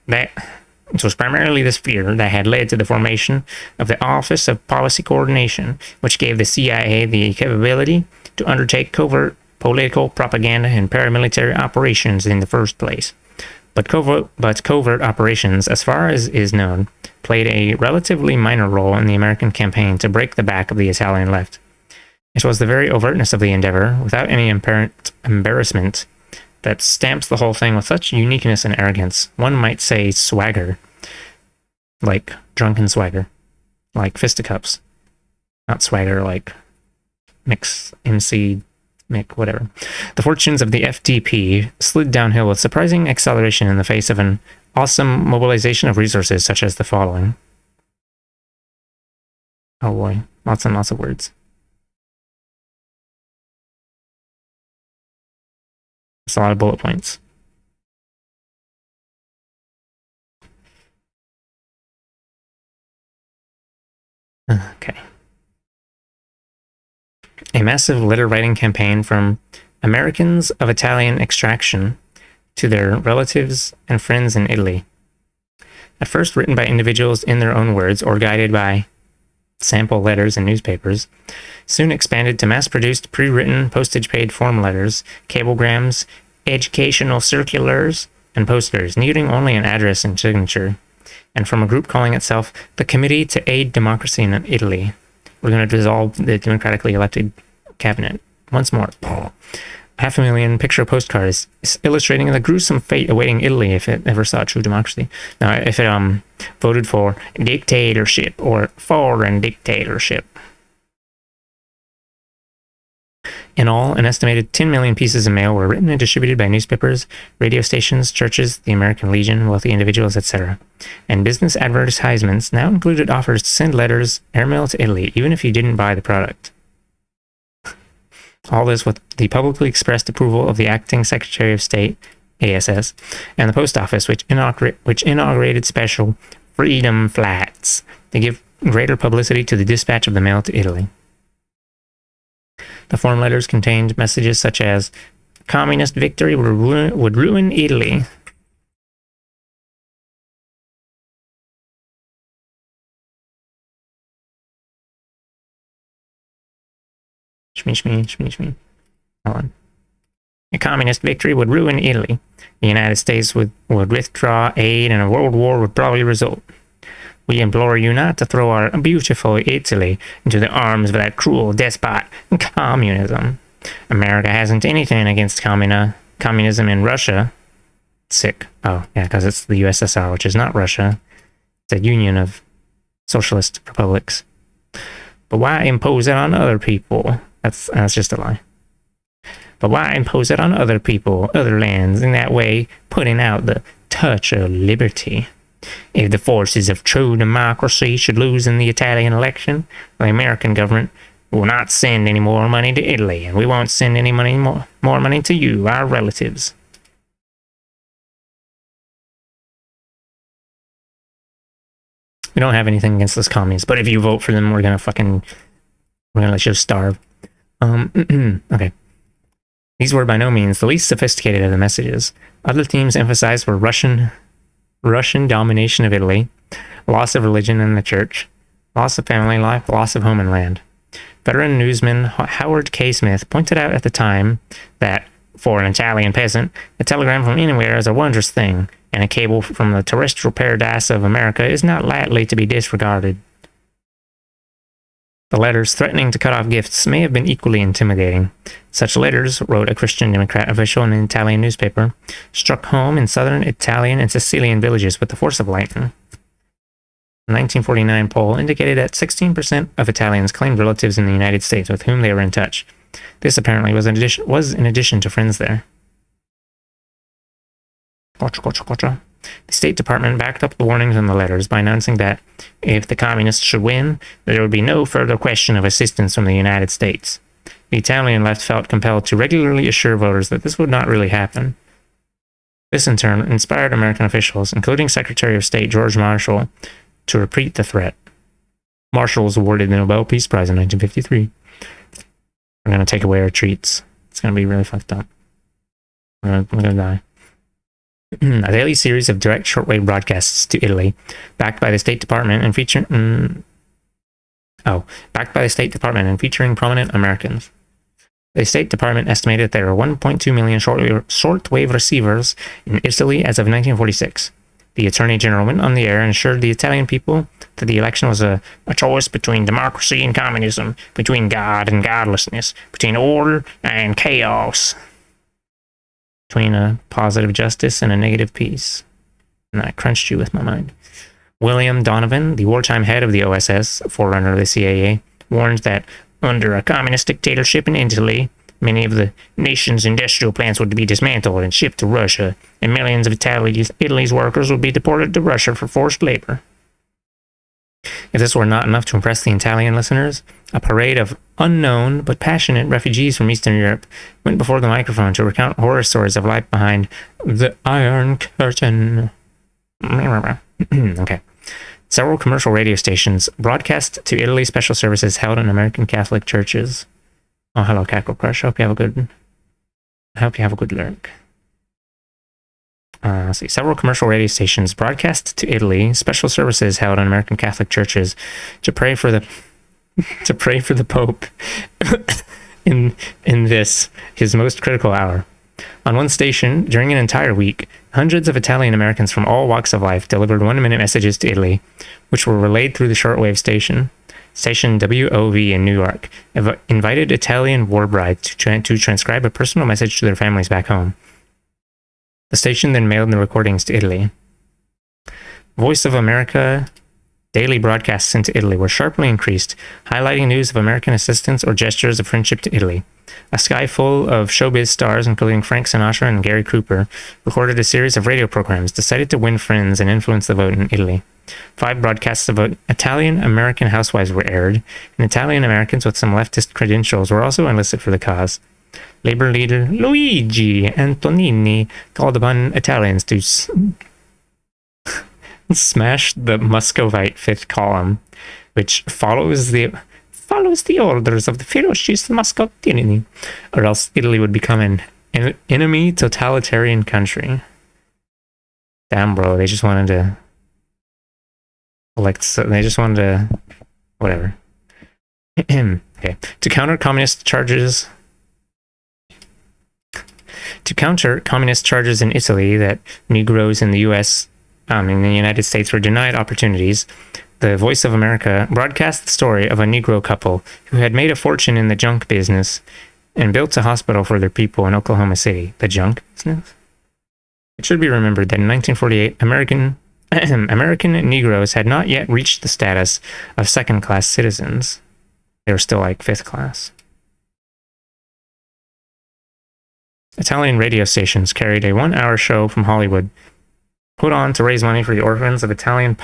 was primarily this fear that had led to the formation of the Office of Policy Coordination, which gave the CIA the capability to undertake covert political propaganda and paramilitary operations in the first place. But covert operations, as far as is known, played a relatively minor role in the American campaign to break the back of the Italian left. It was the very overtness of the endeavor, without any apparent embarrassment, that stamps the whole thing with such uniqueness and arrogance. One might say swagger, like drunken swagger, like fisticuffs, not swagger like mix MC Mick, whatever. The fortunes of the FDP slid downhill with surprising acceleration in the face of an awesome mobilization of resources such as the following. Oh boy, lots and lots of words. It's a lot of bullet points. Okay. A massive letter writing campaign from Americans of Italian extraction to their relatives and friends in Italy. At first written by individuals in their own words or guided by sample letters and newspapers, soon expanded to mass-produced, pre-written, postage-paid form letters, cablegrams, educational circulars, and posters, needing only an address and signature, and from a group calling itself the Committee to Aid Democracy in Italy. We're going to dissolve the democratically elected cabinet. Once more. 500,000 picture postcards illustrating the gruesome fate awaiting Italy if it ever saw true democracy. Now, if it voted for dictatorship or foreign dictatorship. In all, an estimated 10 million pieces of mail were written and distributed by newspapers, radio stations, churches, the American Legion, wealthy individuals, etc. And business advertisements now included offers to send letters, airmail to Italy, even if you didn't buy the product. All this with the publicly expressed approval of the acting Secretary of State, ASS, and the Post Office, which inaugurated special freedom flights to give greater publicity to the dispatch of the mail to Italy. The form letters contained messages such as, "Communist victory would ruin Italy." Shmee. Hold on. A communist victory would ruin Italy. The United States would withdraw aid and a world war would probably result. We implore you not to throw our beautiful Italy into the arms of that cruel despot, communism. America hasn't anything against communism in Russia. Sick. Oh, yeah, because it's the USSR, which is not Russia. It's a union of socialist republics. But why impose it on other people? That's just a lie. But why impose it on other people, other lands, in that way, putting out the touch of liberty? If the forces of true democracy should lose in the Italian election, the American government will not send any more money to Italy, and we won't send any more money to you, our relatives. We don't have anything against those communists, but if you vote for them, we're gonna let you starve. Okay. These were by no means the least sophisticated of the messages. Other themes emphasized were Russian domination of Italy, loss of religion and the church, loss of family life, loss of home and land. Veteran newsman Howard K. Smith pointed out at the time that, for an Italian peasant, a telegram from anywhere is a wondrous thing, and a cable from the terrestrial paradise of America is not lightly to be disregarded. The letters threatening to cut off gifts may have been equally intimidating. Such letters, wrote a Christian Democrat official in an Italian newspaper, struck home in southern Italian and Sicilian villages with the force of lightning. A 1949 poll indicated that 16% of Italians claimed relatives in the United States with whom they were in touch. This apparently was in addition to friends there. Gotcha. The State Department backed up the warnings in the letters by announcing that if the communists should win, there would be no further question of assistance from the United States. The Italian left felt compelled to regularly assure voters that this would not really happen. This in turn inspired American officials, including Secretary of State George Marshall, to repeat the threat. Marshall was awarded the Nobel Peace Prize in 1953. We're going to take away our treats. It's going to be really fucked up. We're going to die. A daily series of direct shortwave broadcasts to Italy, backed by the State Department and featuring prominent Americans. The State Department estimated there were 1.2 million shortwave receivers in Italy as of 1946. The Attorney General went on the air and assured the Italian people that the election was a choice between democracy and communism, between God and godlessness, between order and chaos, between a positive justice and a negative peace. And I crunched you with my mind. William Donovan, the wartime head of the OSS, forerunner of the CIA, warned that under a communist dictatorship in Italy, many of the nation's industrial plants would be dismantled and shipped to Russia, and millions of Italy's workers would be deported to Russia for forced labor. If this were not enough to impress the Italian listeners, a parade of unknown but passionate refugees from Eastern Europe went before the microphone to recount horror stories of life behind the Iron Curtain. Okay. Several commercial radio stations broadcast to Italy special services held in American Catholic churches. Oh, hello, Cackle Crush. I hope you have a good lurk. Let's see. Several commercial radio stations broadcast to Italy special services held in American Catholic churches to pray for the Pope in this his most critical hour. On one station, during an entire week, hundreds of Italian Americans from all walks of life delivered 1-minute messages to Italy, which were relayed through the shortwave station. Station WOV in New York invited Italian war brides to transcribe a personal message to their families back home. The station then mailed the recordings to Italy. Voice of America daily broadcasts into Italy were sharply increased, highlighting news of American assistance or gestures of friendship to Italy. A sky full of showbiz stars, including Frank Sinatra and Gary Cooper, recorded a series of radio programs decided to win friends and influence the vote in Italy. 5 broadcasts of Italian-American housewives were aired, and Italian-Americans with some leftist credentials were also enlisted for the cause. Labor leader Luigi Antonini called upon Italians to smash the Muscovite fifth column, which follows the orders of the ferocious Muscovini, or else Italy would become an enemy totalitarian country. Damn, bro, they just wanted to whatever. Okay. To counter communist charges in Italy that Negroes in the United States were denied opportunities, the Voice of America broadcast the story of a Negro couple who had made a fortune in the junk business and built a hospital for their people in Oklahoma City. The junk business? It should be remembered that in 1948, American Negroes had not yet reached the status of second-class citizens. They were still like fifth class. Italian radio stations carried a 1-hour show from Hollywood, put on to raise money for the orphans of Italian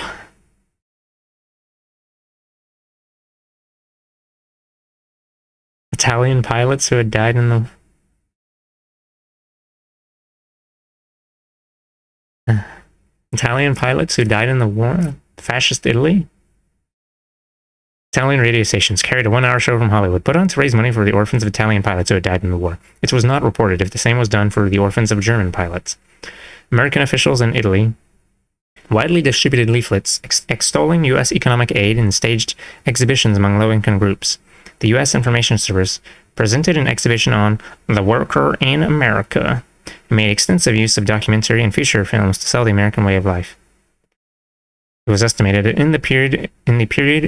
pilots who had died in the war. Fascist Italy. Italian radio stations carried a 1-hour show from Hollywood, put on to raise money for the orphans of Italian pilots who had died in the war. It was not reported if the same was done for the orphans of German pilots. American officials in Italy widely distributed leaflets extolling U.S. economic aid and staged exhibitions among low-income groups. The U.S. Information Service presented an exhibition on the worker in America and made extensive use of documentary and feature films to sell the American way of life. It was estimated that in the period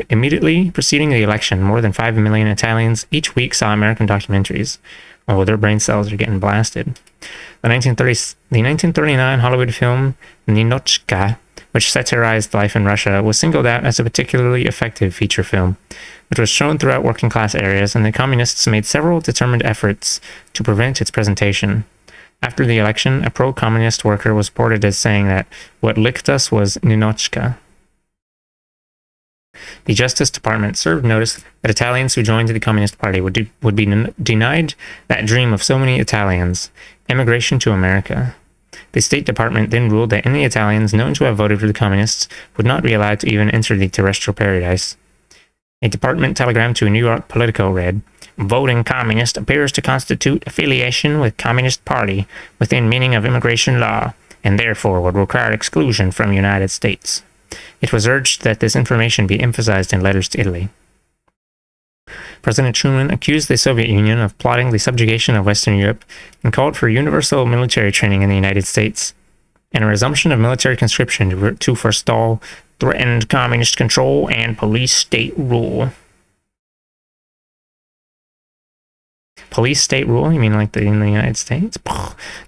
immediately preceding the election, more than 5 million Italians each week saw American documentaries. Oh, their brain cells are getting blasted. The 1939 Hollywood film Ninotchka, which satirized life in Russia, was singled out as a particularly effective feature film. It was shown throughout working-class areas, and the communists made several determined efforts to prevent its presentation. After the election, a pro-communist worker was reported as saying that what licked us was Ninotchka. The Justice Department served notice that Italians who joined the Communist Party would be denied that dream of so many Italians, emigration to America. The State Department then ruled that any Italians known to have voted for the communists would not be allowed to even enter the terrestrial paradise. A department telegram to a New York Politico read, "Voting communist appears to constitute affiliation with Communist Party within meaning of immigration law, and therefore would require exclusion from United States." It was urged that this information be emphasized in letters to Italy. President Truman accused the Soviet Union of plotting the subjugation of Western Europe and called for universal military training in the United States and a resumption of military conscription to forestall threatened communist control and police state rule. Police state rule? You mean like in the United States?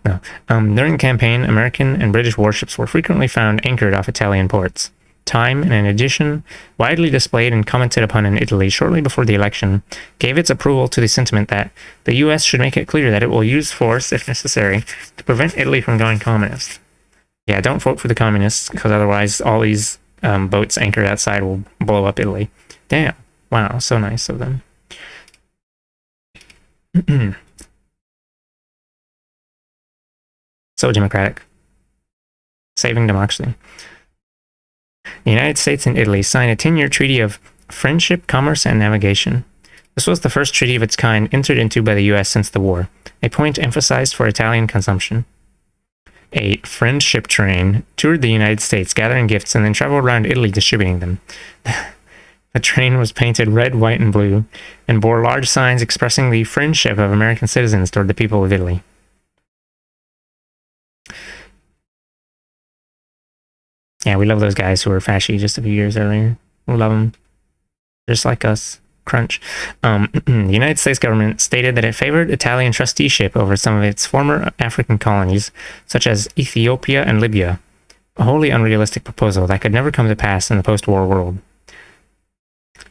No. During the campaign, American and British warships were frequently found anchored off Italian ports. Time, and in addition, widely displayed and commented upon in Italy shortly before the election, gave its approval to the sentiment that the U.S. should make it clear that it will use force, if necessary, to prevent Italy from going communist. Yeah, don't vote for the communists, because otherwise all these boats anchored outside will blow up Italy. Damn. Wow, so nice of them. So democratic. Saving democracy. The United States and Italy signed a 10-year treaty of friendship, commerce, and navigation. This was the first treaty of its kind entered into by the U.S. since the war, a point emphasized for Italian consumption. A friendship train toured the United States, gathering gifts, and then traveled around Italy distributing them. The train was painted red, white, and blue, and bore large signs expressing the friendship of American citizens toward the people of Italy. Yeah, we love those guys who were fasci just a few years earlier. We love them. Just like us. Crunch. The United States government stated that it favored Italian trusteeship over some of its former African colonies, such as Ethiopia and Libya, a wholly unrealistic proposal that could never come to pass in the post-war world.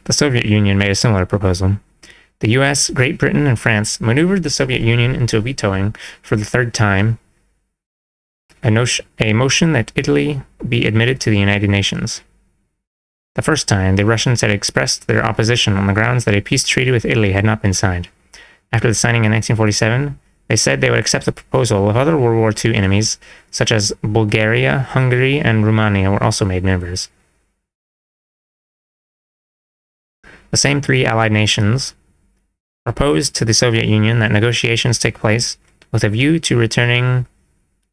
The Soviet Union made a similar proposal. The US, Great Britain, and France maneuvered the Soviet Union into vetoing, for the third time, a motion that Italy be admitted to the United Nations. The first time, the Russians had expressed their opposition on the grounds that a peace treaty with Italy had not been signed. After the signing in 1947, they said they would accept the proposal if other World War II enemies, such as Bulgaria, Hungary, and Romania, were also made members. The same three Allied nations proposed to the Soviet Union that negotiations take place with a view to returning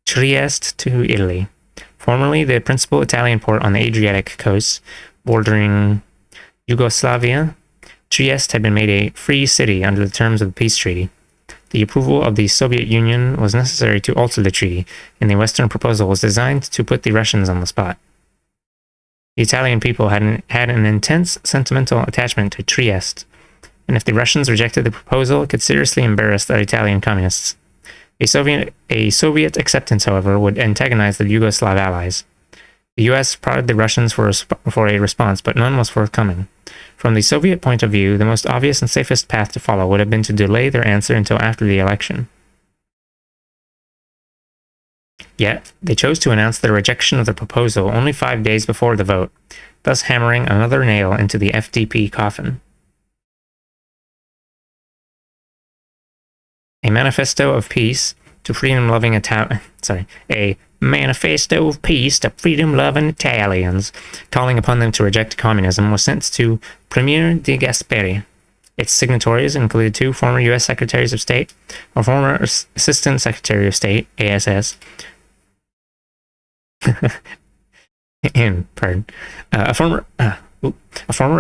Trieste to Italy, formerly the principal Italian port on the Adriatic coast, bordering Yugoslavia. Trieste had been made a free city under the terms of the peace treaty. The approval of the Soviet Union was necessary to alter the treaty, and the Western proposal was designed to put the Russians on the spot. The Italian people had an intense sentimental attachment to Trieste, and if the Russians rejected the proposal, it could seriously embarrass the Italian communists. A Soviet acceptance, however, would antagonize the Yugoslav allies. The U.S. prodded the Russians for a response, but none was forthcoming. From the Soviet point of view, the most obvious and safest path to follow would have been to delay their answer until after the election. Yet, they chose to announce their rejection of the proposal only 5 days before the vote, thus hammering another nail into the FDP coffin. A manifesto of peace to freedom-loving a manifesto of peace to freedom-loving Italians, calling upon them to reject communism, was sent to Premier de Gasperi. Its signatories included 2 former U.S. Secretaries of State, a former Assistant Secretary of State, ASS, a former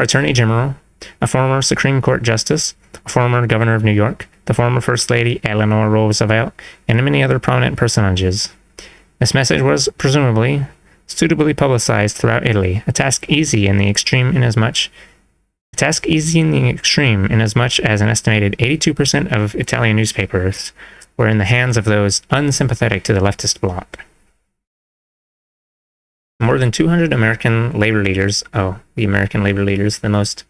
Attorney General, a former Supreme Court Justice, a former Governor of New York, the former First Lady Eleanor Roosevelt, and many other prominent personages. This message was, presumably, suitably publicized throughout Italy, a task easy in the extreme inasmuch as an estimated 82% of Italian newspapers were in the hands of those unsympathetic to the leftist bloc. More than 200 American labor leaders, the most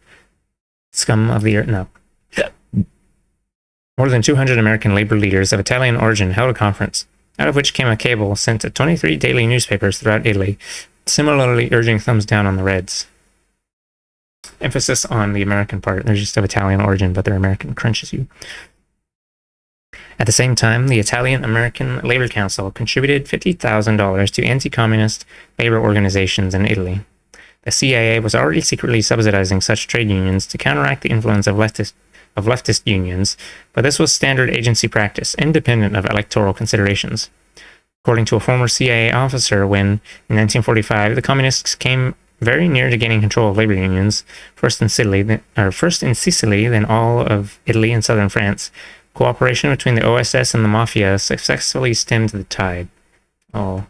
scum of the earth, no. More than 200 American labor leaders of Italian origin held a conference, out of which came a cable sent to 23 daily newspapers throughout Italy, similarly urging thumbs down on the Reds. Emphasis on the American part. They're just of Italian origin, but they're American. Crunches you. At the same time, the Italian-American Labor Council contributed $50,000 to anti-communist labor organizations in Italy. The CIA was already secretly subsidizing such trade unions to counteract the influence of leftist unions, but this was standard agency practice, independent of electoral considerations. According to a former CIA officer, when, in 1945, the communists came very near to gaining control of labor unions, first in Sicily, then all of Italy and southern France, cooperation between the OSS and the Mafia successfully stemmed the tide. Oh,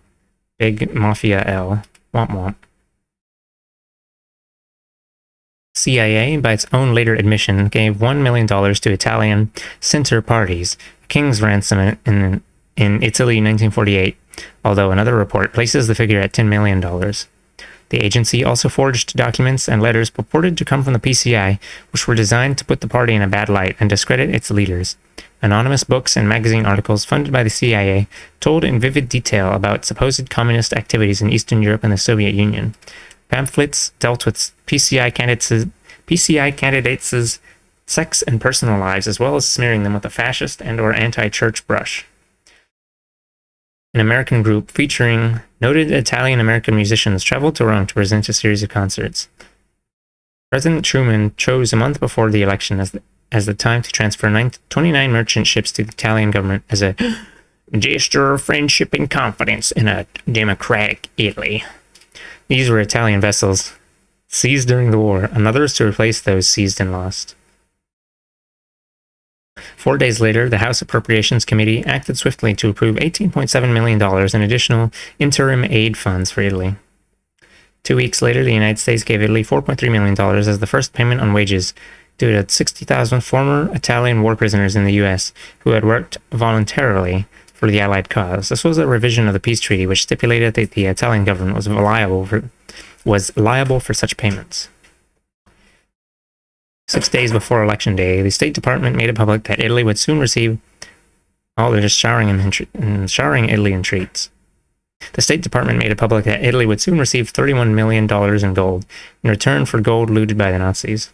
big Mafia L. Womp womp. CIA, by its own later admission, gave $1 million to Italian center parties, a king's ransom in Italy in 1948, although another report places the figure at $10 million. The agency also forged documents and letters purported to come from the PCI, which were designed to put the party in a bad light and discredit its leaders. Anonymous books and magazine articles funded by the CIA told in vivid detail about supposed communist activities in Eastern Europe and the Soviet Union. Pamphlets dealt with PCI candidates' sex and personal lives, as well as smearing them with a fascist and/or anti-church brush. An American group featuring noted Italian-American musicians traveled to Rome to present a series of concerts. President Truman chose a month before the election as the time to transfer 29 merchant ships to the Italian government as a gesture of friendship and confidence in a democratic Italy. These were Italian vessels seized during the war, and others to replace those seized and lost. 4 days later, the House Appropriations Committee acted swiftly to approve $18.7 million in additional interim aid funds for Italy. 2 weeks later, the United States gave Italy $4.3 million as the first payment on wages due to 60,000 former Italian war prisoners in the U.S. who had worked voluntarily for the Allied cause. This was a revision of the peace treaty which stipulated that the Italian government was liable for such payments. 6 days before Election Day, the State Department made it public that Italy would soon receive... Oh, they're just showering Italy in treats. The State Department made it public that Italy would soon receive $31 million in gold in return for gold looted by the Nazis.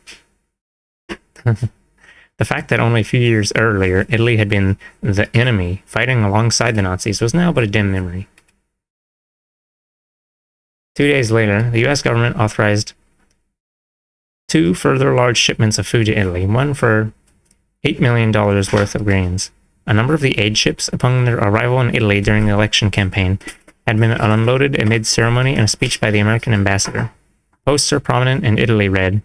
The fact that only a few years earlier Italy had been the enemy fighting alongside the Nazis was now but a dim memory. 2 days later, the U.S. government authorized 2 further large shipments of food to Italy, one for $8 million worth of grains. A number of the aid ships, upon their arrival in Italy during the election campaign, had been unloaded amid ceremony and a speech by the American ambassador. Poster prominent in Italy read,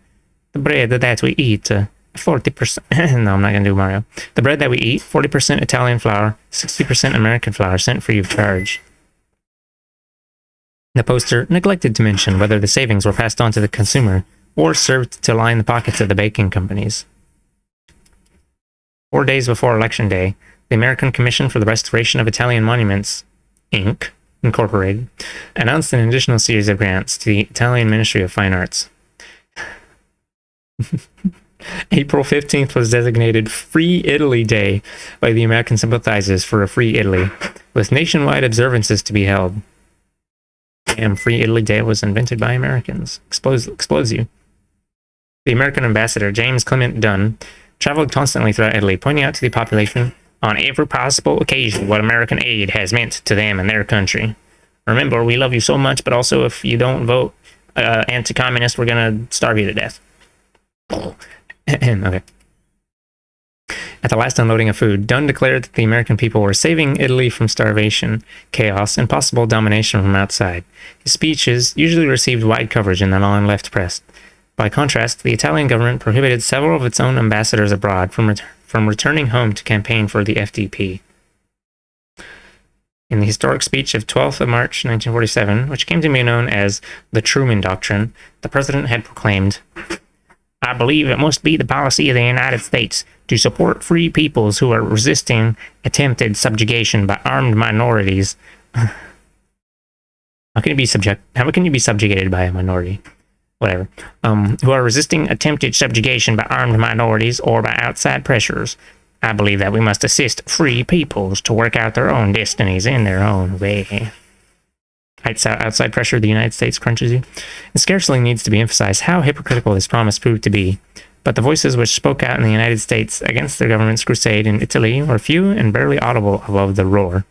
"The bread that we eat, 40%... no, I'm not going to do Mario. The bread that we eat, 40% Italian flour, 60% American flour, sent free of charge." The poster neglected to mention whether the savings were passed on to the consumer or served to line the pockets of the baking companies. 4 days before Election Day, the American Commission for the Restoration of Italian Monuments, Inc., Incorporated, announced an additional series of grants to the Italian Ministry of Fine Arts. April 15th was designated Free Italy Day by the American sympathizers for a free Italy, with nationwide observances to be held. Damn, Free Italy Day was invented by Americans. Explodes you. The American ambassador, James Clement Dunn, traveled constantly throughout Italy, pointing out to the population on every possible occasion what American aid has meant to them and their country. Remember, we love you so much, but also if you don't vote anti-communist, we're going to starve you to death. Okay. At the last unloading of food, Dunn declared that the American people were saving Italy from starvation, chaos, and possible domination from outside. His speeches usually received wide coverage in the non-left press. By contrast, the Italian government prohibited several of its own ambassadors abroad from returning home to campaign for the FDP. In the historic speech of 12th of March 1947, which came to be known as the Truman Doctrine, the president had proclaimed, "I believe it must be the policy of the United States to support free peoples who are resisting attempted subjugation by armed minorities." How can you be subjugated by a minority? Whatever. Who are resisting attempted subjugation by armed minorities or by outside pressures. I believe that we must assist free peoples to work out their own destinies in their own way. Outside pressure, the United States crunches you. It scarcely needs to be emphasized how hypocritical this promise proved to be. but the voices which spoke out in the United States against the government's crusade in Italy were few and barely audible above the roar.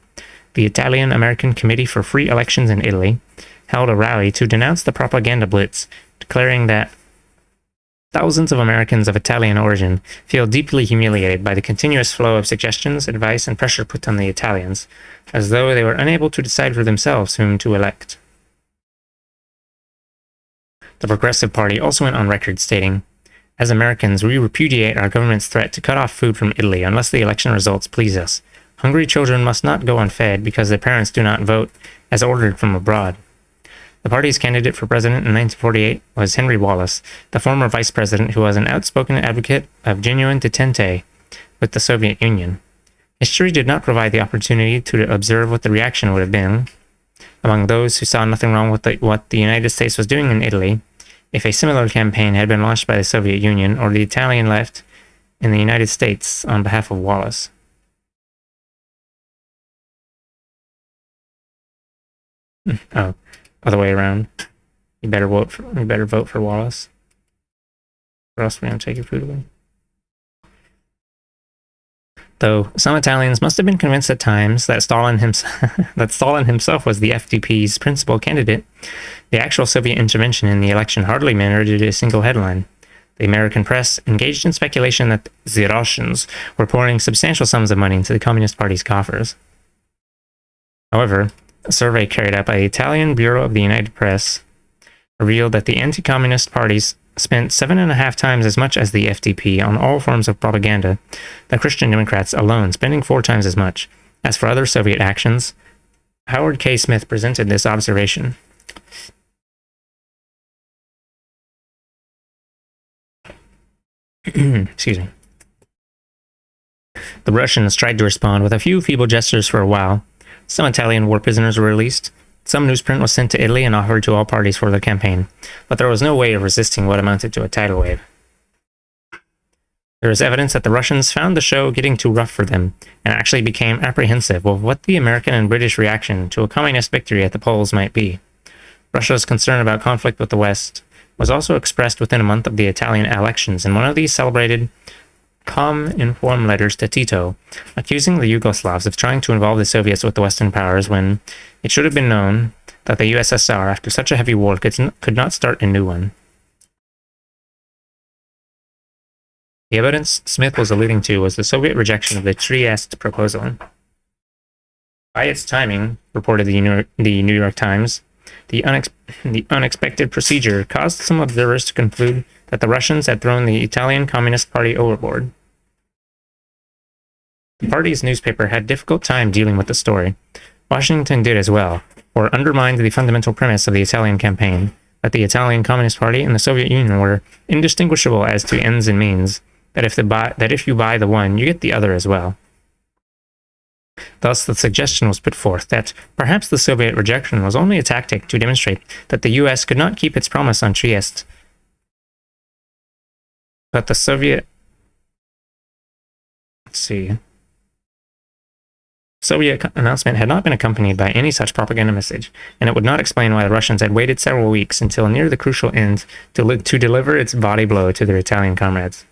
The Italian-American Committee for Free Elections in Italy held a rally to denounce the propaganda blitz, declaring that thousands of Americans of Italian origin feel deeply humiliated by the continuous flow of suggestions, advice, and pressure put on the Italians, as though they were unable to decide for themselves whom to elect. The Progressive Party also went on record stating, "As Americans, we repudiate our government's threat to cut off food from Italy unless the election results please us. Hungry children must not go unfed because their parents do not vote as ordered from abroad." The party's candidate for president in 1948 was Henry Wallace, the former vice president who was an outspoken advocate of genuine detente with the Soviet Union. History did not provide the opportunity to observe what the reaction would have been among those who saw nothing wrong with what the United States was doing in Italy if a similar campaign had been launched by the Soviet Union or the Italian left in the United States on behalf of Wallace. Oh, other way around. You better vote for Wallace, or else we're gonna take your food away. Though some Italians must have been convinced at times that Stalin himself was the FDP's principal candidate, the actual Soviet intervention in the election hardly merited a single headline. The American press engaged in speculation that the Russians were pouring substantial sums of money into the Communist Party's coffers. However, a survey carried out by the Italian Bureau of the United Press revealed that the anti-communist parties spent 7.5 times as much as the FDP on all forms of propaganda, the Christian Democrats alone spending 4 times as much. As for other Soviet actions, Howard K. Smith presented this observation. Excuse me. The Russians tried to respond with a few feeble gestures for a while. Some Italian war prisoners were released. Some newsprint was sent to Italy and offered to all parties for their campaign, but there was no way of resisting what amounted to a tidal wave. There is evidence that the Russians found the show getting too rough for them, and actually became apprehensive of what the American and British reaction to a communist victory at the polls might be. Russia's concern about conflict with the West was also expressed within a month of the Italian elections in one of these celebrated calm-informed letters to Tito, accusing the Yugoslavs of trying to involve the Soviets with the Western powers when it should have been known that the USSR, after such a heavy war, could not start a new one. The evidence Smith was alluding to was the Soviet rejection of the Trieste proposal. By its timing, reported the New York Times, the unexpected procedure caused some observers to conclude that the Russians had thrown the Italian Communist Party overboard. The party's newspaper had a difficult time dealing with the story. Washington did as well, or undermined the fundamental premise of the Italian campaign, that the Italian Communist Party and the Soviet Union were indistinguishable as to ends and means, that if you buy the one, you get the other as well. Thus, the suggestion was put forth that perhaps the Soviet rejection was only a tactic to demonstrate that the US could not keep its promise on Trieste, but the Soviet announcement had not been accompanied by any such propaganda message, and it would not explain why the Russians had waited several weeks until near the crucial end to deliver its body blow to their Italian comrades.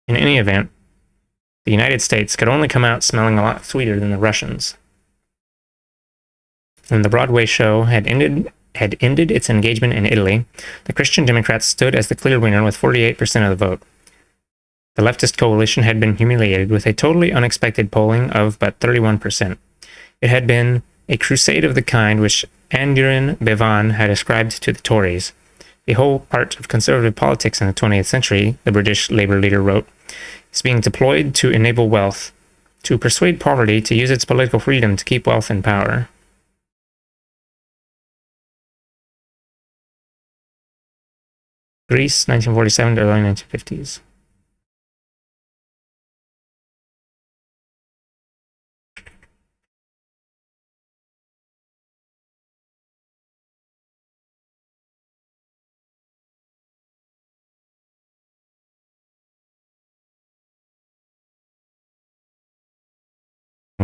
In any event, the United States could only come out smelling a lot sweeter than the Russians. When the Broadway show had ended its engagement in Italy, the Christian Democrats stood as the clear winner with 48% of the vote. The leftist coalition had been humiliated with a totally unexpected polling of but 31%. It had been a crusade of the kind which Aneurin Bevan had ascribed to the Tories. The whole part of conservative politics in the 20th century, the British Labour leader wrote, is being deployed to enable wealth, to persuade poverty to use its political freedom to keep wealth in power. Greece, 1947 to early 1950s.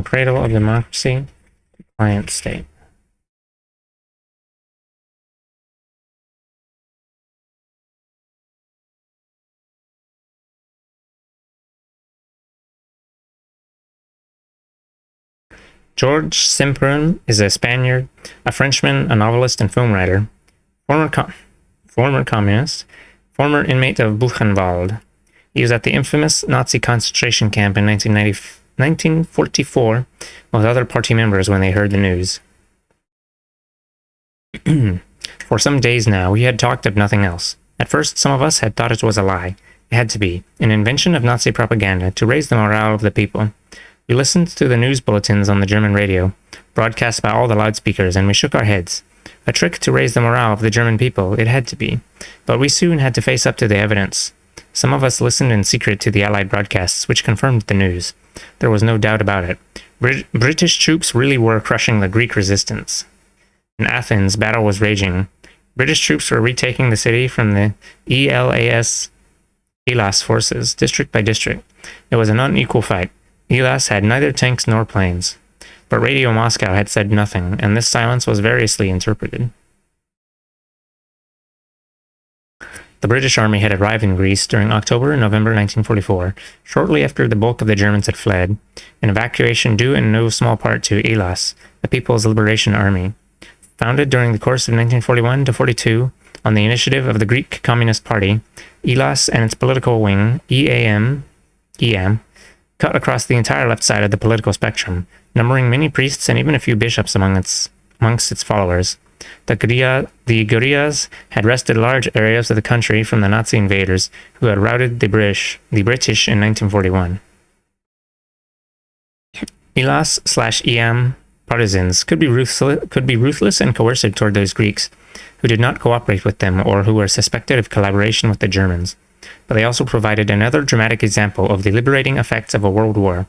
Cradle of democracy, client state. George Simperon is a Spaniard, a Frenchman, a novelist and film writer, former communist, former inmate of Buchenwald. He was at the infamous Nazi concentration camp in 1944 with other party members when they heard the news. For some days now, we had talked of nothing else. At first, some of us had thought it was a lie. It had to be, an invention of Nazi propaganda to raise the morale of the people. We listened to the news bulletins on the German radio, broadcast by all the loudspeakers, and we shook our heads. A trick to raise the morale of the German people, it had to be. But we soon had to face up to the evidence. Some of us listened in secret to the Allied broadcasts, which confirmed the news. There was no doubt about it. British troops really were crushing the Greek resistance. In Athens, battle was raging. British troops were retaking the city from the Elas forces, district by district. It was an unequal fight. Elas had neither tanks nor planes. But Radio Moscow had said nothing, and this silence was variously interpreted. The British army had arrived in Greece during October and November 1944, shortly after the bulk of the Germans had fled, an evacuation due in no small part to Elas, the People's Liberation Army. Founded during the course of 1941 to 42 on the initiative of the Greek Communist Party, Elas and its political wing, EAM, cut across the entire left side of the political spectrum, numbering many priests and even a few bishops amongst its followers. The guerrillas had wrested large areas of the country from the Nazi invaders who had routed the British in 1941. Elas/EM partisans could be ruthless and coercive toward those Greeks who did not cooperate with them or who were suspected of collaboration with the Germans. But they also provided another dramatic example of the liberating effects of a world war.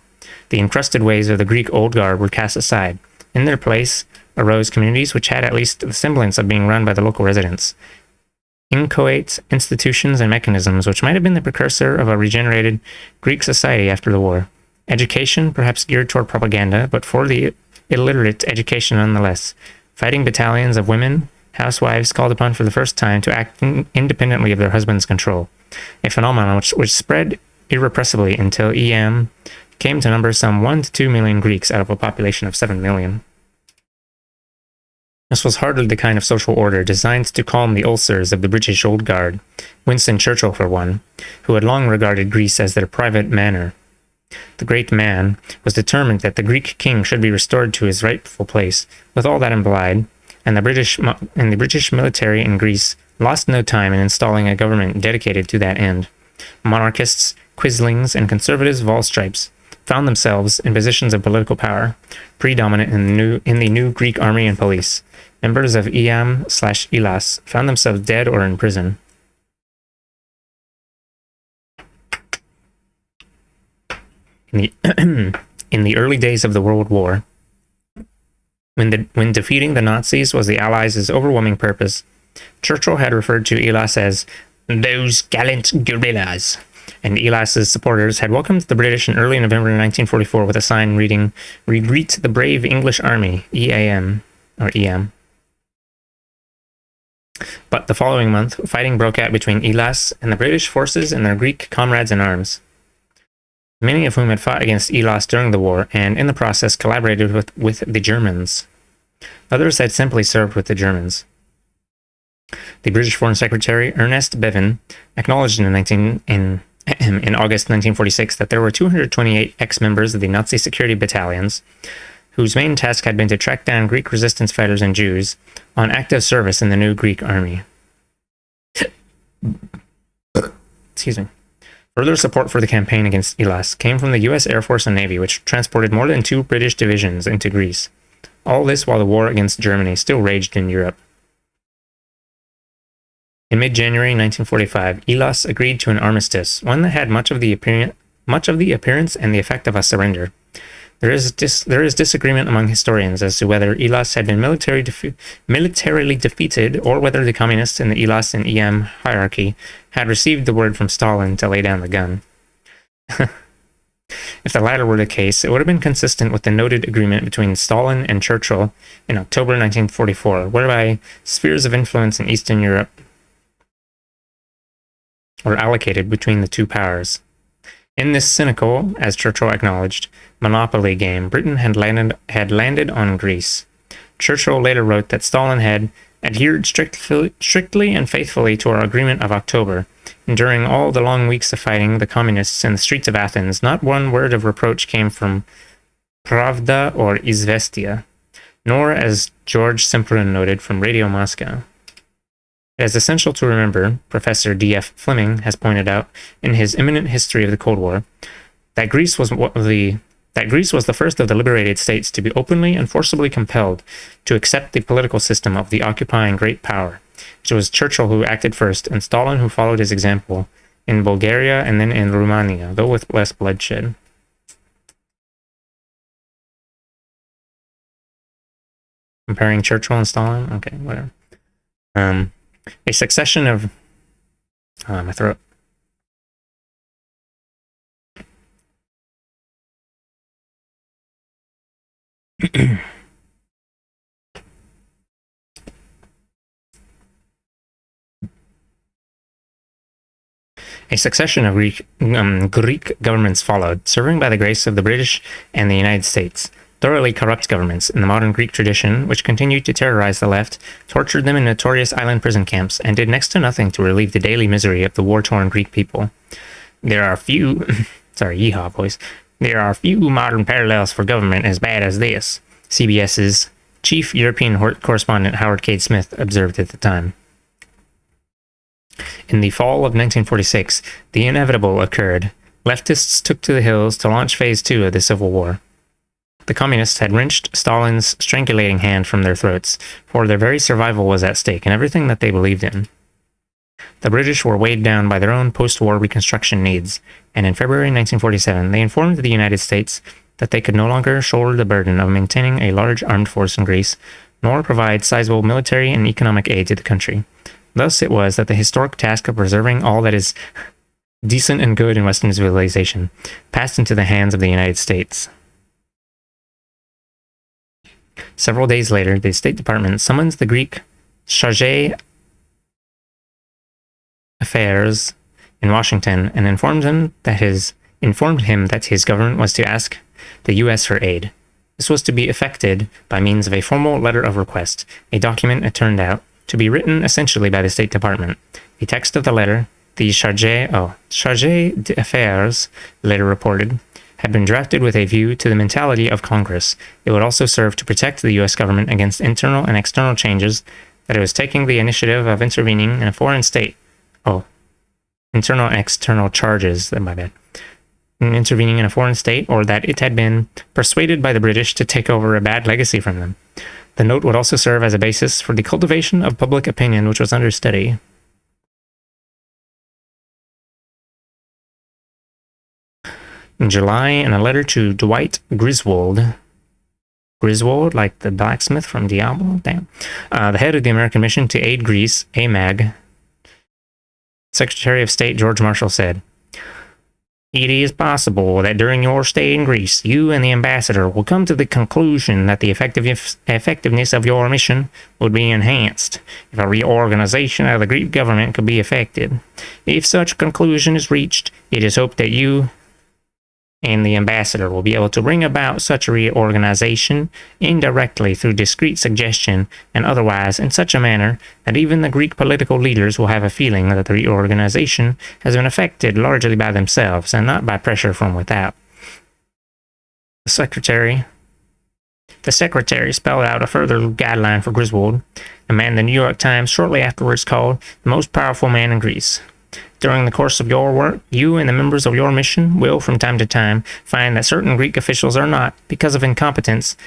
The encrusted ways of the Greek old guard were cast aside. In their place arose communities which had at least the semblance of being run by the local residents. Inchoate institutions and mechanisms which might have been the precursor of a regenerated Greek society after the war. Education, perhaps geared toward propaganda, but for the illiterate education nonetheless. Fighting battalions of women, housewives called upon for the first time to act independently of their husband's control. A phenomenon which spread irrepressibly until EM came to number some 1 to 2 million Greeks out of a population of 7 million. This was hardly the kind of social order designed to calm the ulcers of the British Old Guard, Winston Churchill for one, who had long regarded Greece as their private manor. The great man was determined that the Greek king should be restored to his rightful place, with all that implied, and the British military in Greece lost no time in installing a government dedicated to that end. Monarchists, quislings, and conservatives of all stripes found themselves in positions of political power, predominant in the new Greek army and police. Members of EAM/ELAS found themselves dead or in prison. In the early days of the World War, when defeating the Nazis was the Allies' overwhelming purpose, Churchill had referred to Elas as those gallant guerrillas, and Elas's supporters had welcomed the British in early November 1944 with a sign reading, "We greet the brave English Army, EAM." But the following month, fighting broke out between Elas and the British forces and their Greek comrades in arms, many of whom had fought against Elas during the war and in the process collaborated with the Germans. Others had simply served with the Germans. The British Foreign Secretary Ernest Bevin acknowledged in August 1946 that there were 228 ex-members of the Nazi security battalions whose main task had been to track down Greek resistance fighters and Jews on active service in the new Greek army. Excuse me. Further support for the campaign against Elas came from the U.S. Air Force and Navy, which transported more than 2 British divisions into Greece. All this while the war against Germany still raged in Europe. In mid-January 1945, Elas agreed to an armistice, one that had much of the appearance and the effect of a surrender. There is disagreement among historians as to whether Elas had been militarily defeated or whether the communists in the Elas and EM hierarchy had received the word from Stalin to lay down the gun. If the latter were the case, it would have been consistent with the noted agreement between Stalin and Churchill in October 1944, whereby spheres of influence in Eastern Europe were allocated between the two powers. In this cynical, as Churchill acknowledged, monopoly game, Britain had landed on Greece. Churchill later wrote that Stalin had adhered strictly and faithfully to our agreement of October, and during all the long weeks of fighting the communists in the streets of Athens, not one word of reproach came from Pravda or Izvestia, nor, as George Semperin noted, from Radio Moscow. It is essential to remember, Professor D.F. Fleming has pointed out in his Imminent History of the Cold War, that Greece was the first of the liberated states to be openly and forcibly compelled to accept the political system of the occupying great power. It was Churchill who acted first, and Stalin who followed his example in Bulgaria and then in Romania, though with less bloodshed. Comparing Churchill and Stalin? Okay, whatever. A succession of... my throat. A succession of Greek governments followed, serving by the grace of the British and the United States. Thoroughly corrupt governments in the modern Greek tradition, which continued to terrorize the left, tortured them in notorious island prison camps, and did next to nothing to relieve the daily misery of the war-torn Greek people. There are few... sorry, yeehaw, boys. There are few modern parallels for government as bad as this, CBS's chief European correspondent Howard Cade Smith observed at the time. In the fall of 1946, the inevitable occurred. Leftists took to the hills to launch Phase 2 of the Civil War. The communists had wrenched Stalin's strangulating hand from their throats, for their very survival was at stake and everything that they believed in. The British were weighed down by their own post-war reconstruction needs, and in February 1947 they informed the United States that they could no longer shoulder the burden of maintaining a large armed force in Greece, nor provide sizable military and economic aid to the country. Thus it was that the historic task of preserving all that is decent and good in Western civilization passed into the hands of the United States. Several days later, the State Department summons the Greek Chargé Affairs in Washington and informed him that his government was to ask the U.S. for aid. This was to be effected by means of a formal letter of request, a document, it turned out, to be written essentially by the State Department. The text of the letter, the Chargé d'Affaires later reported, had been drafted with a view to the mentality of Congress. It would also serve to protect the U.S. government against internal and external changes, that it was taking the initiative of intervening in a foreign state. Internal and external charges, my bad. Intervening in a foreign state, or that it had been persuaded by the British to take over a bad legacy from them. The note would also serve as a basis for the cultivation of public opinion, which was under study. In July, in a letter to Dwight Griswold, like the blacksmith from Diablo? Damn. The head of the American mission to aid Greece, AMAG, Secretary of State George Marshall said, "It is possible that during your stay in Greece, you and the ambassador will come to the conclusion that the effectiveness of your mission would be enhanced if a reorganization of the Greek government could be effected. If such conclusion is reached, it is hoped that you and the ambassador will be able to bring about such a reorganization indirectly through discreet suggestion and otherwise in such a manner that even the Greek political leaders will have a feeling that the reorganization has been effected largely by themselves and not by pressure from without." The secretary spelled out a further guideline for Griswold, a man the New York Times shortly afterwards called the most powerful man in Greece. "During the course of your work, you and the members of your mission will, from time to time, find that certain Greek officials are not, because of incompetence,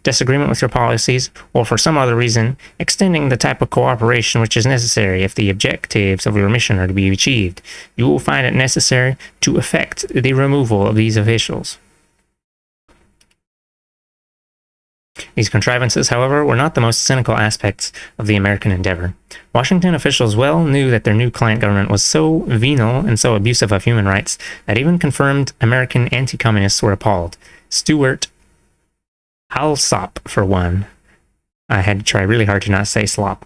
disagreement with your policies, or for some other reason, extending the type of cooperation which is necessary if the objectives of your mission are to be achieved. You will find it necessary to effect the removal of these officials." These contrivances, however, were not the most cynical aspects of the American endeavor. Washington officials well knew that their new client government was so venal and so abusive of human rights that even confirmed American anti-communists were appalled. Stuart Alsop, for one. I had to try really hard to not say slop.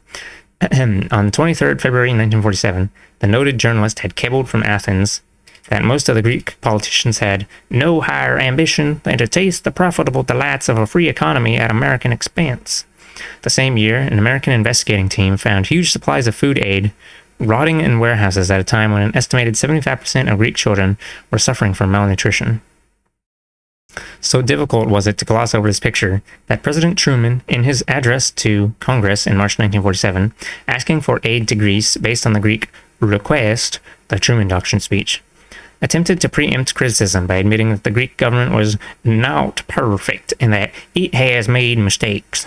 On 23rd February 1947, the noted journalist had cabled from Athens that most of the Greek politicians had no higher ambition than to taste the profitable delights of a free economy at American expense. The same year, an American investigating team found huge supplies of food aid rotting in warehouses at a time when an estimated 75% of Greek children were suffering from malnutrition. So difficult was it to gloss over this picture that President Truman, in his address to Congress in March 1947, asking for aid to Greece based on the Greek request, the Truman Doctrine speech, attempted to preempt criticism by admitting that the Greek government was not perfect and that it has made mistakes.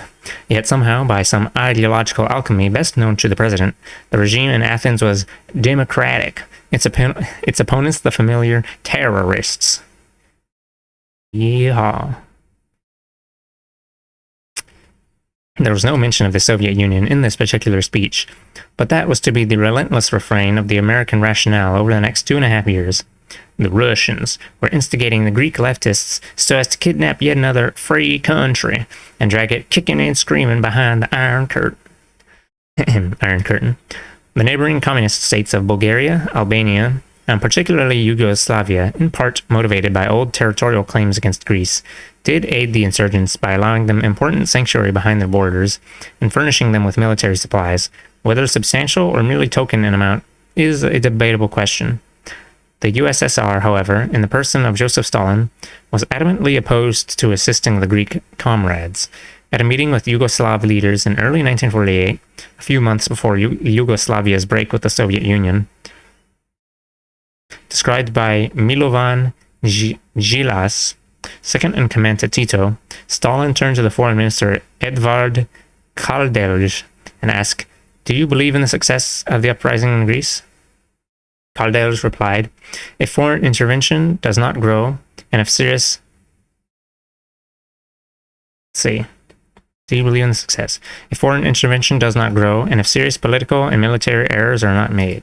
Yet somehow, by some ideological alchemy best known to the president, the regime in Athens was democratic, its opponents the familiar terrorists. Yeehaw. There was no mention of the Soviet Union in this particular speech, but that was to be the relentless refrain of the American rationale over the next 2.5 years. The Russians were instigating the Greek leftists so as to kidnap yet another free country and drag it kicking and screaming behind the Iron Curtain. Iron Curtain. The neighboring communist states of Bulgaria, Albania, and particularly Yugoslavia, in part motivated by old territorial claims against Greece, did aid the insurgents by allowing them important sanctuary behind their borders and furnishing them with military supplies. Whether substantial or merely token in amount is a debatable question. The USSR, however, in the person of Joseph Stalin, was adamantly opposed to assisting the Greek comrades. At a meeting with Yugoslav leaders in early 1948, a few months before Yugoslavia's break with the Soviet Union, described by Milovan Djilas, second in command to Tito, Stalin turned to the foreign minister Edvard Kardelj and asked, "Do you believe in the success of the uprising in Greece?" Kardelj replied, "If foreign intervention does not grow, and if serious..." Do you believe in the success? If foreign intervention does not grow, and if serious political and military errors are not made.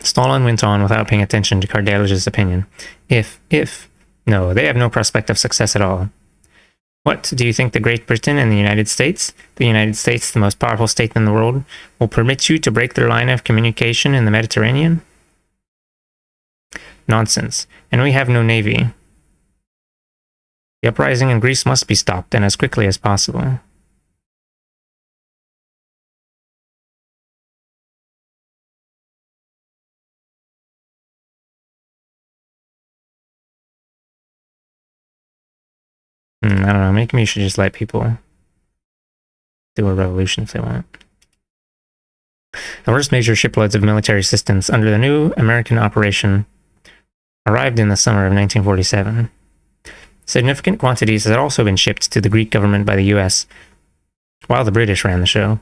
Stalin went on without paying attention to Kardelj's opinion. No, they have no prospect of success at all. What, do you think that Great Britain and the United States, the most powerful state in the world, will permit you to break their line of communication in the Mediterranean? Nonsense. And we have no navy. The uprising in Greece must be stopped, and as quickly as possible. I don't know, maybe you should just let people do a revolution if they want. The first major shiploads of military assistance under the new American operation arrived in the summer of 1947. Significant quantities had also been shipped to the Greek government by the US, while the British ran the show.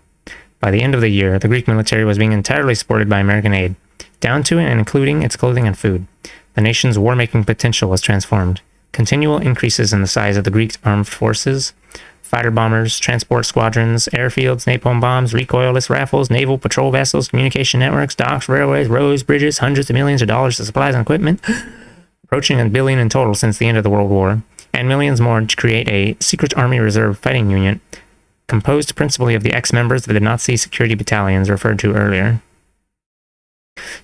By the end of the year, the Greek military was being entirely supported by American aid, down to and including its clothing and food. The nation's war-making potential was transformed. Continual increases in the size of the Greek armed forces, fighter bombers, transport squadrons, airfields, napalm bombs, recoilless rifles, naval patrol vessels, communication networks, docks, railways, roads, bridges, hundreds of millions of dollars of supplies and equipment, approaching $1 billion in total since the end of the World War, and millions more to create a secret army reserve fighting unit composed principally of the ex-members of the Nazi security battalions referred to earlier.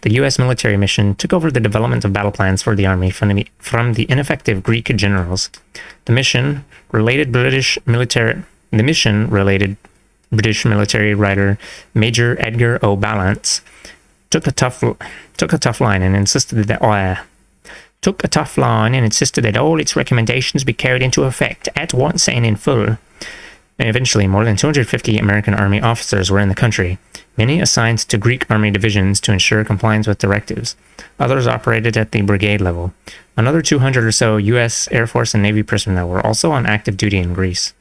The U.S. military mission took over the development of battle plans for the army from the ineffective Greek generals. The mission-related British military writer Major Edgar O. Balance took a tough line and insisted that all its recommendations be carried into effect at once and in full. And eventually, more than 250 American Army officers were in the country, many assigned to Greek Army divisions to ensure compliance with directives. Others operated at the brigade level. Another 200 or so U.S. Air Force and Navy personnel were also on active duty in Greece.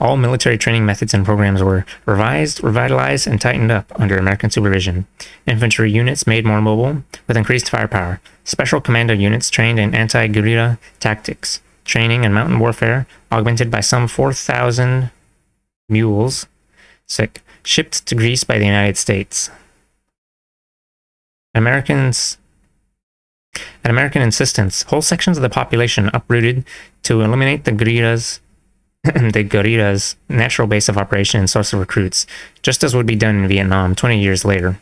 All military training methods and programs were revised, revitalized, and tightened up under American supervision. Infantry units made more mobile, with increased firepower. Special commando units trained in anti-guerrilla tactics, training and mountain warfare, augmented by some 4,000 mules, shipped to Greece by the United States. At American insistence, whole sections of the population uprooted to eliminate the guerrillas the guerrillas' natural base of operation and source of recruits, just as would be done in Vietnam 20 years later.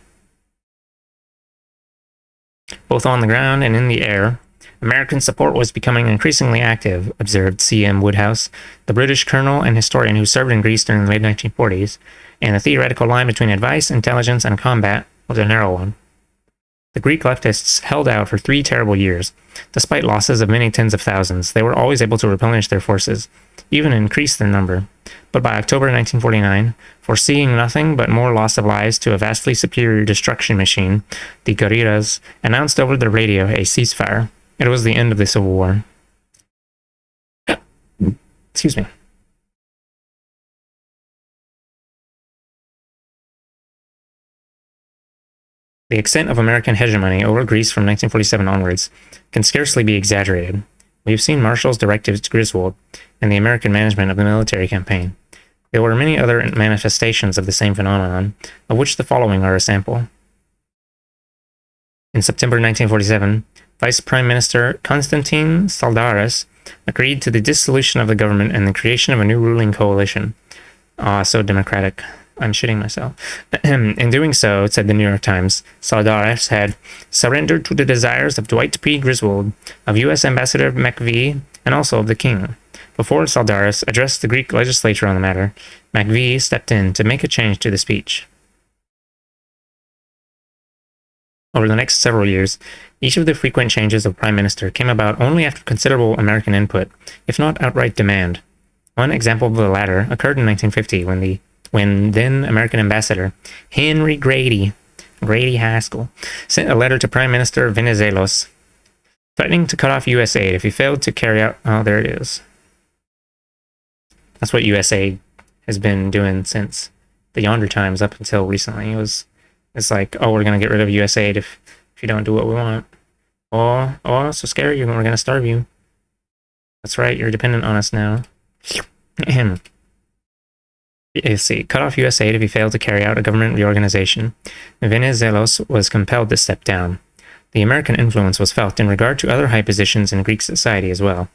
Both on the ground and in the air, American support was becoming increasingly active, observed C.M. Woodhouse, the British colonel and historian who served in Greece during the late 1940s, and the theoretical line between advice, intelligence, and combat was a narrow one. The Greek leftists held out for 3 terrible years. Despite losses of many tens of thousands, they were always able to replenish their forces, even increase their number. But by October 1949, foreseeing nothing but more loss of lives to a vastly superior destruction machine, the guerrillas announced over the radio a ceasefire. It was the end of the Civil War. Excuse me. The extent of American hegemony over Greece from 1947 onwards can scarcely be exaggerated. We have seen Marshall's directives to Griswold and the American management of the military campaign. There were many other manifestations of the same phenomenon, of which the following are a sample. In September 1947, Vice Prime Minister Constantine Saldaris agreed to the dissolution of the government and the creation of a new ruling coalition. So democratic. I'm shitting myself. In doing so, said the New York Times, Saldaris had surrendered to the desires of Dwight P. Griswold, of U.S. Ambassador McVie, and also of the King. Before Saldaris addressed the Greek legislature on the matter, McVie stepped in to make a change to the speech. Over the next several years, each of the frequent changes of prime minister came about only after considerable American input, if not outright demand. One example of the latter occurred in 1950 when then American ambassador Henry Grady Haskell sent a letter to Prime Minister Venizelos threatening to cut off U.S. aid if he failed to carry out... Oh, there it is. That's what U.S. aid has been doing since the Yonder Times up until recently. It's like, oh, we're going to get rid of U.S. aid if you don't do what we want. Oh, so scary, we're going to starve you. That's right, you're dependent on us now. Let's see, cut off U.S. aid if he failed to carry out a government reorganization. Venizelos was compelled to step down. The American influence was felt in regard to other high positions in Greek society as well.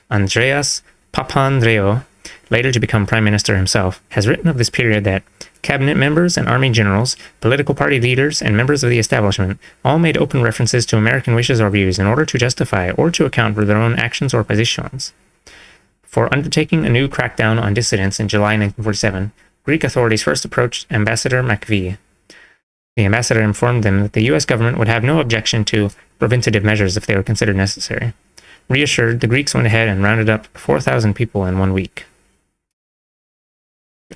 Andreas Papandreou, later to become prime minister himself, has written of this period that cabinet members and army generals, political party leaders, and members of the establishment all made open references to American wishes or views in order to justify or to account for their own actions or positions. For undertaking a new crackdown on dissidents in July 1947, Greek authorities first approached Ambassador McVie. The ambassador informed them that the U.S. government would have no objection to preventative measures if they were considered necessary. Reassured, the Greeks went ahead and rounded up 4,000 people in 1 week.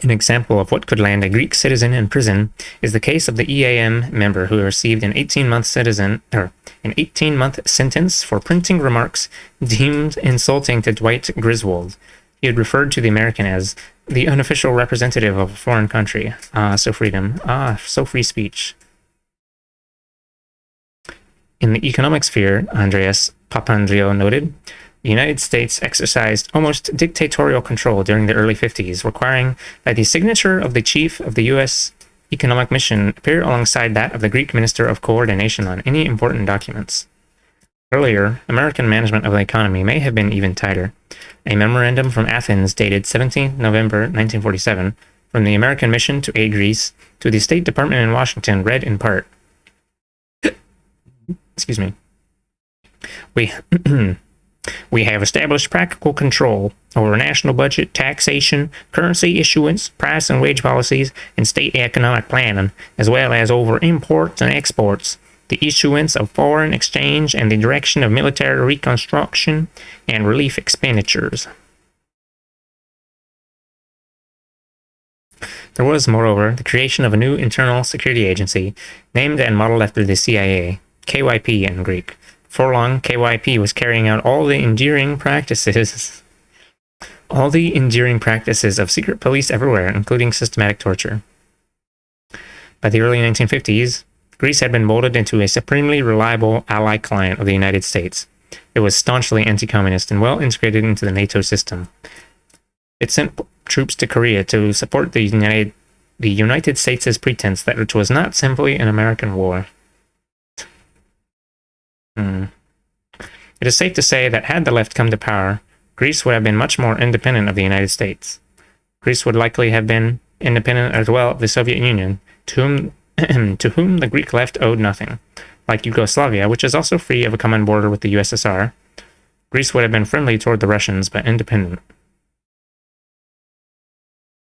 An example of what could land a Greek citizen in prison is the case of the EAM member who received an 18-month sentence for printing remarks deemed insulting to Dwight Griswold. He had referred to the American as the unofficial representative of a foreign country. So freedom. So free speech. In the economic sphere, Andreas Papandreou noted, the United States exercised almost dictatorial control during the early 50s, requiring that the signature of the chief of the U.S. economic mission appear alongside that of the Greek Minister of Coordination on any important documents. Earlier, American management of the economy may have been even tighter. A memorandum from Athens dated 17 November 1947 from the American mission to aid Greece to the State Department in Washington read in part, excuse me, We have established practical control over national budget, taxation, currency issuance, price and wage policies, and state economic planning, as well as over imports and exports, the issuance of foreign exchange, and the direction of military reconstruction and relief expenditures. There was, moreover, the creation of a new internal security agency, named and modeled after the CIA, KYP in Greek. For long, KYP was carrying out all the enduring practices of secret police everywhere, including systematic torture. By the early 1950s, Greece had been molded into a supremely reliable ally client of the United States. It was staunchly anti-communist and well integrated into the NATO system. It sent troops to Korea to support the United States' pretense that it was not simply an American war. It is safe to say that had the left come to power, Greece would have been much more independent of the United States. Greece would likely have been independent as well of the Soviet Union, to whom the Greek left owed nothing. Like Yugoslavia, which is also free of a common border with the USSR, Greece would have been friendly toward the Russians, but independent.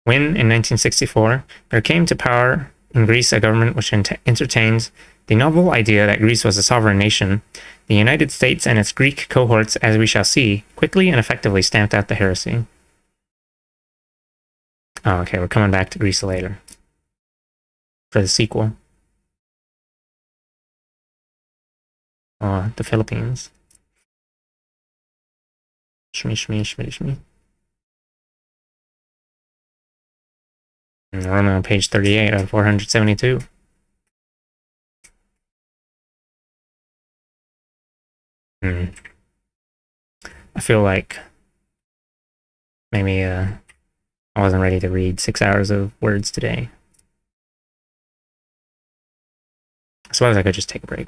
When, in 1964, there came to power in Greece a government which entertained the novel idea that Greece was a sovereign nation, the United States and its Greek cohorts, as we shall see, quickly and effectively stamped out the heresy. Oh, okay, we're coming back to Greece later. For the sequel. Oh, the Philippines. Shmee, shmee, shmee, shmee. And we're on page 38 of 472. I feel like maybe I wasn't ready to read 6 hours of words today. I suppose I could just take a break.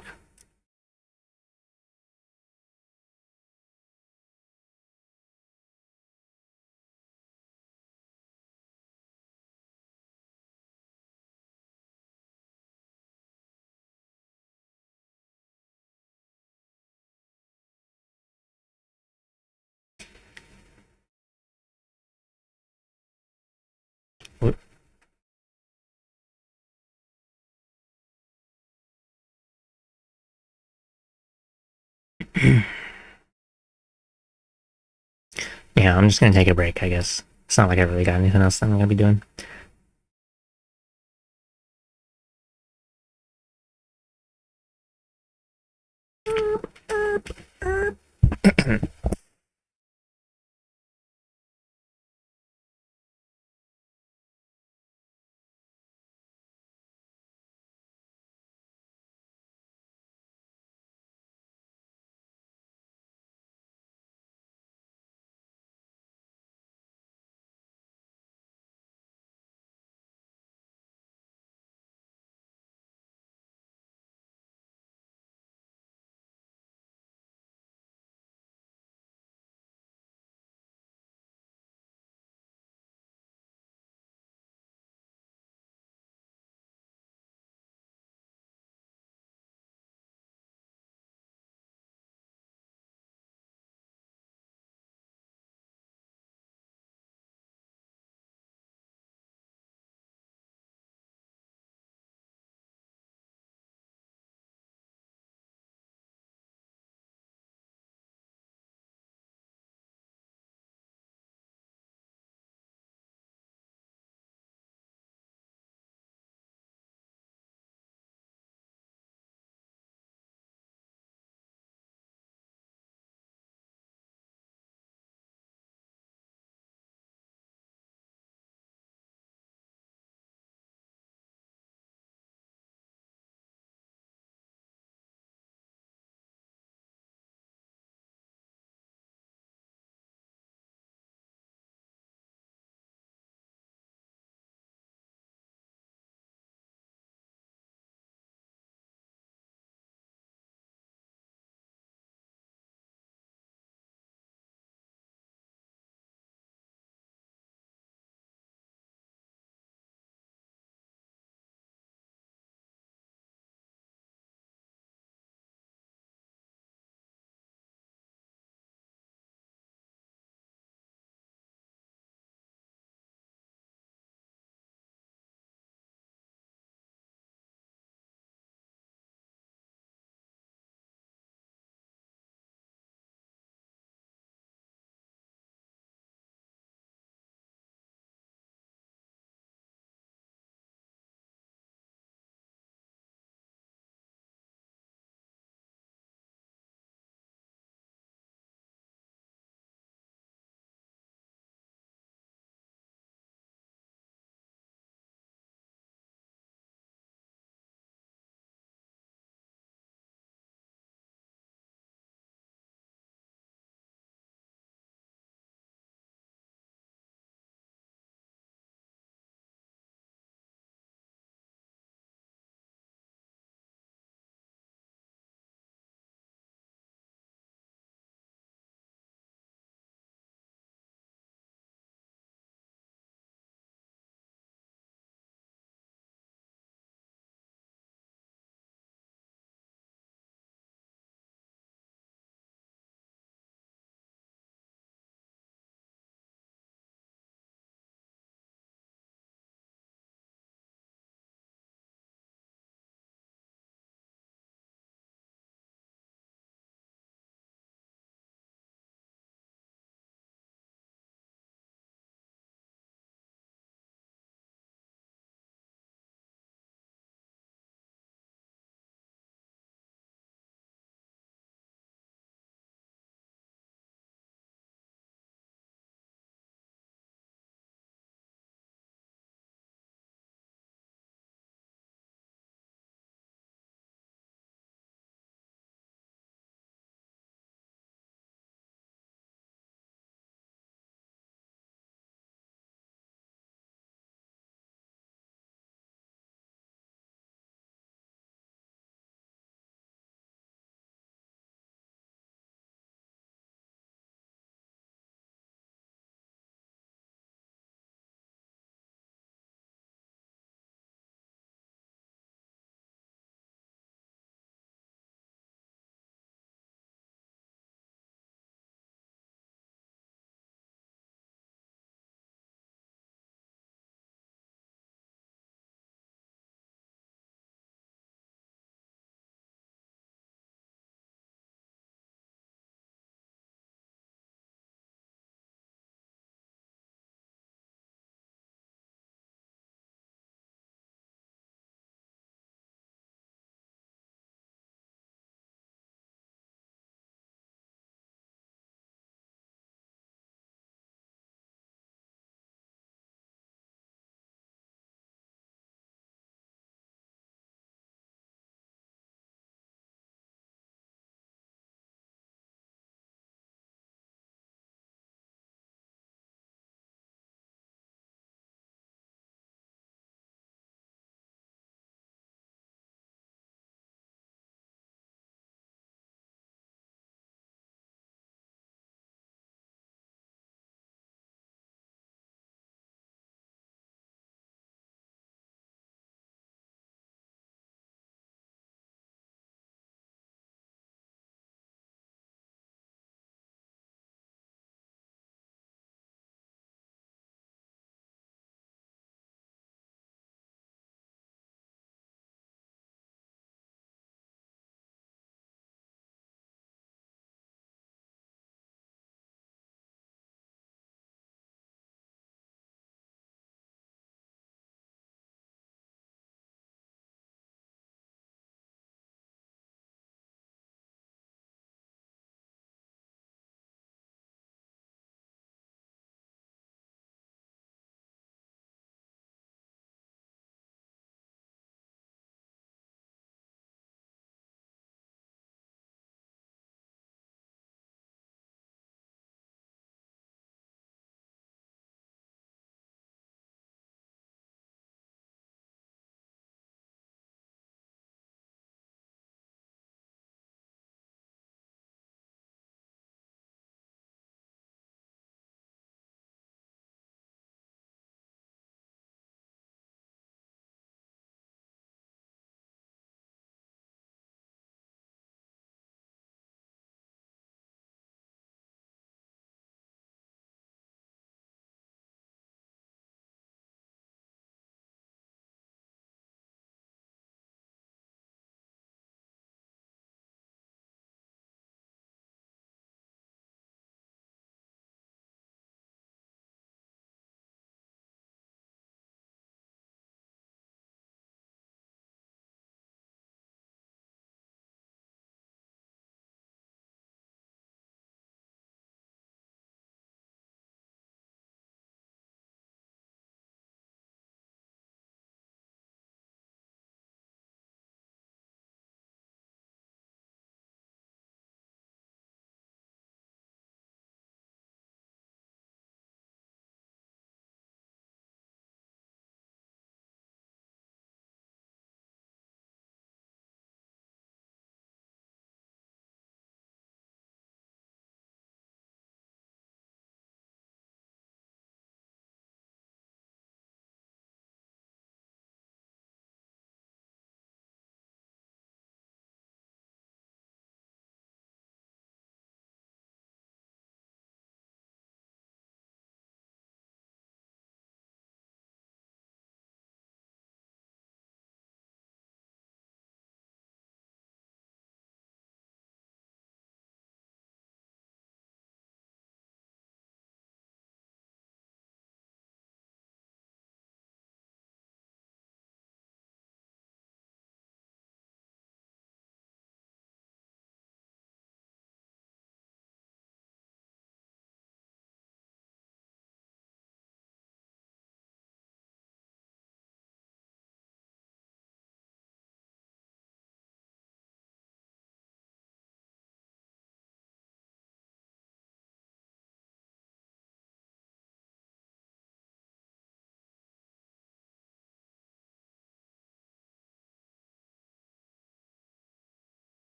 Yeah, I'm just gonna take a break, I guess. It's not like I really got anything else that I'm gonna be doing.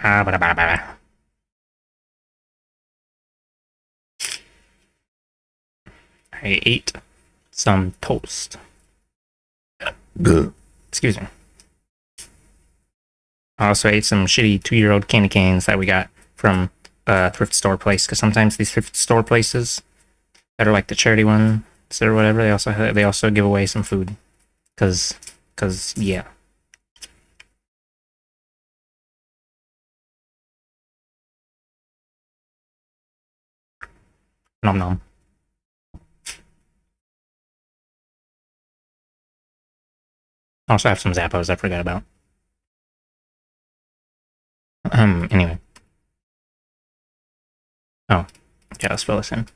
I ate some toast. Excuse me. I also ate some shitty 2-year-old candy canes that we got from a thrift store place, because sometimes these thrift store places that are like the charity ones or whatever, they also give away some food, because yeah. Nom nom. I also have some Zappos I forgot about. Anyway. Oh, okay, let's fill this in.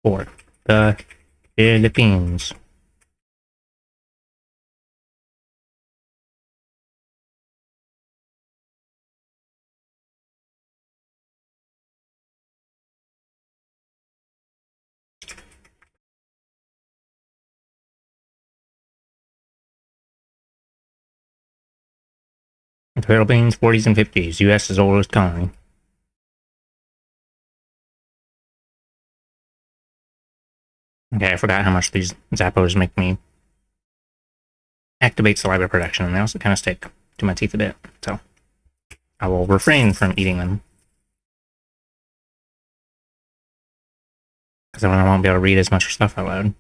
For the Philippines. The Philippines, 40s and 50s, U.S.'s oldest colony. Okay, I forgot how much these Zappos make me. Activate saliva production, and they also kind of stick to my teeth a bit, so I will refrain from eating them. Because then I won't be able to read as much stuff out loud.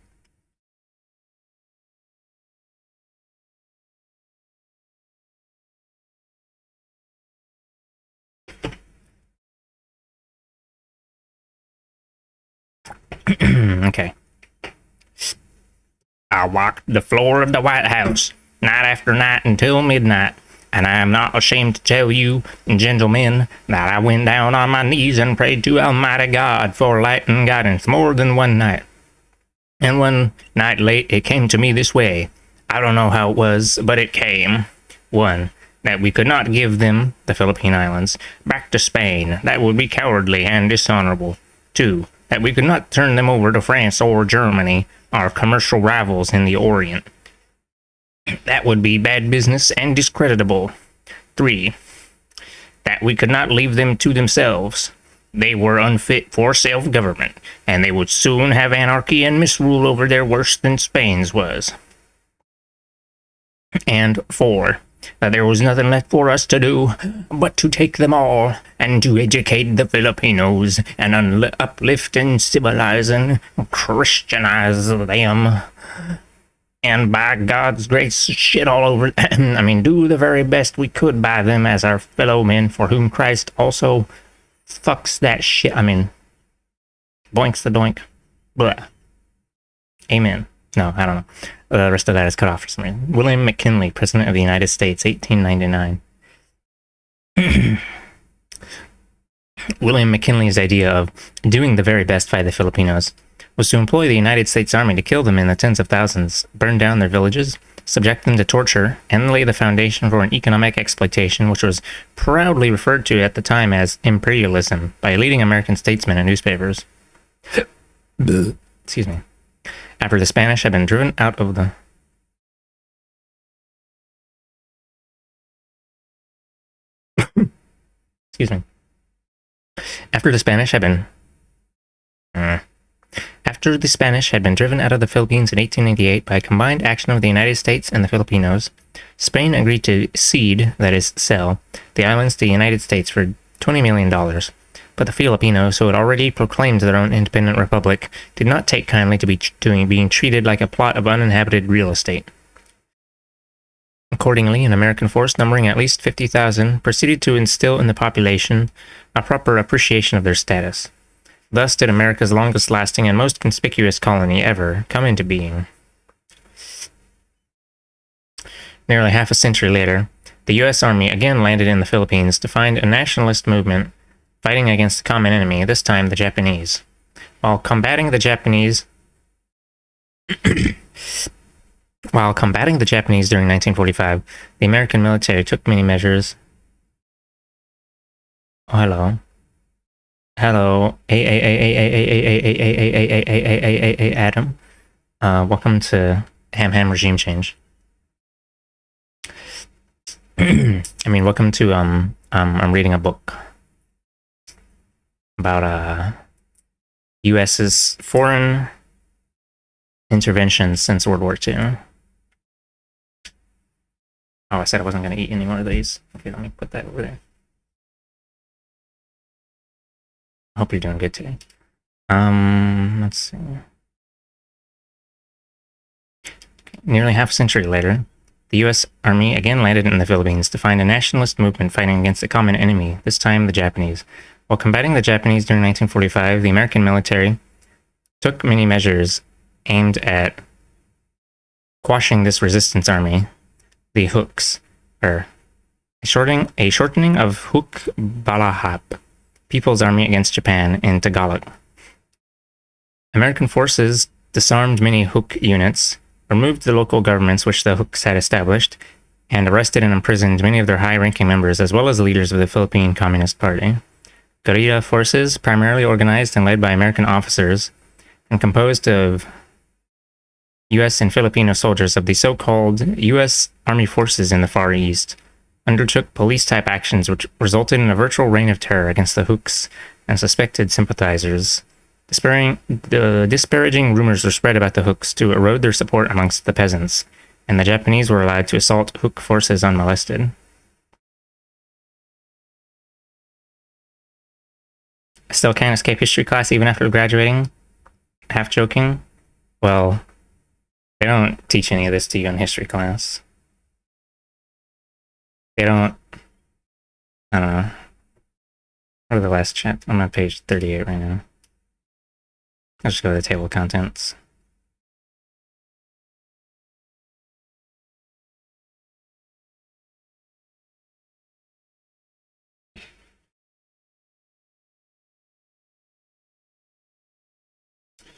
Okay. I walked the floor of the White House night after night until midnight, and I am not ashamed to tell you, gentlemen, that I went down on my knees and prayed to Almighty God for light and guidance more than one night. And one night late, it came to me this way. I don't know how it was, but it came. 1. That we could not give them, the Philippine Islands, back to Spain. That would be cowardly and dishonorable. 2. That we could not turn them over to France or Germany, our commercial rivals in the Orient. That would be bad business and discreditable. 3. That we could not leave them to themselves. They were unfit for self-government, and they would soon have anarchy and misrule over there worse than Spain's was. And 4. That there was nothing left for us to do but to take them all and to educate the Filipinos and uplift and civilize and Christianize them. And by God's grace, shit all over, I mean, do the very best we could by them as our fellow men, for whom Christ also fucks that shit. I mean, boinks the doink. Blah. Amen. No, I don't know. The rest of that is cut off for some reason. William McKinley, President of the United States, 1899. William McKinley's idea of doing the very best by the Filipinos was to employ the United States Army to kill them in the tens of thousands, burn down their villages, subject them to torture, and lay the foundation for an economic exploitation which was proudly referred to at the time as imperialism by leading American statesmen and newspapers. Excuse me. After the Spanish had been driven out of the... Excuse me. After the Spanish had been driven out of the Philippines in 1898 by a combined action of the United States and the Filipinos, Spain agreed to cede, that is, sell, the islands to the United States for $20 million. But the Filipinos, who had already proclaimed their own independent republic, did not take kindly to being treated like a plot of uninhabited real estate. Accordingly, an American force numbering at least 50,000 proceeded to instill in the population a proper appreciation of their status. Thus did America's longest-lasting and most conspicuous colony ever come into being. Nearly half a century later, the U.S. Army again landed in the Philippines to find a nationalist movement fighting against a common enemy, this time the Japanese. While combating the Japanese during 1945, the American military took many measures. Oh, hello. Hello, Adam. Welcome to Ham Regime Change. I mean, welcome to I'm reading a book about U.S.'s foreign interventions since World War II. Oh, I said I wasn't going to eat any more of these. Okay, let me put that over there. I hope you're doing good today. Let's see. Nearly half a century later, the U.S. Army again landed in the Philippines to find a nationalist movement fighting against a common enemy, this time the Japanese. While combating the Japanese during 1945, the American military took many measures aimed at quashing this resistance army, the Hooks, or a shortening of Hook Balahap, People's Army against Japan in Tagalog. American forces disarmed many Hook units, removed the local governments which the Hooks had established, and arrested and imprisoned many of their high-ranking members as well as leaders of the Philippine Communist Party. Guerrilla forces, primarily organized and led by American officers, and composed of U.S. and Filipino soldiers of the so-called U.S. Army forces in the Far East, undertook police-type actions which resulted in a virtual reign of terror against the Hooks and suspected sympathizers. Disparaging rumors were spread about the Hooks to erode their support amongst the peasants, and the Japanese were allowed to assault Hook forces unmolested. I still can't escape history class even after graduating? Half joking? Well, they don't teach any of this to you in history class. They don't... I don't know. What are the last chapter? I'm on page 38 right now. I'll just go to the table of contents.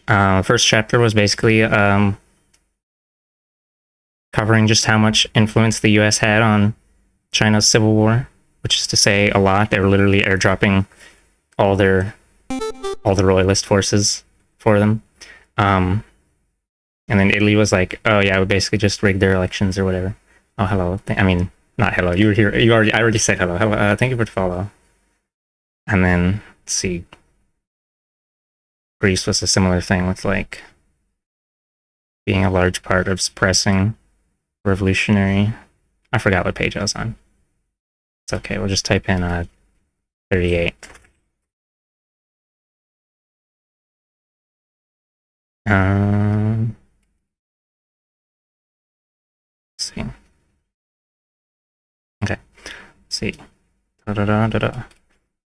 First chapter was basically covering just how much influence the U.S. had on China's civil war, which is to say a lot. They were literally airdropping all the royalist forces for them. And then Italy was like, oh yeah, we basically just rigged their elections or whatever. Oh, hello. I mean, not hello. You were here. I already said hello. Hello. Thank you for the follow. And then, let's see. Greece was a similar thing with like being a large part of suppressing revolutionary. I forgot what page I was on. It's okay. We'll just type in 38. Let's see. Okay. Let's see.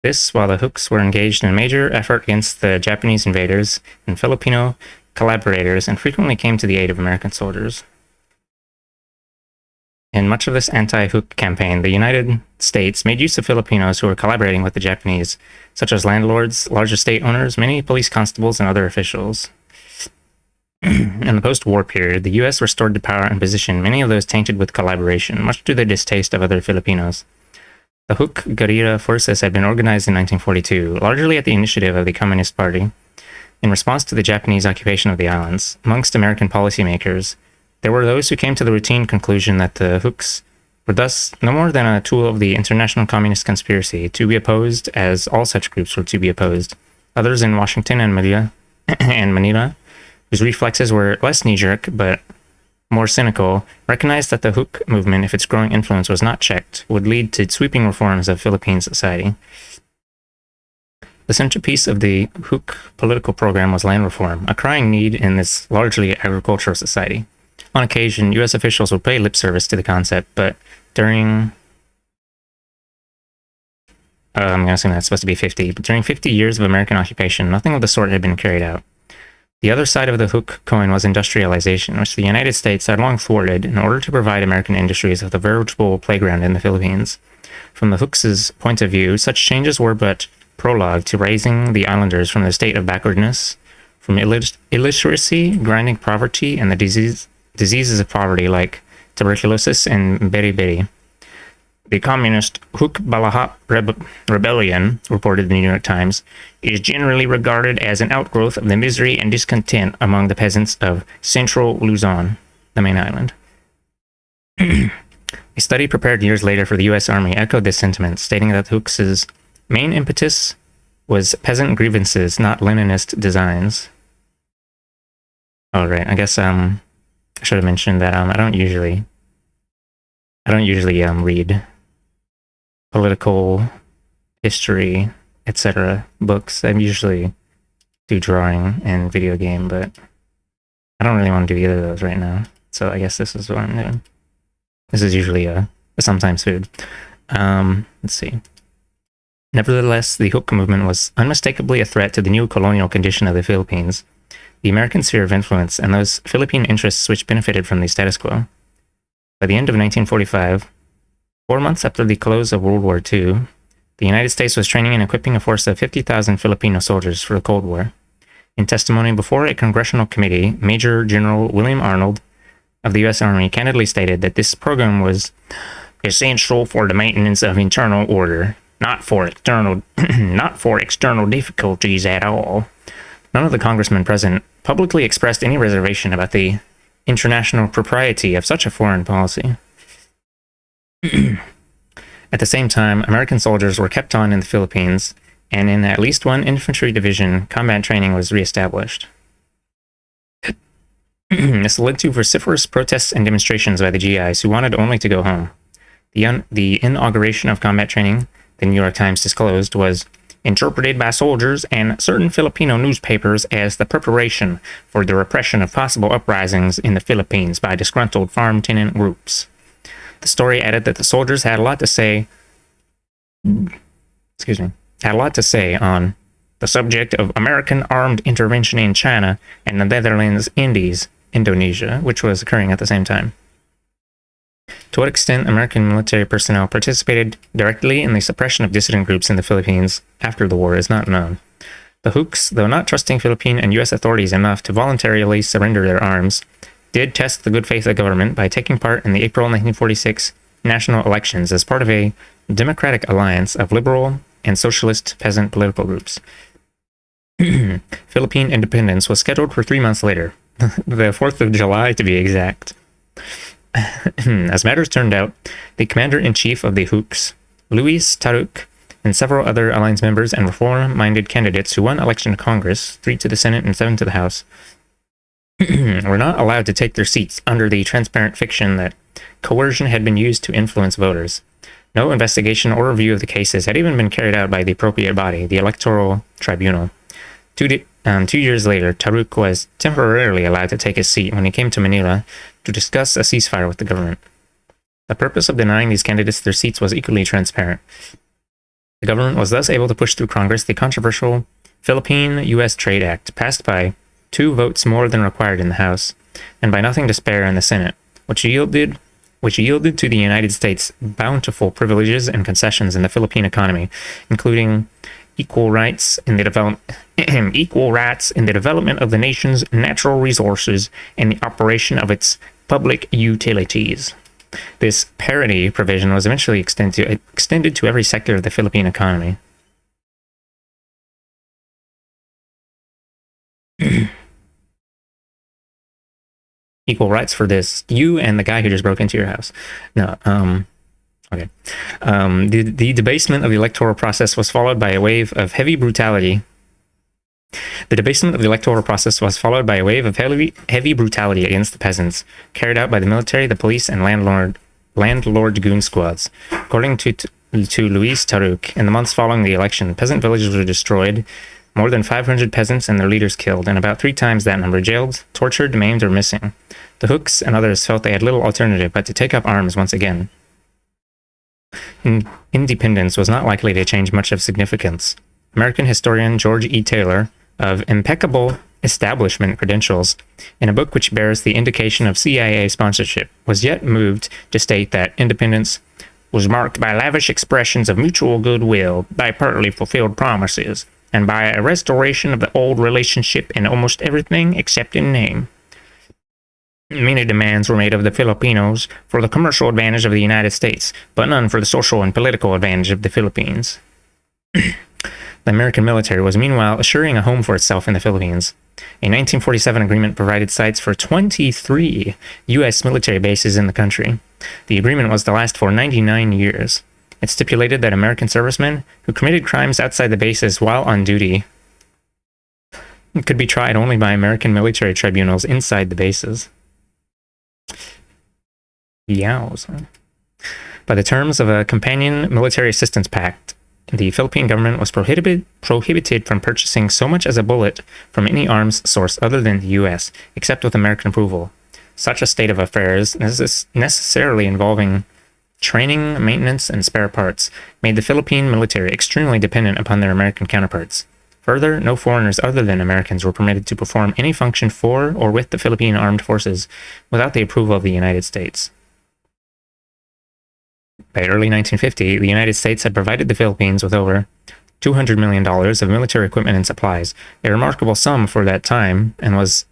This, while the Hooks were engaged in a major effort against the Japanese invaders and Filipino collaborators and frequently came to the aid of American soldiers. In much of this anti-Hook campaign, the United States made use of Filipinos who were collaborating with the Japanese, such as landlords, large estate owners, many police constables, and other officials. In the post-war period, the U.S. restored to power and position many of those tainted with collaboration, much to the distaste of other Filipinos. The Hook guerrilla forces had been organized in 1942, largely at the initiative of the Communist Party, in response to the Japanese occupation of the islands. Amongst American policymakers, there were those who came to the routine conclusion that the Hooks were thus no more than a tool of the international communist conspiracy, to be opposed as all such groups were to be opposed. Others in Washington and Manila, whose reflexes were less knee-jerk but more cynical, recognized that the Hook movement, if its growing influence was not checked, would lead to sweeping reforms of Philippine society. The centerpiece of the Hook political program was land reform, a crying need in this largely agricultural society. On occasion, U.S. officials would pay lip service to the concept, but during... I'm guessing that's supposed to be 50, but during 50 years of American occupation, nothing of the sort had been carried out. The other side of the Hook coin was industrialization, which the United States had long thwarted in order to provide American industries with a veritable playground in the Philippines. From the Hooks' point of view, such changes were but prologue to raising the islanders from the state of backwardness, from illiteracy, grinding poverty, and the diseases of poverty like tuberculosis and beriberi. The communist Hook Balahap rebellion, reported the New York Times, is generally regarded as an outgrowth of the misery and discontent among the peasants of central Luzon, the main island. A A study prepared years later for the U.S. Army echoed this sentiment, stating that Hooks's main impetus was peasant grievances, not Leninist designs. Oh, right. I guess I should have mentioned that I don't usually read political history, etc. books. I usually do drawing and video game, but I don't really want to do either of those right now. So I guess this is what I'm doing. This is usually a sometimes food. Let's see. Nevertheless, the Hook movement was unmistakably a threat to the new colonial condition of the Philippines, the American sphere of influence, and those Philippine interests which benefited from the status quo. By the end of 1945, 4 months after the close of World War II, the United States was training and equipping a force of 50,000 Filipino soldiers for the Cold War. In testimony before a congressional committee, Major General William Arnold of the U.S. Army candidly stated that this program was essential for the maintenance of internal order, not for external difficulties at all. None of the congressmen present publicly expressed any reservation about the international propriety of such a foreign policy. At the same time, American soldiers were kept on in the Philippines, and in at least one infantry division, combat training was reestablished. This led to vociferous protests and demonstrations by the GIs who wanted only to go home. The inauguration of combat training, the New York Times disclosed, was interpreted by soldiers and certain Filipino newspapers as the preparation for the repression of possible uprisings in the Philippines by disgruntled farm tenant groups. The story added that the soldiers had a lot to say on the subject of American armed intervention in China and the Netherlands Indies, Indonesia, which was occurring at the same time. To what extent American military personnel participated directly in the suppression of dissident groups in the Philippines after the war is not known. The Hooks, though not trusting Philippine and U.S. authorities enough to voluntarily surrender their arms, did test the good faith of the government by taking part in the April 1946 national elections as part of a democratic alliance of liberal and socialist peasant political groups. Philippine independence was scheduled for 3 months later, the 4th of July to be exact. As matters turned out, the commander-in-chief of the Hooks, Luis Taruk, and several other alliance members and reform-minded candidates who won election to Congress, 3 to the Senate and 7 to the House, were not allowed to take their seats under the transparent fiction that coercion had been used to influence voters. No investigation or review of the cases had even been carried out by the appropriate body, the Electoral Tribunal. 2 years later, Taruk was temporarily allowed to take his seat when he came to Manila to discuss a ceasefire with the government. The purpose of denying these candidates their seats was equally transparent. The government was thus able to push through Congress the controversial Philippine-U.S. Trade Act, passed by 2 votes more than required in the House, and by nothing to spare in the Senate, which yielded to the United States bountiful privileges and concessions in the Philippine economy, including equal rights in the development of the nation's natural resources and the operation of its public utilities. This parity provision was eventually extended to every sector of the Philippine economy. Equal rights for this, you and the guy who just broke into your house. No, okay. The debasement of the electoral process was followed by a wave of heavy brutality. The debasement of the electoral process was followed by a wave of heavy brutality against the peasants, carried out by the military, the police, and landlord goon squads. According to Luis Taruk, in the months following the election, peasant villages were destroyed, more than 500 peasants and their leaders killed, and about 3 times that number jailed, tortured, maimed, or missing. The Hooks and others felt they had little alternative but to take up arms once again. Independence was not likely to change much of significance. American historian George E. Taylor, of impeccable establishment credentials, in a book which bears the indication of CIA sponsorship, was yet moved to state that independence was marked by lavish expressions of mutual goodwill, by partly fulfilled promises, and by a restoration of the old relationship in almost everything except in name. Many demands were made of the Filipinos for the commercial advantage of the United States, but none for the social and political advantage of the Philippines. The American military was meanwhile assuring a home for itself in the Philippines. A 1947 agreement provided sites for 23 U.S. military bases in the country. The agreement was to last for 99 years. It stipulated that American servicemen who committed crimes outside the bases while on duty could be tried only by American military tribunals inside the bases. Yowza. By the terms of a companion military assistance pact, the Philippine government was prohibited from purchasing so much as a bullet from any arms source other than the U.S., except with American approval. Such a state of affairs, necessarily involving training, maintenance, and spare parts, made the Philippine military extremely dependent upon their American counterparts. Further, no foreigners other than Americans were permitted to perform any function for or with the Philippine armed forces without the approval of the United States. By early 1950, the United States had provided the Philippines with over $200 million of military equipment and supplies, a remarkable sum for that time, and was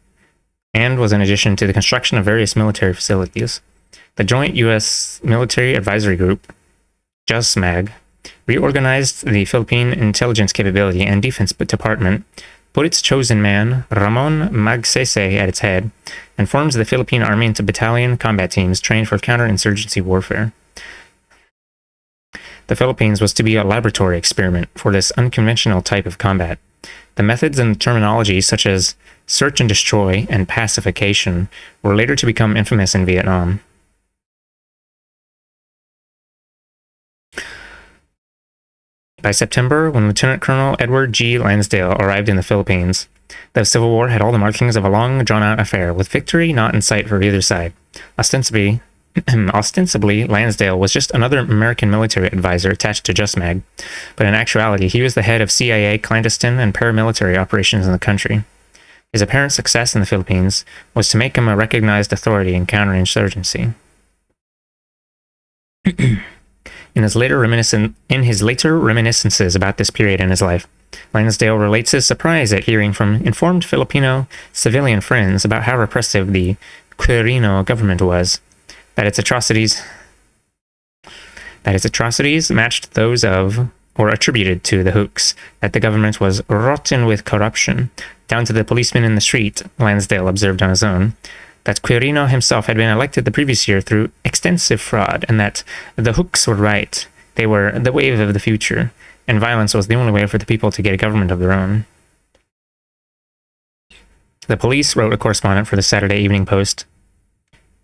in addition to the construction of various military facilities. The Joint U.S. Military Advisory Group, JUSMAG, reorganized the Philippine Intelligence Capability and Defense Department, put its chosen man, Ramon Magsaysay, at its head, and formed the Philippine Army into battalion combat teams trained for counterinsurgency warfare. The Philippines was to be a laboratory experiment for this unconventional type of combat. The methods and terminology such as search and destroy and pacification were later to become infamous in Vietnam. By September, when Lieutenant Colonel Edward G. Lansdale arrived in the Philippines, the Civil War had all the markings of a long, drawn-out affair, with victory not in sight for either side. Ostensibly, Lansdale was just another American military advisor attached to JUSMAG, but in actuality, he was the head of CIA clandestine and paramilitary operations in the country. His apparent success in the Philippines was to make him a recognized authority in counterinsurgency. In his later reminiscences about this period in his life, Lansdale relates his surprise at hearing from informed Filipino civilian friends about how repressive the Quirino government was, that its atrocities matched those of, or attributed to, the Hooks, that the government was rotten with corruption, down to the policeman in the street, Lansdale observed on his own, that Quirino himself had been elected the previous year through extensive fraud, and that the Hooks were right. They were the wave of the future, and violence was the only way for the people to get a government of their own. The police, wrote a correspondent for the Saturday Evening Post,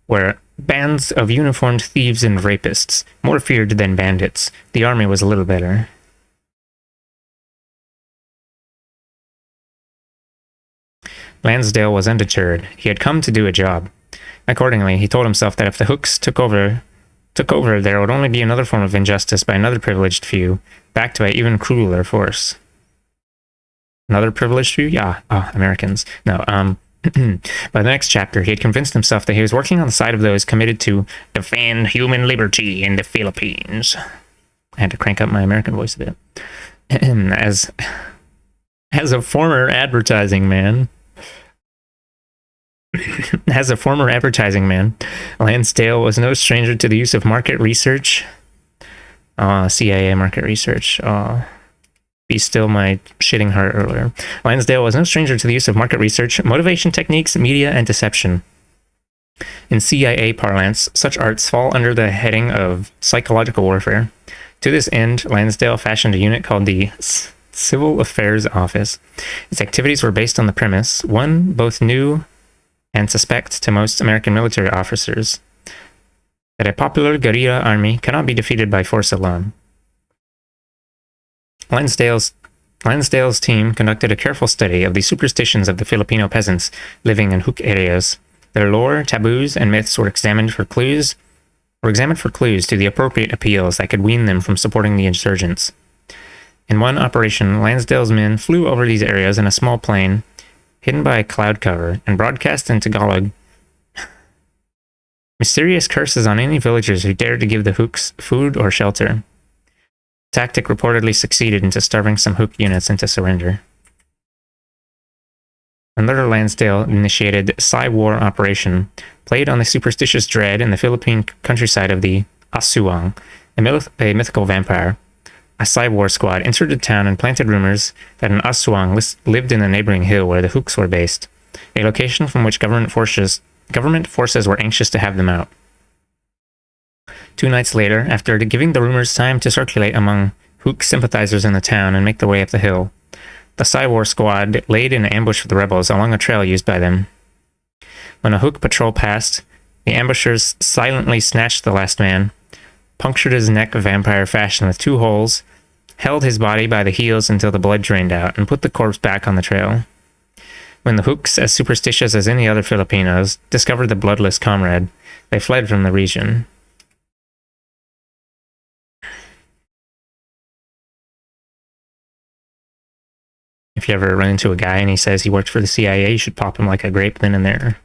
were bands of uniformed thieves and rapists, more feared than bandits. The army was a little better. Lansdale was undeterred. He had come to do a job. Accordingly, he told himself that if the Hooks took over, there would only be another form of injustice by another privileged few, backed by even crueler force. Another privileged few? Yeah, Americans. No, by the next chapter, he had convinced himself that he was working on the side of those committed to defend human liberty in the Philippines. I had to crank up my American voice a bit. As a former advertising man, Lansdale was no stranger to the use of market research. CIA market research. Be still my shitting heart earlier. Lansdale was no stranger to the use of market research, motivation techniques, media, and deception. In CIA parlance, such arts fall under the heading of psychological warfare. To this end, Lansdale fashioned a unit called the Civil Affairs Office. Its activities were based on the premise, one both new and suspect to most American military officers, that a popular guerrilla army cannot be defeated by force alone. Lansdale's team conducted a careful study of the superstitions of the Filipino peasants living in Hook areas. Their lore, taboos, and myths were examined for clues to the appropriate appeals that could wean them from supporting the insurgents. In one operation, Lansdale's men flew over these areas in a small plane, hidden by a cloud cover, and broadcast in Tagalog mysterious curses on any villagers who dared to give the Hooks food or shelter. The tactic reportedly succeeded into starving some Hook units into surrender. Another Lansdale-initiated Psy-War operation played on the superstitious dread in the Philippine countryside of the Aswang, a mythical vampire. a cyber squad entered the town and planted rumors that an Aswang lived in a neighboring hill where the Hooks were based, a location from which government forces were anxious to have them out. 2 nights later, after giving the rumors time to circulate among Hook sympathizers in the town and make their way up the hill, the cyber squad laid in ambush for the rebels along a trail used by them. When a Hook patrol passed, the ambushers silently snatched the last man, punctured his neck vampire fashion with 2 holes, held his body by the heels until the blood drained out, and put the corpse back on the trail. When the Hooks, as superstitious as any other Filipinos, discovered the bloodless comrade, they fled from the region. If you ever run into a guy and he says he worked for the CIA, you should pop him like a grape then and there.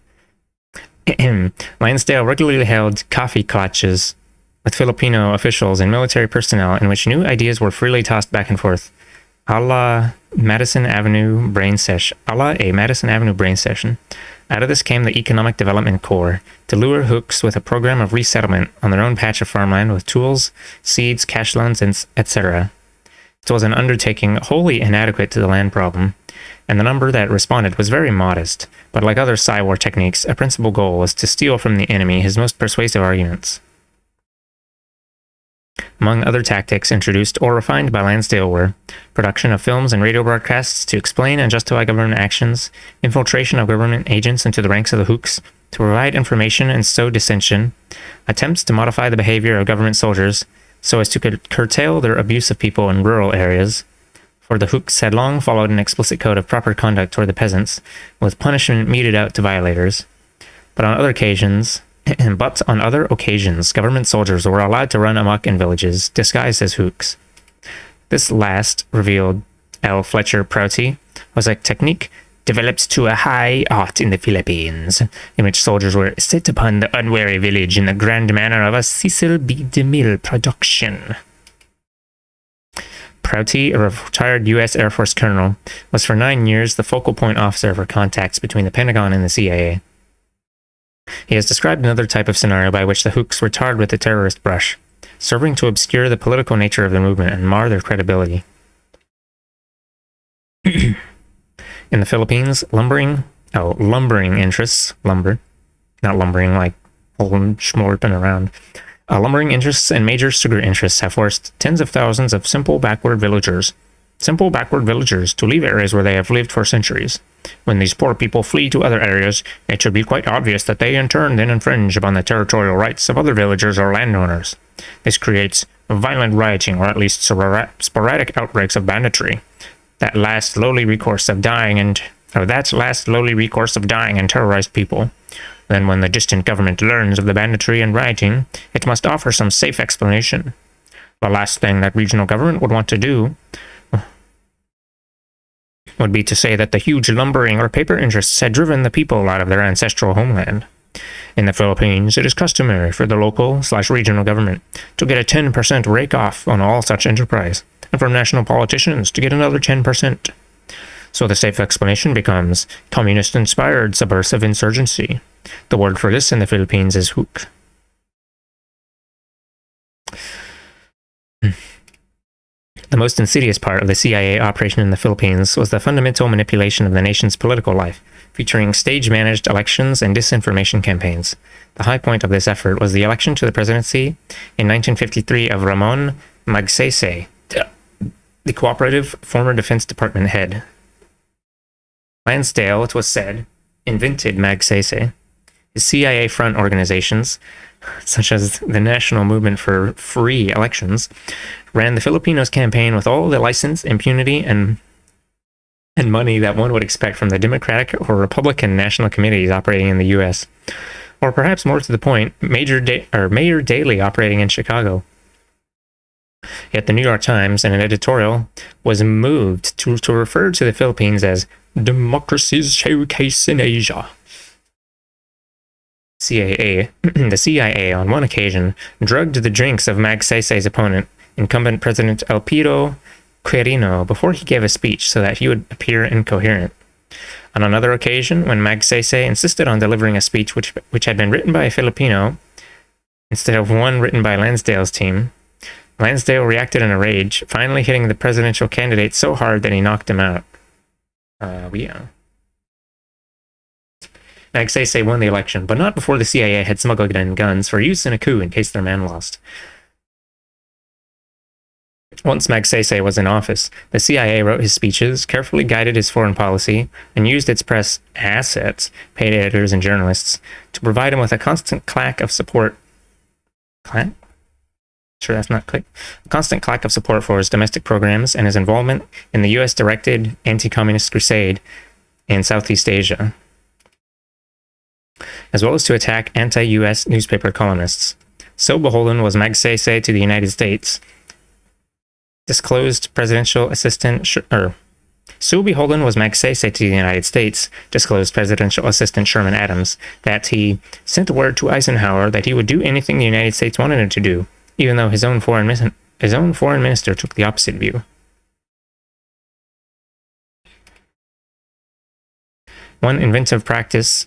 Lansdale regularly held coffee clutches with Filipino officials and military personnel in which new ideas were freely tossed back and forth, a la Madison Avenue brain session. Out of this came the Economic Development Corps to lure Hooks with a program of resettlement on their own patch of farmland with tools, seeds, cash loans, and etc. It was an undertaking wholly inadequate to the land problem, and the number that responded was very modest, but like other Psy-war techniques, a principal goal was to steal from the enemy his most persuasive arguments. Among other tactics introduced or refined by Lansdale were production of films and radio broadcasts to explain and justify government actions, infiltration of government agents into the ranks of the Hooks to provide information and sow dissension, attempts to modify the behavior of government soldiers so as to curtail their abuse of people in rural areas, for the Hooks had long followed an explicit code of proper conduct toward the peasants, with punishment meted out to violators. But on other occasions, government soldiers were allowed to run amok in villages, disguised as Hooks. This last, revealed L. Fletcher Prouty, was a technique developed to a high art in the Philippines, in which soldiers were set upon the unwary village in the grand manner of a Cecil B. DeMille production. Prouty, a retired U.S. Air Force colonel, was for 9 years the focal point officer for contacts between the Pentagon and the CIA. He has described another type of scenario by which the Hooks were tarred with the terrorist brush, serving to obscure the political nature of the movement and mar their credibility. In the Philippines, lumbering interests, not lumbering like schmorping around. Lumbering interests and major sugar interests have forced tens of thousands of simple backward villagers to leave areas where they have lived for centuries. When these poor people flee to other areas, it should be quite obvious that they in turn then infringe upon the territorial rights of other villagers or landowners. This creates violent rioting or at least sporadic outbreaks of banditry. That last lowly recourse of dying and terrorized people. Then when the distant government learns of the banditry and rioting, it must offer some safe explanation. The last thing that regional government would want to do would be to say that the huge lumbering or paper interests had driven the people out of their ancestral homeland. In the Philippines, it is customary for the local/regional government to get a 10% rake-off on all such enterprise, and from national politicians to get another 10%. So the safe explanation becomes communist-inspired subversive insurgency. The word for this in the Philippines is hook. The most insidious part of the CIA operation in the Philippines was the fundamental manipulation of the nation's political life, featuring stage-managed elections and disinformation campaigns. The high point of this effort was the election to the presidency in 1953 of Ramon Magsaysay, the cooperative former Defense Department head. Lansdale, it was said, invented Magsaysay. His CIA front organizations, such as the National Movement for Free Elections, ran the Filipinos campaign with all the license, impunity, and money that one would expect from the Democratic or Republican national committees operating in the U.S., or perhaps more to the point, Mayor Daley operating in Chicago. Yet the New York Times, in an editorial, was moved to refer to the Philippines as democracy's showcase in Asia. The CIA on one occasion drugged the drinks of Magsaysay's opponent, incumbent President Elpidio Quirino, before he gave a speech so that he would appear incoherent. On another occasion, when Magsaysay insisted on delivering a speech which had been written by a Filipino instead of one written by Lansdale's team, Lansdale reacted in a rage, finally hitting the presidential candidate so hard that he knocked him out. Yeah. Magsaysay won the election, but not before the CIA had smuggled in guns for use in a coup in case their man lost. Once Magsaysay was in office, the CIA wrote his speeches, carefully guided his foreign policy, and used its press assets, paid editors and journalists, to provide him with a constant clack of support. Clack? Sure, that's not click. A constant clack of support for his domestic programs and his involvement in the US-directed anti-communist crusade in Southeast Asia, as well as to attack anti-US newspaper columnists. So beholden was Magsaysay to the United States, disclosed Presidential Assistant Sherman Adams, that he sent word to Eisenhower that he would do anything the United States wanted him to do, even though his own foreign minister took the opposite view. One inventive practice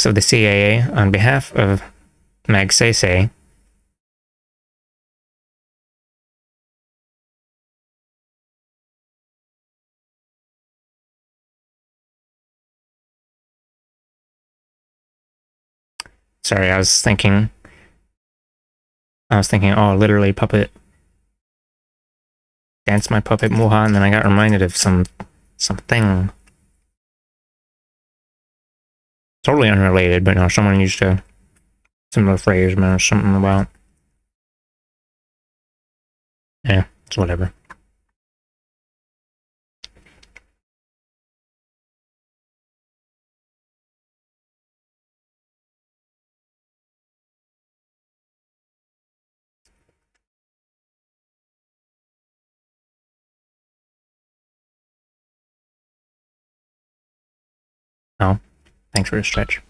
of the CIA on behalf of Magsaysay Sorry, I was thinking, oh, literally puppet. Dance my puppet Moha, and then I got reminded of something. Totally unrelated, but no, someone used a similar phrase, man, or something about. Yeah, it's whatever. Oh, thanks for the stretch.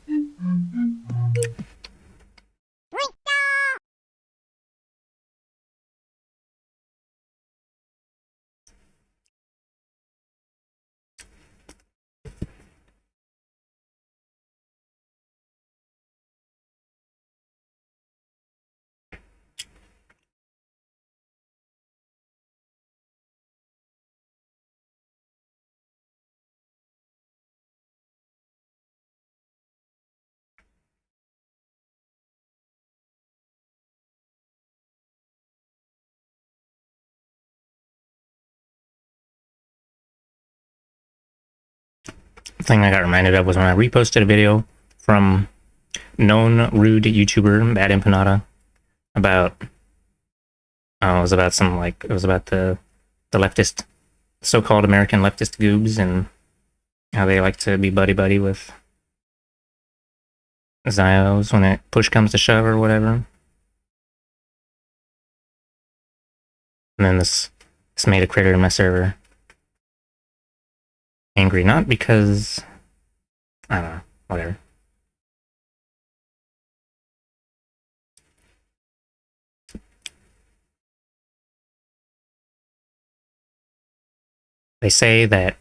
The thing I got reminded of was when I reposted a video from known rude YouTuber Bad Empanada about it was about the leftist, so-called American leftist goobs, and how they like to be buddy-buddy with Zios when it push comes to shove or whatever. And then this made a critter in my server angry, not because, I don't know, whatever. They say that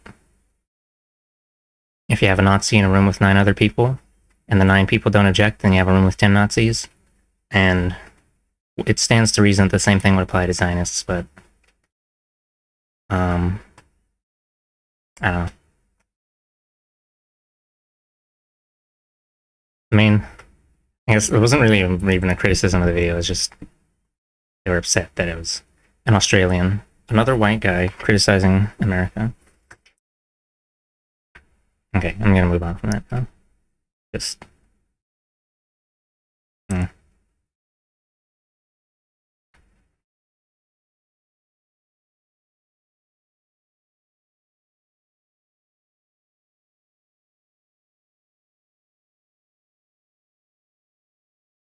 if you have a Nazi in a room with 9 other people, and the 9 people don't object, then you have a room with 10 Nazis. And it stands to reason that the same thing would apply to Zionists, but I don't know. I mean, I guess it wasn't really even a criticism of the video, it was just they were upset that it was an Australian, another white guy criticizing America. Okay, I'm gonna move on from that now. Just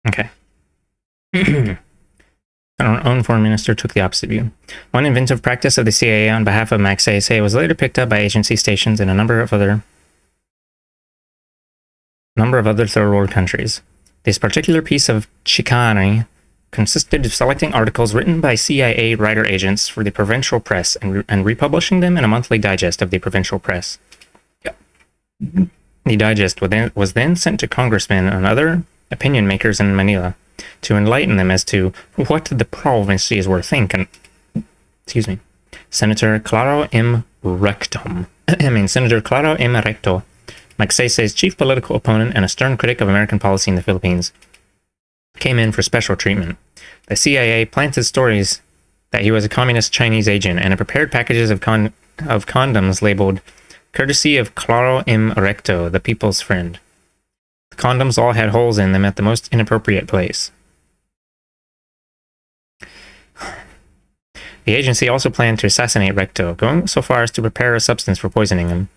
okay. Our own foreign minister took the opposite view. One inventive practice of the CIA on behalf of Magsaysay was later picked up by agency stations in a number of other third world countries. This particular piece of chicanery consisted of selecting articles written by CIA writer agents for the provincial press and republishing them in a monthly digest of the provincial press. The digest was then sent to congressmen and other opinion makers in Manila to enlighten them as to what the provinces were thinking. Excuse me. Senator Claro M. Recto, Magsay's chief political opponent and a stern critic of American policy in the Philippines, came in for special treatment. The CIA planted stories that he was a communist Chinese agent and prepared packages of condoms labeled "Courtesy of Claro M. Recto, the people's friend." The condoms all had holes in them at the most inappropriate place. The agency also planned to assassinate Recto, going so far as to prepare a substance for poisoning him.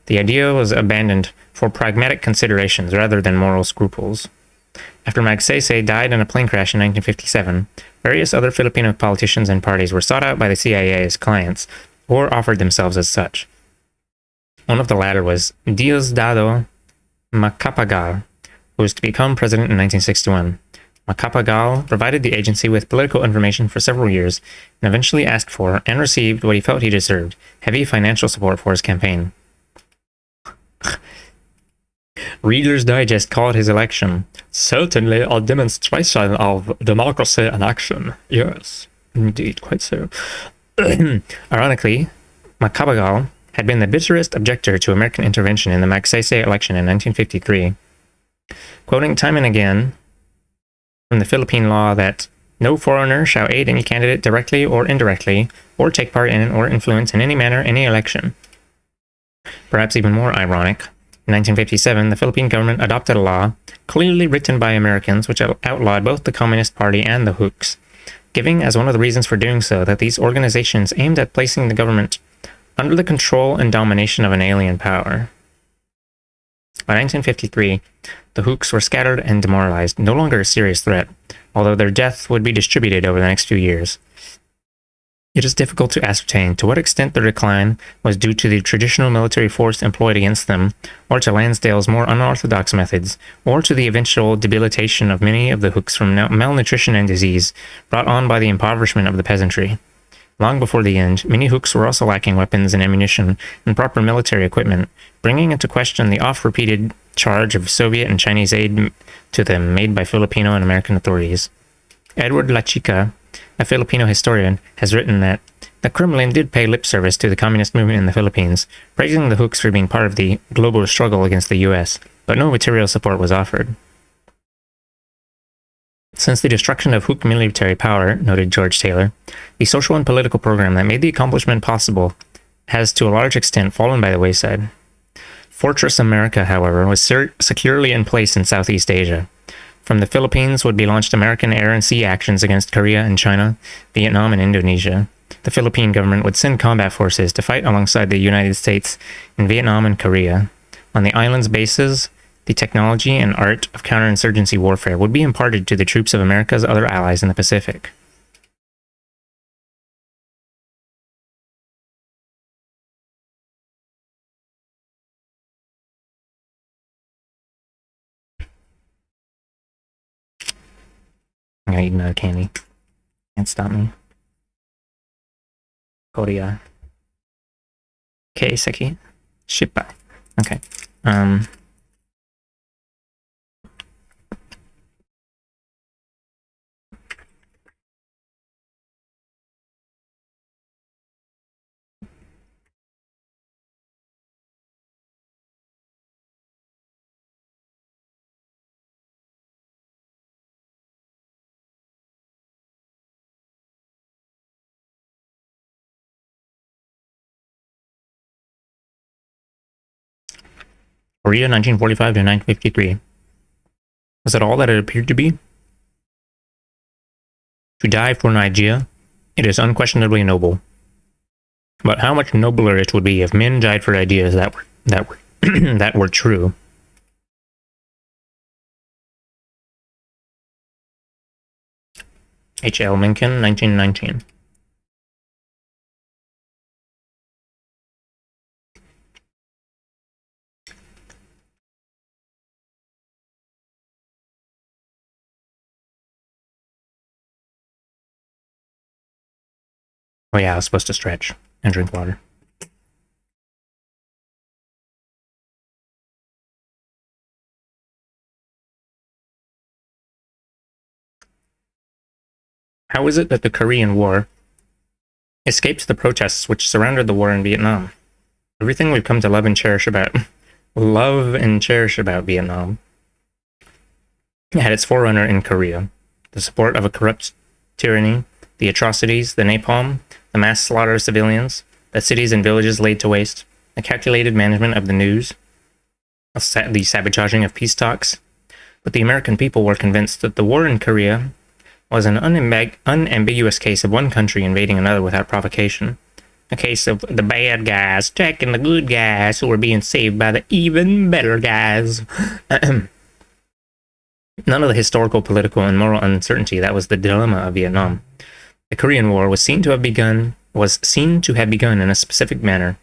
The idea was abandoned for pragmatic considerations rather than moral scruples. After Magsaysay died in a plane crash in 1957, various other Filipino politicians and parties were sought out by the CIA as clients, or offered themselves as such. One of the latter was Diosdado Macapagal, who was to become president in 1961. Macapagal provided the agency with political information for several years and eventually asked for and received what he felt he deserved: heavy financial support for his campaign. Reader's Digest called his election certainly a demonstration of democracy in action. Yes, indeed, quite so. Ironically, Macapagal had been the bitterest objector to American intervention in the Magsaysay election in 1953, quoting time and again from the Philippine law that no foreigner shall aid any candidate directly or indirectly, or take part in or influence in any manner any election. Perhaps even more ironic, in 1957, the Philippine government adopted a law, clearly written by Americans, which outlawed both the Communist Party and the Hooks, giving as one of the reasons for doing so that these organizations aimed at placing the government under the control and domination of an alien power. By 1953, the Hooks were scattered and demoralized, no longer a serious threat, although their death would be distributed over the next few years. It is difficult to ascertain to what extent their decline was due to the traditional military force employed against them, or to Lansdale's more unorthodox methods, or to the eventual debilitation of many of the Hooks from malnutrition and disease brought on by the impoverishment of the peasantry. Long before the end, many Hooks were also lacking weapons and ammunition and proper military equipment, bringing into question the oft-repeated charge of Soviet and Chinese aid to them made by Filipino and American authorities. Edward Lachica, a Filipino historian, has written that the Kremlin did pay lip service to the communist movement in the Philippines, praising the Hooks for being part of the global struggle against the U.S., but no material support was offered. Since the destruction of Hook military power, noted George Taylor, the social and political program that made the accomplishment possible has to a large extent fallen by the wayside. Fortress America, however, was securely in place in Southeast Asia. From the Philippines would be launched American air and sea actions against Korea and China, Vietnam and Indonesia. The Philippine government would send combat forces to fight alongside the United States in Vietnam and Korea. On the islands' bases, the technology and art of counterinsurgency warfare would be imparted to the troops of America's other allies in the Pacific. I'm gonna eat another candy. Can't stop me. Korea. Keiseki. Shippa. Okay. Korea, 1945 to 1953. Was it all that it appeared to be? To die for an idea, it is unquestionably noble. But how much nobler it would be if men died for ideas that were that were true. H.L. Mencken, 1919. Oh yeah, I was supposed to stretch and drink water. How is it that the Korean War escaped the protests which surrounded the war in Vietnam? Everything we've come to love and cherish about Vietnam had its forerunner in Korea. The support of a corrupt tyranny, the atrocities, the napalm, the mass slaughter of civilians, the cities and villages laid to waste, the calculated management of the news, the sabotaging of peace talks. But the American people were convinced that the war in Korea was an unambiguous case of one country invading another without provocation. A case of the bad guys attacking the good guys who were being saved by the even better guys. None of the historical, political, and moral uncertainty that was the dilemma of Vietnam. The Korean War was seen to have begun in a specific manner.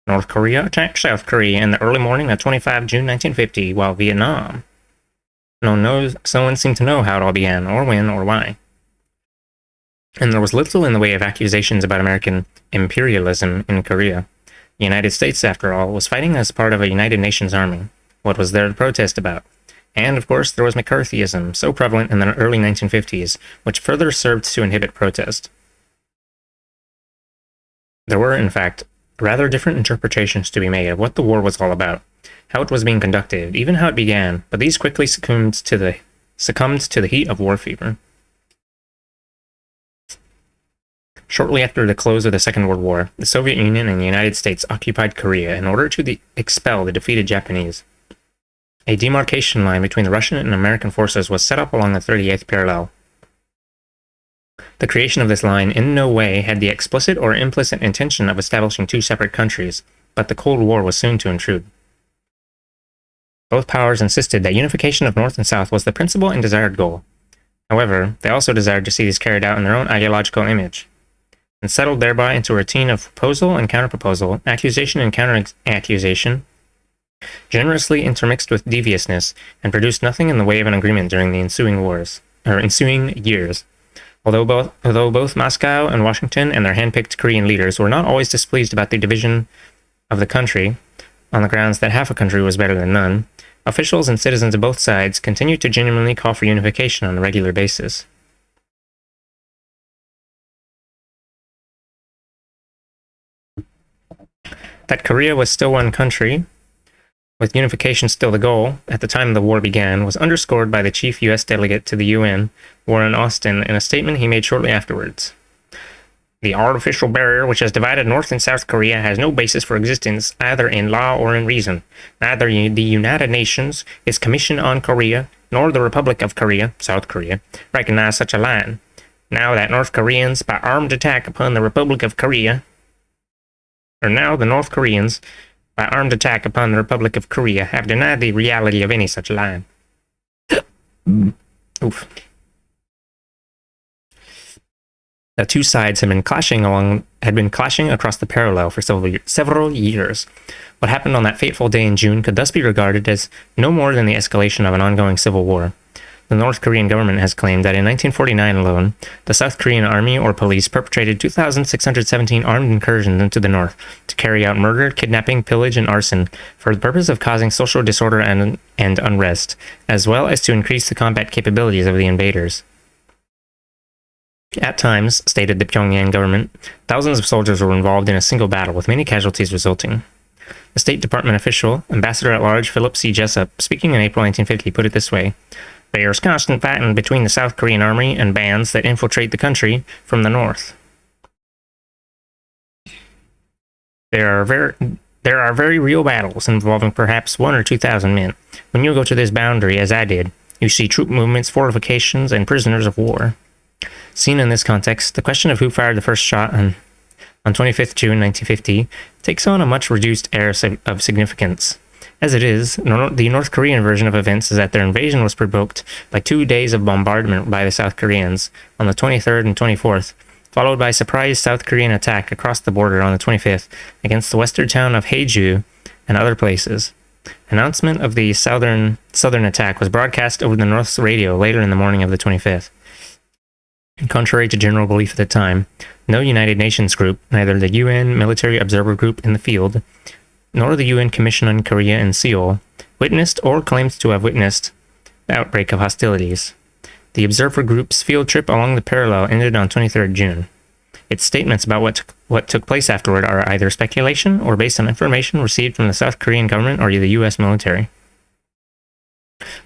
North Korea attacked South Korea in the early morning of 25 June 1950, while Vietnam. No one seemed to know how it all began, or when, or why. And there was little in the way of accusations about American imperialism in Korea. The United States, after all, was fighting as part of a United Nations army. What was there to protest about? And, of course, there was McCarthyism, so prevalent in the early 1950s, which further served to inhibit protest. There were, in fact, rather different interpretations to be made of what the war was all about, how it was being conducted, even how it began, but these quickly succumbed to the heat of war fever. Shortly after the close of the Second World War, the Soviet Union and the United States occupied Korea in order to expel the defeated Japanese. A demarcation line between the Russian and American forces was set up along the 38th parallel. The creation of this line in no way had the explicit or implicit intention of establishing two separate countries, but the Cold War was soon to intrude. Both powers insisted that unification of North and South was the principal and desired goal. However, they also desired to see this carried out in their own ideological image, and settled thereby into a routine of proposal and counterproposal, accusation and counteraccusation, generously intermixed with deviousness, and produced nothing in the way of an agreement during the ensuing years. Although both Moscow and Washington and their hand-picked Korean leaders were not always displeased about the division of the country, on the grounds that half a country was better than none, officials and citizens of both sides continued to genuinely call for unification on a regular basis. That Korea was still one country, with unification still the goal, at the time the war began, was underscored by the chief U.S. delegate to the UN, Warren Austin, in a statement he made shortly afterwards. The artificial barrier which has divided North and South Korea has no basis for existence either in law or in reason. Neither the United Nations, its Commission on Korea, nor the Republic of Korea, South Korea, recognize such a line. Now that North Koreans, by armed attack upon the Republic of Korea, now the North Koreans, by armed attack upon the Republic of Korea, have denied the reality of any such line. Oof. The two sides had been clashing across the parallel for several years. What happened on that fateful day in June could thus be regarded as no more than the escalation of an ongoing civil war. The North Korean government has claimed that in 1949 alone, the South Korean army or police perpetrated 2,617 armed incursions into the north to carry out murder, kidnapping, pillage, and arson for the purpose of causing social disorder and unrest, as well as to increase the combat capabilities of the invaders. At times, stated the Pyongyang government, thousands of soldiers were involved in a single battle, with many casualties resulting. The State Department official, Ambassador-at-Large Philip C. Jessup, speaking in April 1950, put it this way: "There's constant fighting between the South Korean army and bands that infiltrate the country from the north. There are very real battles involving perhaps 1,000 or 2,000 men. When you go to this boundary, as I did, you see troop movements, fortifications, and prisoners of war." Seen in this context, the question of who fired the first shot on 25th June 1950 takes on a much reduced air of significance. As it is, the North Korean version of events is that their invasion was provoked by 2 days of bombardment by the South Koreans on the 23rd and 24th, followed by a surprise South Korean attack across the border on the 25th against the western town of Haeju and other places. Announcement of the southern attack was broadcast over the North's radio later in the morning of the 25th. Contrary to general belief at the time, no United Nations group, neither the UN Military Observer Group in the field, nor the UN Commission on Korea in Seoul, witnessed or claimed to have witnessed the outbreak of hostilities. The observer group's field trip along the parallel ended on 23rd June. Its statements about what took place afterward are either speculation or based on information received from the South Korean government or the U.S. military.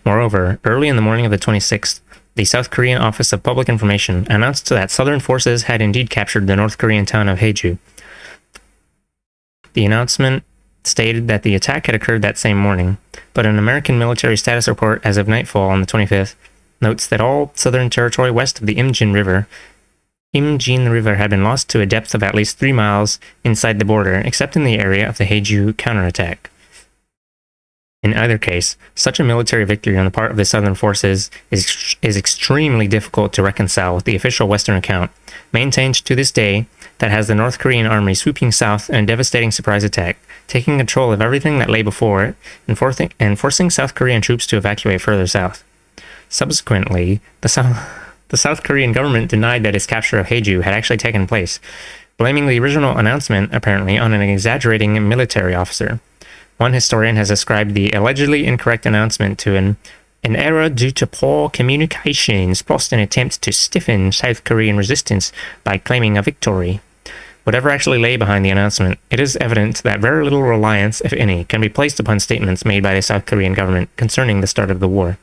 Moreover, early in the morning of the 26th, the South Korean Office of Public Information announced that Southern forces had indeed captured the North Korean town of Haeju. The announcement stated that the attack had occurred that same morning, but an American military status report as of nightfall on the 25th notes that all southern territory west of the Imjin River had been lost to a depth of at least 3 miles inside the border, except in the area of the Haeju counterattack. In either case, such a military victory on the part of the Southern forces is extremely difficult to reconcile with the official Western account, maintained to this day, that has the North Korean army swooping south in a devastating surprise attack, taking control of everything that lay before it, and forcing South Korean troops to evacuate further south. Subsequently, the South Korean government denied that its capture of Haeju had actually taken place, blaming the original announcement, apparently, on an exaggerating military officer. One historian has ascribed the allegedly incorrect announcement to an error due to poor communications, plus an attempt to stiffen South Korean resistance by claiming a victory. Whatever actually lay behind the announcement, it is evident that very little reliance, if any, can be placed upon statements made by the South Korean government concerning the start of the war.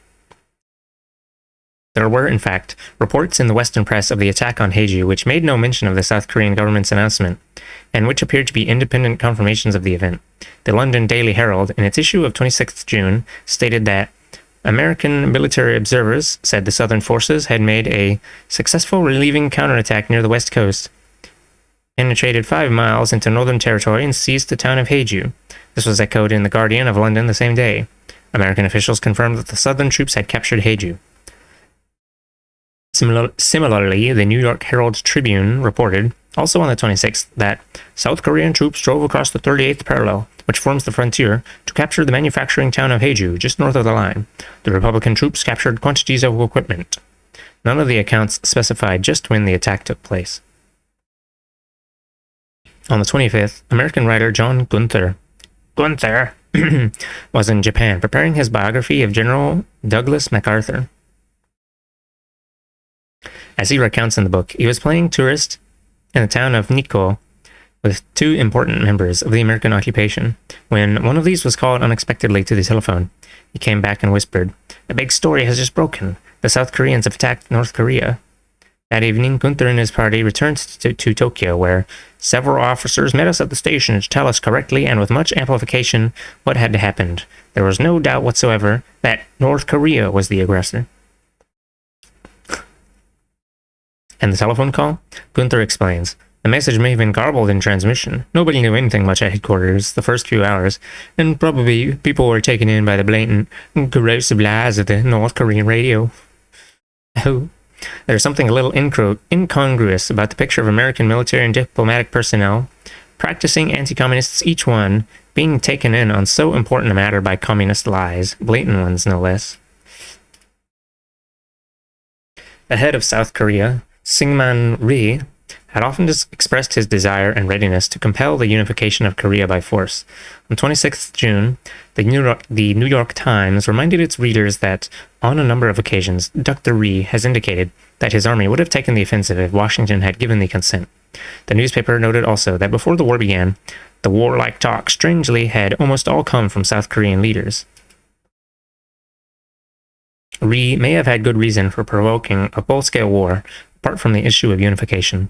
There were, in fact, reports in the Western press of the attack on Haeju which made no mention of the South Korean government's announcement, and which appeared to be independent confirmations of the event. The London Daily Herald, in its issue of 26th June, stated that American military observers said the Southern forces had made a successful relieving counterattack near the west coast, penetrated 5 miles into Northern Territory, and seized the town of Haeju. This was echoed in The Guardian of London the same day. American officials confirmed that the Southern troops had captured Haeju. Similarly, the New York Herald Tribune reported, also on the 26th, that South Korean troops drove across the 38th parallel, which forms the frontier, to capture the manufacturing town of Haeju, just north of the line. The Republican troops captured quantities of equipment. None of the accounts specified just when the attack took place. On the 25th, American writer John Gunther was in Japan preparing his biography of General Douglas MacArthur. As he recounts in the book, he was playing tourist in the town of Nikko with 2 important members of the American occupation, when one of these was called unexpectedly to the telephone. He came back and whispered, "A big story has just broken. The South Koreans have attacked North Korea." That evening, Gunther and his party returned to Tokyo, where several officers met us at the station to tell us correctly and with much amplification what had happened. There was no doubt whatsoever that North Korea was the aggressor. And the telephone call? Gunther explains. The message may have been garbled in transmission. Nobody knew anything much at headquarters the first few hours, and probably people were taken in by the blatant, corrosive lies of the North Korean radio. Oh, there's something a little incongruous about the picture of American military and diplomatic personnel, practicing anti-communists, each one being taken in on so important a matter by communist lies, blatant ones no less. The head of South Korea, Syngman Rhee, had often expressed his desire and readiness to compel the unification of Korea by force. On 26th June, the New York Times reminded its readers that, on a number of occasions, Dr. Rhee has indicated that his army would have taken the offensive if Washington had given the consent. The newspaper noted also that before the war began, the warlike talk, strangely, had almost all come from South Korean leaders. Rhee may have had good reason for provoking a full-scale war, apart from the issue of unification.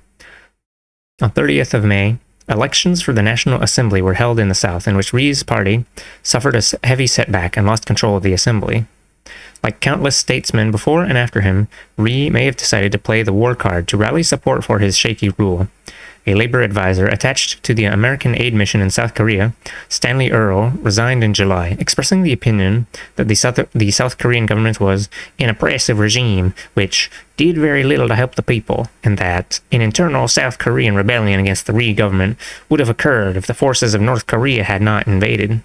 On 30th of May, elections for the National Assembly were held in the South, in which Rhee's party suffered a heavy setback and lost control of the Assembly. Like countless statesmen before and after him, Rhee may have decided to play the war card to rally support for his shaky rule. A labor advisor attached to the American aid mission in South Korea, Stanley Earle, resigned in July, expressing the opinion that the South Korean government was an oppressive regime which did very little to help the people, and that an internal South Korean rebellion against the Rhee government would have occurred if the forces of North Korea had not invaded.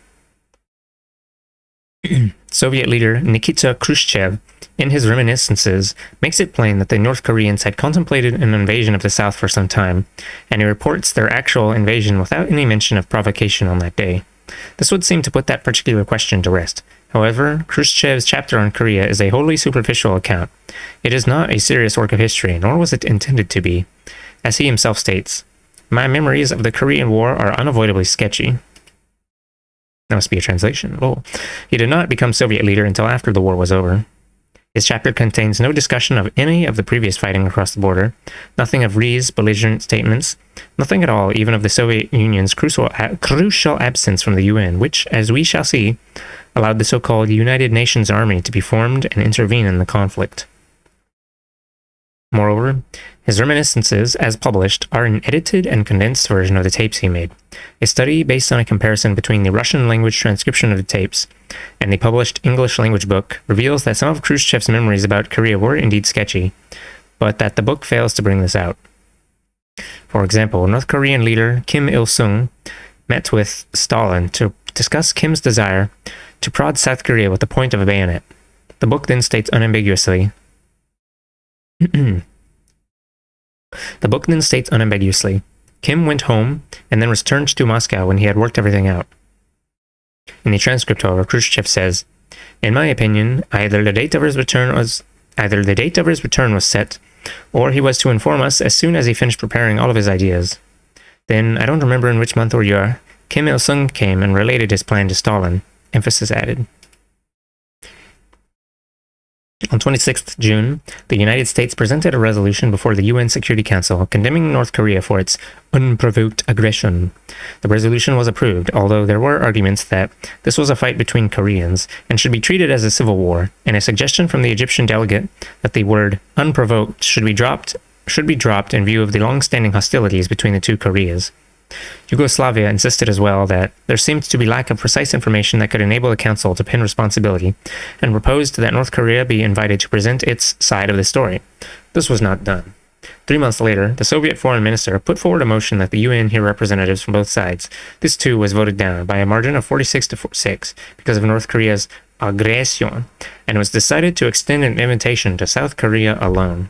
Soviet leader Nikita Khrushchev, in his reminiscences, makes it plain that the North Koreans had contemplated an invasion of the South for some time, and he reports their actual invasion without any mention of provocation on that day. This would seem to put that particular question to rest. However, Khrushchev's chapter on Korea is a wholly superficial account. It is not a serious work of history, nor was it intended to be. As he himself states, "My memories of the Korean War are unavoidably sketchy." That must be a translation. Oh. He did not become Soviet leader until after the war was over. His chapter contains no discussion of any of the previous fighting across the border, nothing of Rhee's belligerent statements, nothing at all even of the Soviet Union's crucial absence from the UN, which, as we shall see, allowed the so-called United Nations Army to be formed and intervene in the conflict. Moreover, his reminiscences, as published, are an edited and condensed version of the tapes he made. A study based on a comparison between the Russian language transcription of the tapes and the published English language book reveals that some of Khrushchev's memories about Korea were indeed sketchy, but that the book fails to bring this out. For example, North Korean leader Kim Il-sung met with Stalin to discuss Kim's desire to prod South Korea with the point of a bayonet. The book then states unambiguously, Kim went home and then returned to Moscow when he had worked everything out. In the transcript, however, Khrushchev says, "In my opinion, either the date of his return was set, or he was to inform us as soon as he finished preparing all of his ideas. Then, I don't remember in which month or year, Kim Il-sung came and related his plan to Stalin." Emphasis added. On 26th June, the United States presented a resolution before the UN Security Council condemning North Korea for its unprovoked aggression. The resolution was approved, although there were arguments that this was a fight between Koreans and should be treated as a civil war, and a suggestion from the Egyptian delegate that the word unprovoked should be dropped in view of the long-standing hostilities between the two Koreas. Yugoslavia insisted as well that there seemed to be lack of precise information that could enable the Council to pin responsibility, and proposed that North Korea be invited to present its side of the story. This was not done. 3 months later, the Soviet foreign minister put forward a motion that the UN hear representatives from both sides. This too was voted down by a margin of 46 to 6 because of North Korea's aggression, and it was decided to extend an invitation to South Korea alone.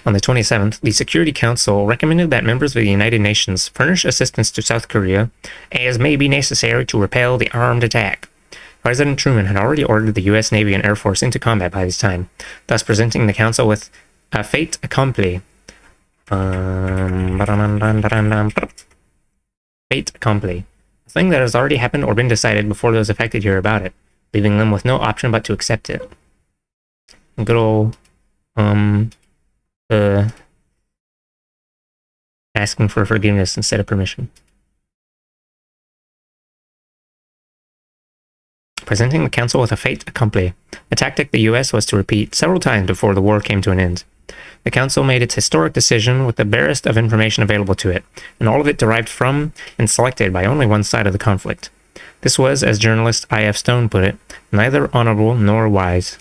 On the 27th, the Security Council recommended that members of the United Nations furnish assistance to South Korea as may be necessary to repel the armed attack. President Truman had already ordered the U.S. Navy and Air Force into combat by this time, thus presenting the Council with a fait accompli. Fait accompli. A thing that has already happened or been decided before those affected hear about it, leaving them with no option but to accept it. Good old, asking for forgiveness instead of permission. Presenting the Council with a fait accompli, a tactic the US was to repeat several times before the war came to an end. The Council made its historic decision with the barest of information available to it, and all of it derived from and selected by only one side of the conflict. This was, as journalist I.F. Stone put it, neither honorable nor wise.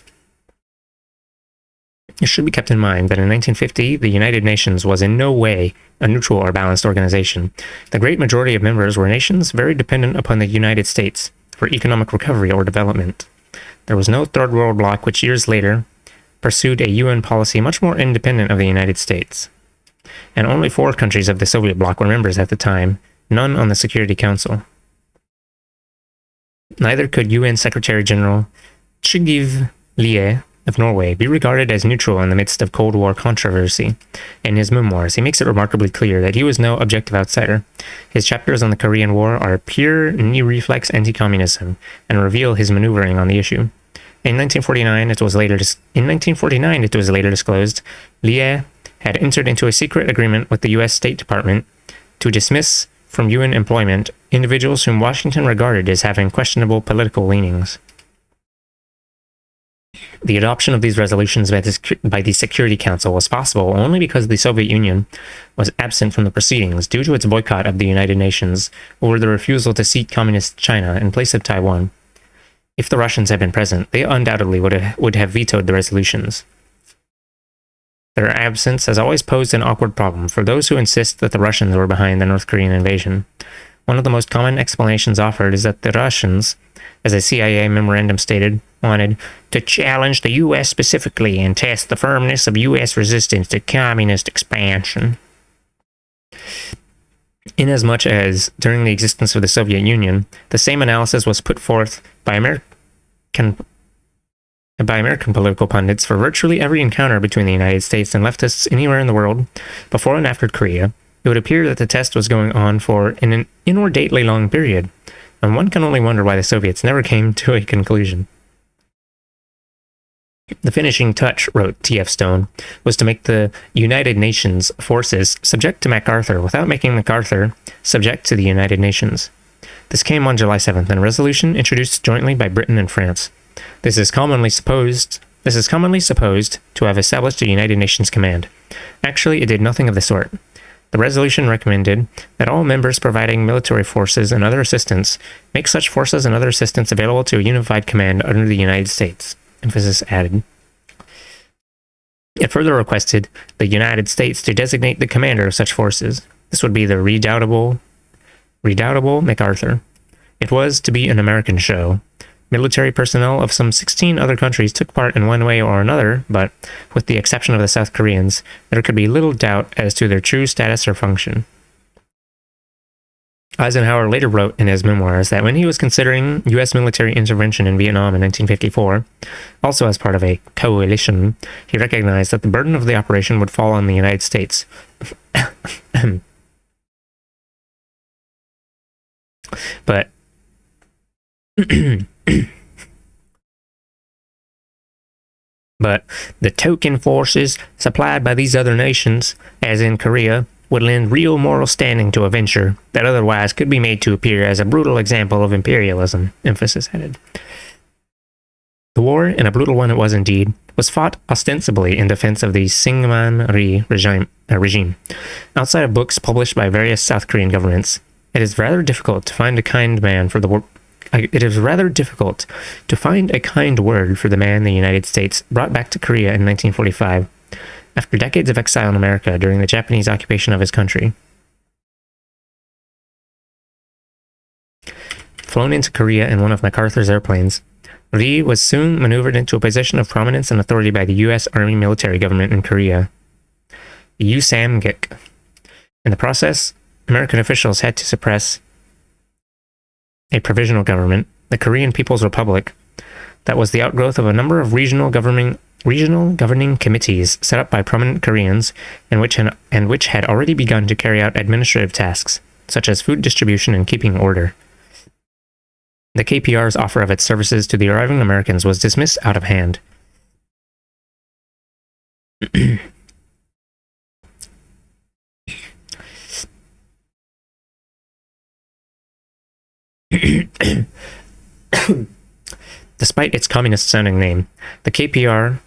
It should be kept in mind that in 1950, the United Nations was in no way a neutral or balanced organization. The great majority of members were nations very dependent upon the United States for economic recovery or development. There was no third world bloc which years later pursued a UN policy much more independent of the United States. And only 4 countries of the Soviet bloc were members at the time, none on the Security Council. Neither could UN Secretary General Trygve Lie of Norway be regarded as neutral in the midst of Cold War controversy. In his memoirs, he makes it remarkably clear that he was no objective outsider. His chapters on the Korean War are pure knee-reflex anti-communism and reveal his maneuvering on the issue. In 1949, it was later disclosed Lie had entered into a secret agreement with the U.S. State Department to dismiss from UN employment individuals whom Washington regarded as having questionable political leanings. The adoption of these resolutions by the Security Council was possible only because the Soviet Union was absent from the proceedings due to its boycott of the United Nations over the refusal to seat Communist China in place of Taiwan. If the Russians had been present, they undoubtedly would have vetoed the resolutions. Their absence has always posed an awkward problem for those who insist that the Russians were behind the North Korean invasion. One of the most common explanations offered is that the Russians, as a CIA memorandum stated, wanted to challenge the U.S. specifically and test the firmness of U.S. resistance to communist expansion. Inasmuch as, during the existence of the Soviet Union, the same analysis was put forth by American political pundits for virtually every encounter between the United States and leftists anywhere in the world, before and after Korea, it would appear that the test was going on for an inordinately long period, and one can only wonder why the Soviets never came to a conclusion. The finishing touch, wrote T.F. Stone, was to make the United Nations forces subject to MacArthur without making MacArthur subject to the United Nations. This came on July 7th in a resolution introduced jointly by Britain and France. This is commonly supposed to have established a United Nations command. Actually, it did nothing of the sort. The resolution recommended that all members providing military forces and other assistance make such forces and other assistance available to a unified command under the United States. Emphasis added. It further requested the United States to designate the commander of such forces. This would be the redoubtable MacArthur. It was to be an American show. Military personnel of some 16 other countries took part in one way or another, but, with the exception of the South Koreans, there could be little doubt as to their true status or function. Eisenhower later wrote in his memoirs that when he was considering U.S. military intervention in Vietnam in 1954, also as part of a coalition, he recognized that the burden of the operation would fall on the United States. But the token forces supplied by these other nations, as in Korea, would lend real moral standing to a venture that otherwise could be made to appear as a brutal example of imperialism, emphasis added. The war, and a brutal one it was indeed, was fought ostensibly in defense of the Syngman regime. Outside of books published by various South Korean governments, it is rather difficult to find a kind word for the man the United States brought back to Korea in 1945, after decades of exile in America during the Japanese occupation of his country. Flown into Korea in one of MacArthur's airplanes, Ri was soon maneuvered into a position of prominence and authority by the U.S. Army military government in Korea, the USAMGIC. In the process, American officials had to suppress a provisional government, the Korean People's Republic, that was the outgrowth of a number of regional governing committees set up by prominent Koreans and which had already begun to carry out administrative tasks, such as food distribution and keeping order. The KPR's offer of its services to the arriving Americans was dismissed out of hand. Despite its communist-sounding name, the KPR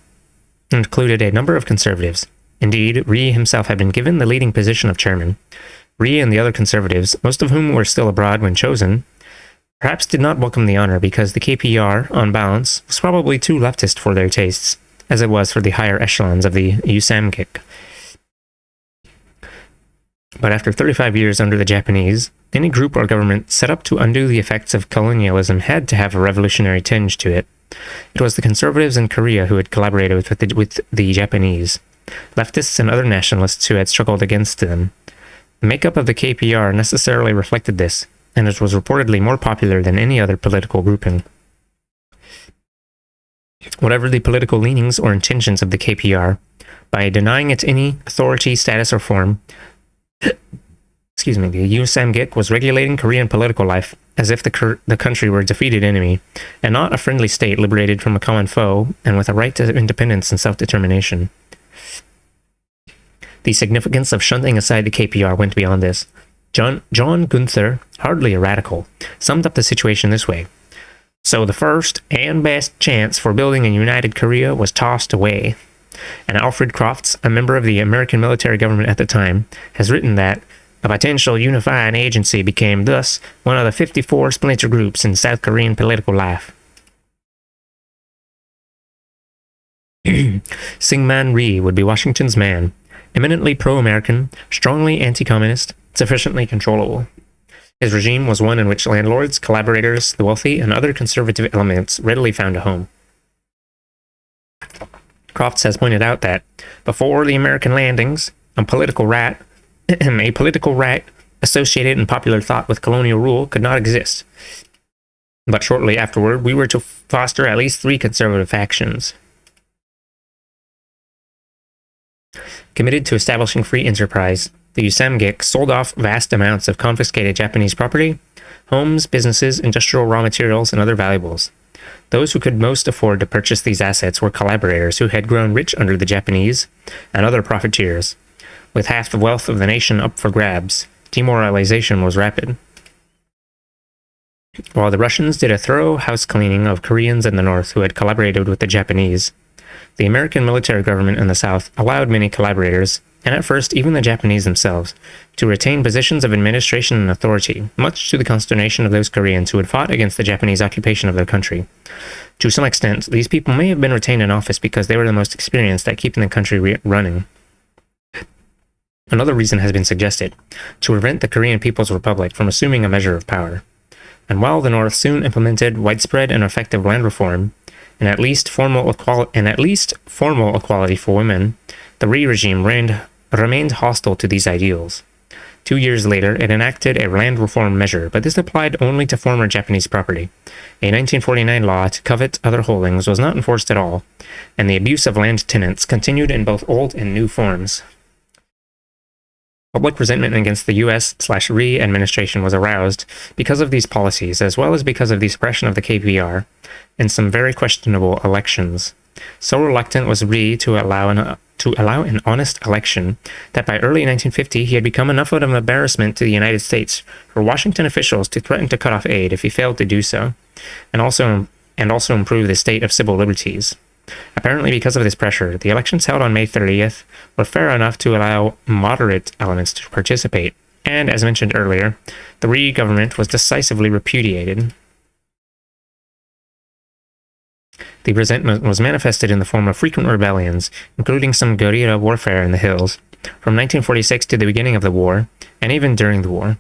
included a number of conservatives. Indeed, Ri himself had been given the leading position of chairman. Ri and the other conservatives, most of whom were still abroad when chosen, perhaps did not welcome the honor because the KPR, on balance, was probably too leftist for their tastes, as it was for the higher echelons of the USAMGIC. But after 35 years under the Japanese, any group or government set up to undo the effects of colonialism had to have a revolutionary tinge to it. It was the conservatives in Korea who had collaborated with the Japanese, leftists and other nationalists who had struggled against them. The makeup of the KPR necessarily reflected this, and it was reportedly more popular than any other political grouping. Whatever the political leanings or intentions of the KPR, by denying it any authority, status, or form, the USAMGIC was regulating Korean political life as if the country were a defeated enemy, and not a friendly state liberated from a common foe and with a right to independence and self-determination. The significance of shunting aside the KPR went beyond this. John Gunther, hardly a radical, summed up the situation this way. So the first and best chance for building a united Korea was tossed away. And Alfred Crofts, a member of the American military government at the time, has written that a potential unifying agency became thus one of the 54 splinter groups in South Korean political life. Syngman Rhee would be Washington's man, eminently pro-American, strongly anti-communist, sufficiently controllable. His regime was one in which landlords, collaborators, the wealthy, and other conservative elements readily found a home. Crofts has pointed out that, before the American landings, a political right associated in popular thought with colonial rule could not exist. But shortly afterward, we were to foster at least 3 conservative factions. Committed to establishing free enterprise, the Usamgik sold off vast amounts of confiscated Japanese property, homes, businesses, industrial raw materials, and other valuables. Those who could most afford to purchase these assets were collaborators who had grown rich under the Japanese and other profiteers. With half the wealth of the nation up for grabs, demoralization was rapid. While the Russians did a thorough house cleaning of Koreans in the north who had collaborated with the Japanese, the American military government in the south allowed many collaborators, and at first even the Japanese themselves, to retain positions of administration and authority, much to the consternation of those Koreans who had fought against the Japanese occupation of their country. To some extent, these people may have been retained in office because they were the most experienced at keeping the country running. Another reason has been suggested, to prevent the Korean People's Republic from assuming a measure of power. And while the North soon implemented widespread and effective land reform, and at least formal equality for women, the Rhee regime remained hostile to these ideals. 2 years later, it enacted a land reform measure, but this applied only to former Japanese property. A 1949 law to covet other holdings was not enforced at all, and the abuse of land tenants continued in both old and new forms. Public resentment against the U.S./Rhee administration was aroused because of these policies, as well as because of the suppression of the KPR in some very questionable elections. So reluctant was Rhee to allow an honest election that by early 1950 he had become enough of an embarrassment to the United States for Washington officials to threaten to cut off aid if he failed to do so, and also improve the state of civil liberties. Apparently, because of this pressure, the elections held on May 30th were fair enough to allow moderate elements to participate, and, as mentioned earlier, the Rhee government was decisively repudiated. The resentment was manifested in the form of frequent rebellions, including some guerrilla warfare in the hills, from 1946 to the beginning of the war, and even during the war.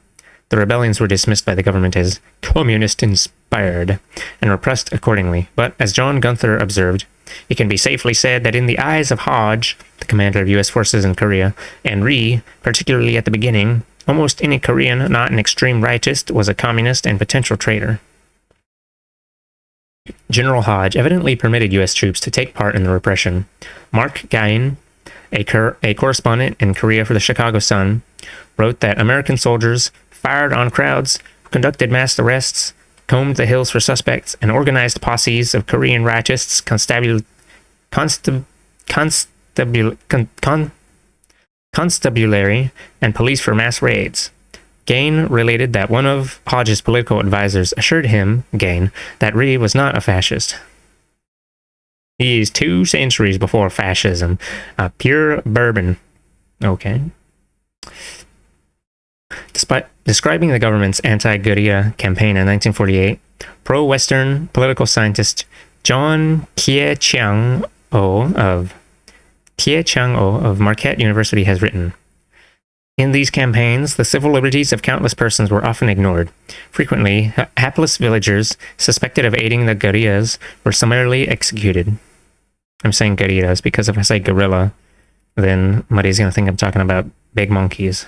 The rebellions were dismissed by the government as communist-inspired and repressed accordingly, but, as John Gunther observed, it can be safely said that in the eyes of Hodge, the commander of U.S. forces in Korea, and Rhee, particularly at the beginning, almost any Korean not an extreme rightist was a communist and potential traitor. General Hodge evidently permitted U.S. troops to take part in the repression. Mark Gain, a correspondent in Korea for the Chicago Sun, wrote that American soldiers fired on crowds, conducted mass arrests, combed the hills for suspects, and organized posses of Korean rightists, constabulary, and police for mass raids. Gain related that one of Hodge's political advisors assured him, Gain, that Rhee was not a fascist. He is 2 centuries before fascism, a pure bourbon. Okay. Despite describing the government's anti-guerrilla campaign in 1948, pro-Western political scientist John Kye-Chang-Oh of Marquette University has written, "In these campaigns, the civil liberties of countless persons were often ignored. Frequently, hapless villagers suspected of aiding the guerrillas were summarily executed." I'm saying guerrillas because if I say guerrilla, then somebody's going to think I'm talking about big monkeys.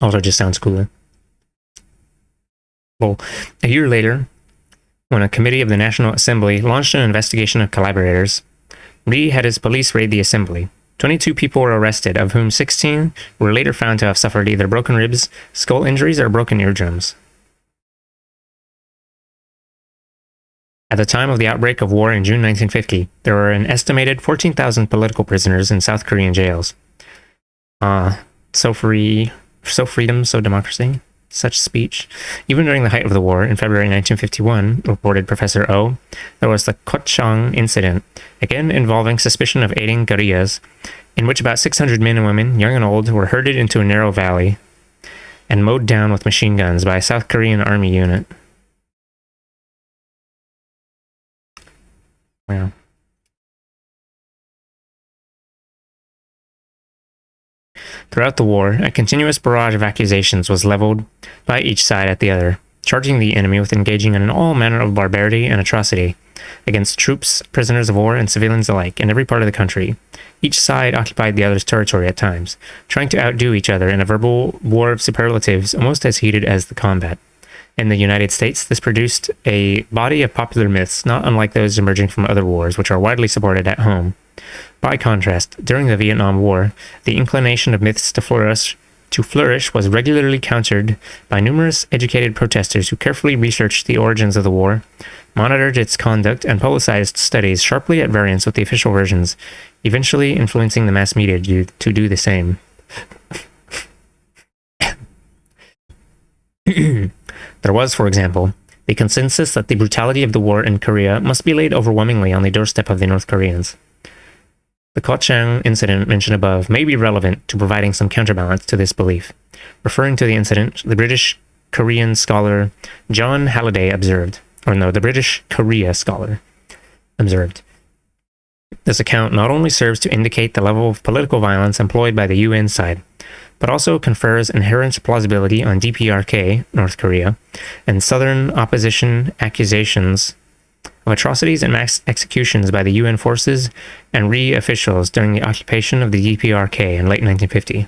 Also just sounds cooler. Well, a year later, when a committee of the National Assembly launched an investigation of collaborators, Rhee had his police raid the assembly. 22 people were arrested, of whom 16 were later found to have suffered either broken ribs, skull injuries, or broken eardrums. At the time of the outbreak of war in June 1950, there were an estimated 14,000 political prisoners in South Korean jails. So freedom, so democracy, such speech. Even during the height of the war, in February 1951, reported Professor O, there was the Kochang incident, again involving suspicion of aiding guerrillas, in which about 600 men and women, young and old, were herded into a narrow valley and mowed down with machine guns by a South Korean army unit. Wow. Throughout the war, a continuous barrage of accusations was leveled by each side at the other. charging the enemy with engaging in all manner of barbarity and atrocity against troops, prisoners of war, and civilians alike in every part of the country. Each side occupied the other's territory at times, trying to outdo each other in a verbal war of superlatives almost as heated as the combat. In the United States, this produced a body of popular myths not unlike those emerging from other wars, which are widely supported at home. By contrast, during the Vietnam War, the inclination of myths to flourish was regularly countered by numerous educated protesters who carefully researched the origins of the war, monitored its conduct, and publicized studies sharply at variance with the official versions, eventually influencing the mass media to do the same. There was, for example, the consensus that the brutality of the war in Korea must be laid overwhelmingly on the doorstep of the North Koreans. The Kochang incident mentioned above may be relevant to providing some counterbalance to this belief. Referring to the incident, the British Korea scholar observed, this account not only serves to indicate the level of political violence employed by the UN side, but also confers inherent plausibility on DPRK, North Korea, and Southern opposition accusations of atrocities and mass executions by the UN forces and RE officials during the occupation of the DPRK in late 1950.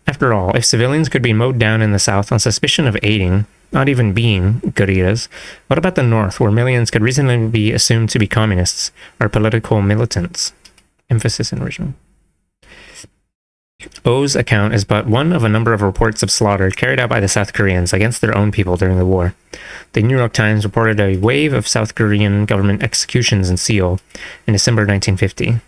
After all, if civilians could be mowed down in the South on suspicion of aiding, not even being, guerrillas, what about the North, where millions could reasonably be assumed to be communists or political militants? Emphasis in original. O's account is but one of a number of reports of slaughter carried out by the South Koreans against their own people during the war. The New York Times reported a wave of South Korean government executions in Seoul in December 1950.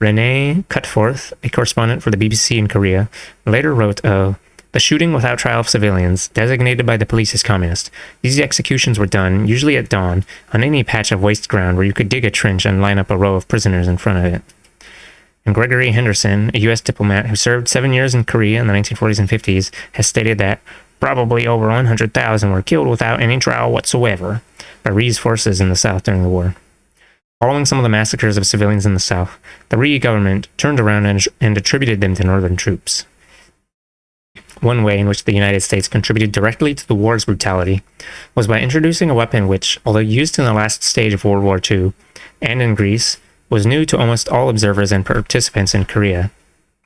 Renee Cutforth, a correspondent for the BBC in Korea, later wrote of the shooting without trial of civilians, designated by the police as communist. These executions were done, usually at dawn, on any patch of waste ground where you could dig a trench and line up a row of prisoners in front of it. And Gregory Henderson, a U.S. diplomat who served 7 years in Korea in the 1940s and 50s, has stated that probably over 100,000 were killed without any trial whatsoever by RE's forces in the South during the war. Following some of the massacres of civilians in the South, the RE government turned around and attributed them to Northern troops. One way in which the United States contributed directly to the war's brutality was by introducing a weapon which, although used in the last stage of World War II and in Greece, was new to almost all observers and participants in Korea.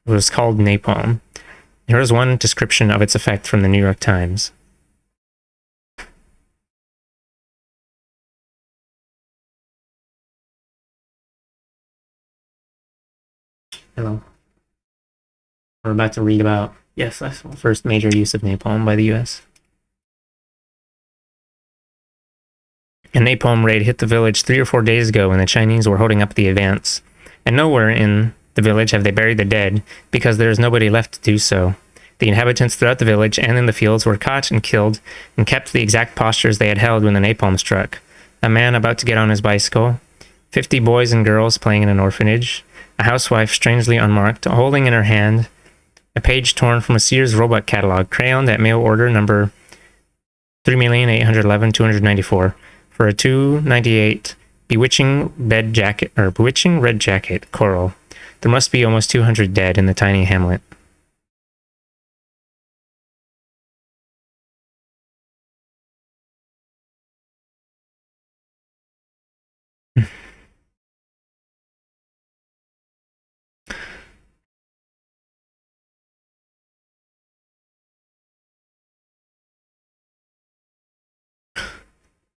It was called napalm. Here is one description of its effect from the New York Times. Hello. We're about to read about the first major use of napalm by the U.S. A napalm raid hit the village 3 or 4 days ago when the Chinese were holding up the advance, and nowhere in the village have they buried the dead, because there is nobody left to do so. The inhabitants throughout the village and in the fields were caught and killed, and kept the exact postures they had held when the napalm struck. A man about to get on his bicycle, 50 boys and girls playing in an orphanage, a housewife strangely unmarked, holding in her hand a page torn from a Sears Roebuck catalog, crayoned at mail order number 3,811,294 for a $298 bewitching red jacket coral. There must be almost 200 dead in the tiny hamlet.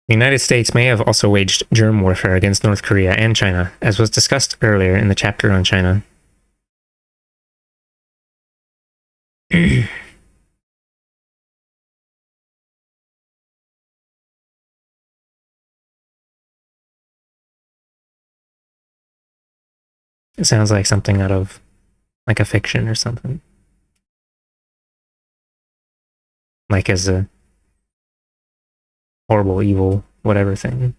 The United States may have also waged germ warfare against North Korea and China, as was discussed earlier in the chapter on China. It sounds like something out of like a fiction or something. Like as a horrible, evil, whatever thing.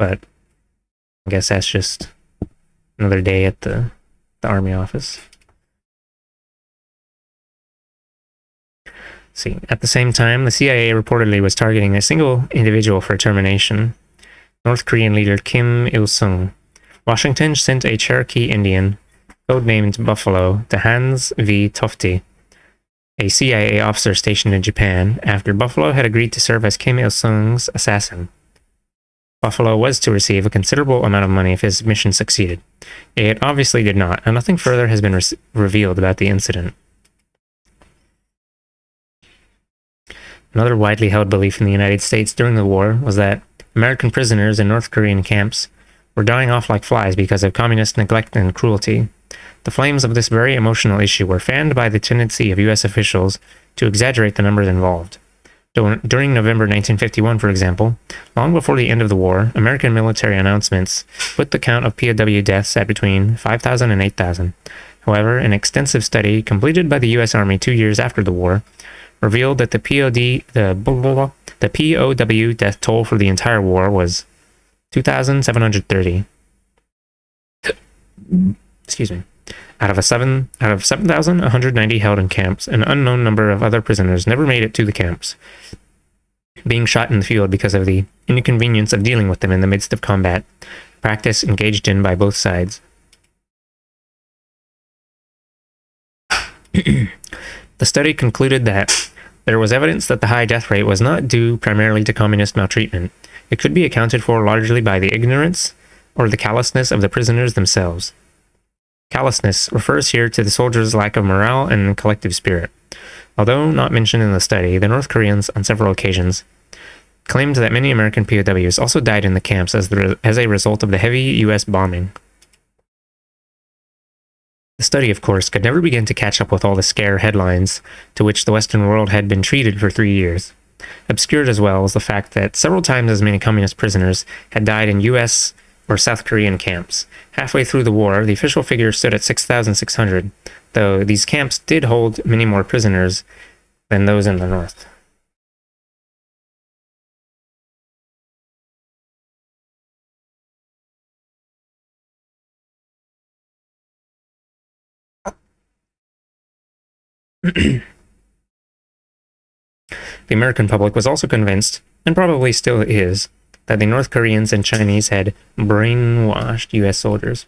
But I guess that's just another day at the army office. See, at the same time, the CIA reportedly was targeting a single individual for termination. North Korean leader Kim Il-sung. Washington sent a Cherokee Indian, codenamed Buffalo, to Hans V. Tofty, a CIA officer stationed in Japan, after Buffalo had agreed to serve as Kim Il-sung's assassin. Buffalo was to receive a considerable amount of money if his mission succeeded. It obviously did not, and nothing further has been revealed about the incident. Another widely held belief in the United States during the war was that American prisoners in North Korean camps were dying off like flies because of communist neglect and cruelty. The flames of this very emotional issue were fanned by the tendency of U.S. officials to exaggerate the numbers involved. During November 1951, for example, long before the end of the war, American military announcements put the count of POW deaths at between 5,000 and 8,000. However, an extensive study completed by the U.S. Army 2 years after the war revealed that the POW death toll for the entire war was 2,730. Excuse me. Out of 7,190 held in camps, an unknown number of other prisoners never made it to the camps, being shot in the field because of the inconvenience of dealing with them in the midst of combat, practice engaged in by both sides. The study concluded that there was evidence that the high death rate was not due primarily to communist maltreatment. It could be accounted for largely by the ignorance or the callousness of the prisoners themselves. Callousness refers here to the soldiers' lack of morale and collective spirit. Although not mentioned in the study, the North Koreans, on several occasions, claimed that many American POWs also died in the camps as a result of the heavy U.S. bombing. The study, of course, could never begin to catch up with all the scare headlines to which the Western world had been treated for 3 years. Obscured as well was the fact that several times as many communist prisoners had died in U.S. or South Korean camps. Halfway through the war, the official figure stood at 6,600, though these camps did hold many more prisoners than those in the North. The American public was also convinced, and probably still is, that the North Koreans and Chinese had brainwashed U.S. soldiers.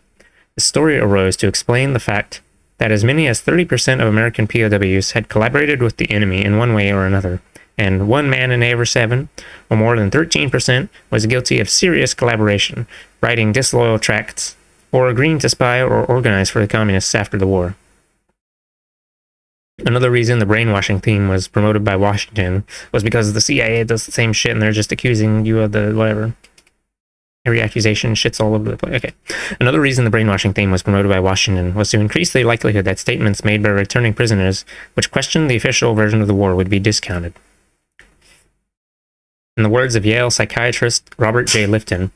The story arose to explain the fact that as many as 30% of American POWs had collaborated with the enemy in one way or another, and one man in every 7, or more than 13%, was guilty of serious collaboration, writing disloyal tracts, or agreeing to spy or organize for the communists after the war. Another reason the brainwashing theme was promoted by Washington was because the CIA does the same shit and they're just accusing you of the whatever. Every accusation shits all over the place. Okay. Another reason the brainwashing theme was promoted by Washington was to increase the likelihood that statements made by returning prisoners which questioned the official version of the war would be discounted. In the words of Yale psychiatrist Robert J. Lifton,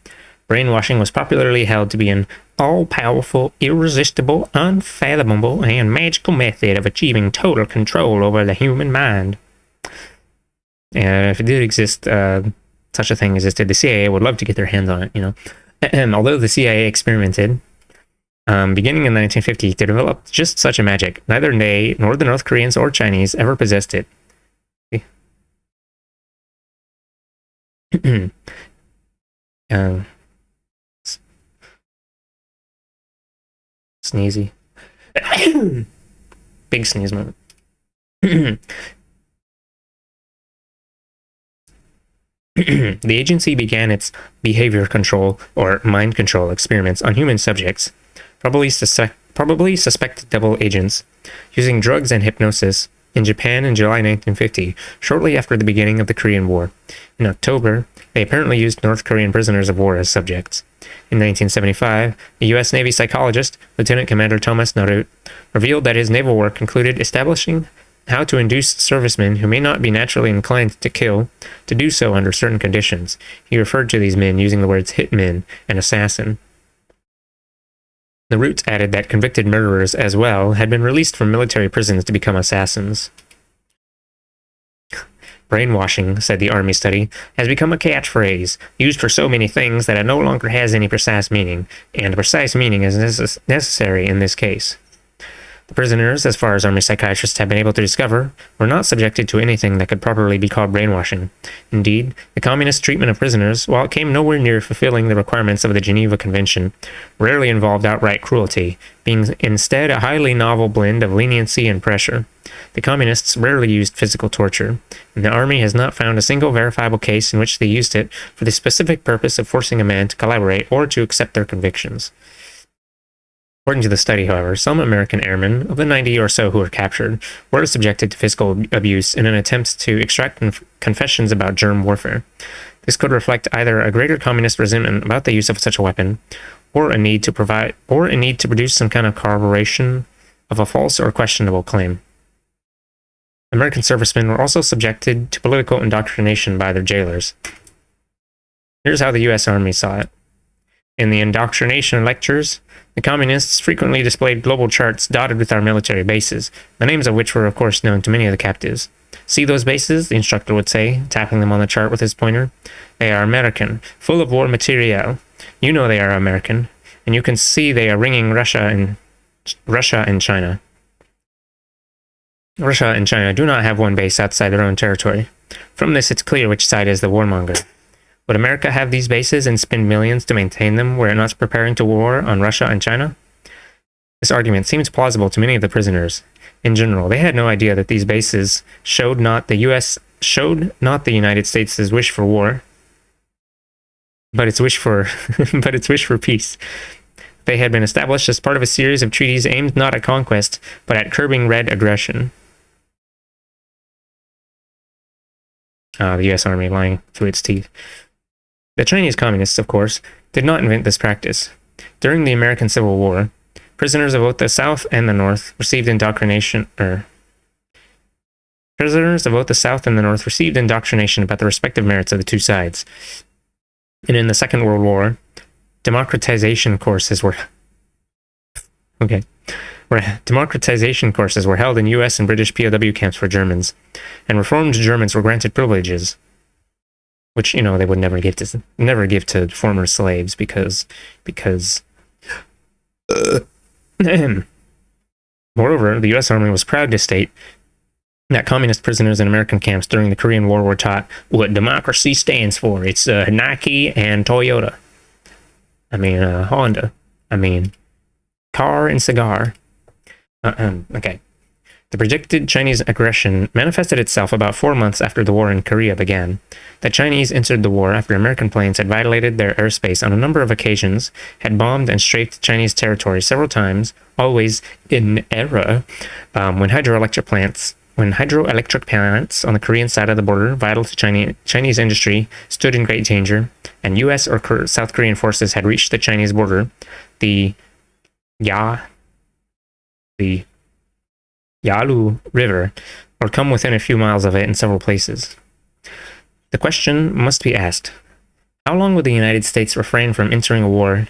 brainwashing was popularly held to be an all-powerful, irresistible, unfathomable, and magical method of achieving total control over the human mind. And if it did exist, such a thing existed, the CIA would love to get their hands on it, you know. And although the CIA experimented, beginning in the 1950s, to develop just such a magic, neither they nor the North Koreans or Chinese ever possessed it. Sneezy. Big sneeze moment. The agency began its behavior control or mind control experiments on human subjects, probably suspected double agents, using drugs and hypnosis in Japan in July 1950, shortly after the beginning of the Korean War. In October, they apparently used North Korean prisoners of war as subjects. In 1975, a U.S. Navy psychologist, Lieutenant Commander Thomas Narut, revealed that his naval work included establishing how to induce servicemen who may not be naturally inclined to kill to do so under certain conditions. He referred to these men using the words hitman and assassin. Narut added that convicted murderers as well had been released from military prisons to become assassins. Brainwashing, said the Army study, has become a catchphrase, used for so many things that it no longer has any precise meaning, and precise meaning is necessary in this case. The prisoners, as far as army psychiatrists have been able to discover, were not subjected to anything that could properly be called brainwashing. Indeed, the communist treatment of prisoners, while it came nowhere near fulfilling the requirements of the Geneva Convention, rarely involved outright cruelty, being instead a highly novel blend of leniency and pressure. The communists rarely used physical torture, and the army has not found a single verifiable case in which they used it for the specific purpose of forcing a man to collaborate or to accept their convictions. According to the study, however, some American airmen, of the 90 or so who were captured, were subjected to physical abuse in an attempt to extract confessions about germ warfare. This could reflect either a greater communist resentment about the use of such a weapon, or a need to produce some kind of corroboration of a false or questionable claim. American servicemen were also subjected to political indoctrination by their jailers. Here's how the U.S. Army saw it. In the indoctrination lectures, the communists frequently displayed global charts dotted with our military bases, the names of which were of course known to many of the captives. See those bases, the instructor would say, tapping them on the chart with his pointer. They are American, full of war materiel. You know they are American, and you can see they are ringing Russia and China. Russia and China do not have one base outside their own territory. From this, it's clear which side is the warmonger. Would America have these bases and spend millions to maintain them were it not preparing to war on Russia and China? This argument seems plausible to many of the prisoners. In general, they had no idea that these bases showed not the United States' wish for war, but its wish for peace. They had been established as part of a series of treaties aimed not at conquest, but at curbing red aggression. The U.S. Army lying through its teeth. The Chinese communists, of course, did not invent this practice. During the American Civil War, prisoners of both the South and the North received indoctrination about the respective merits of the two sides. And in the Second World War, democratization courses were held in U.S. and British POW camps for Germans, and reformed Germans were granted privileges, which, they would never give to former slaves because Moreover, the U.S. Army was proud to state that communist prisoners in American camps during the Korean War were taught what democracy stands for. It's Nike and Toyota. Honda. Car and cigar. Okay. The predicted Chinese aggression manifested itself about 4 months after the war in Korea began. The Chinese entered the war after American planes had violated their airspace on a number of occasions, had bombed and strafed Chinese territory several times, always in error, when hydroelectric plants on the Korean side of the border, vital to Chinese industry, stood in great danger, and U.S. or South Korean forces had reached the Chinese border, the Yalu River, or come within a few miles of it in several places. The question must be asked, how long would the United States refrain from entering a war?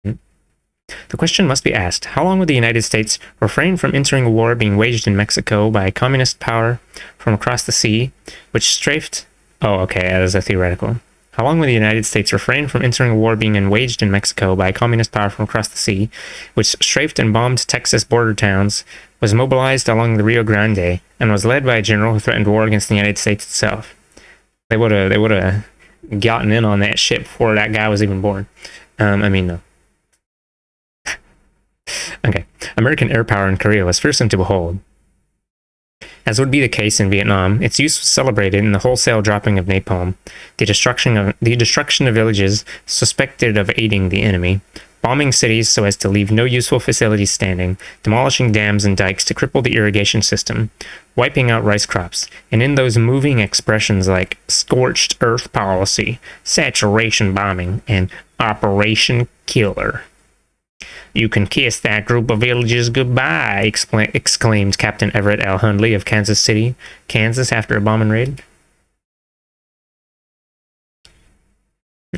The question must be asked, how long would the United States refrain from entering a war being waged in Mexico by a communist power from across the sea, which strafed... Oh, okay, as a theoretical. How long would the United States refrain from entering a war being waged in Mexico by a communist power from across the sea, which strafed and bombed Texas border towns, was mobilized along the Rio Grande, and was led by a general who threatened war against the United States itself? They would have gotten in on that shit before that guy was even born. No. Okay. American air power in Korea was fearsome to behold. As would be the case in Vietnam, its use was celebrated in the wholesale dropping of napalm, the destruction of villages suspected of aiding the enemy, bombing cities so as to leave no useful facilities standing, demolishing dams and dikes to cripple the irrigation system, wiping out rice crops, and in those moving expressions like scorched earth policy, saturation bombing, and Operation Killer. "You can kiss that group of villages goodbye," exclaimed Captain Everett L. Hundley of Kansas City, Kansas, after a bombing raid.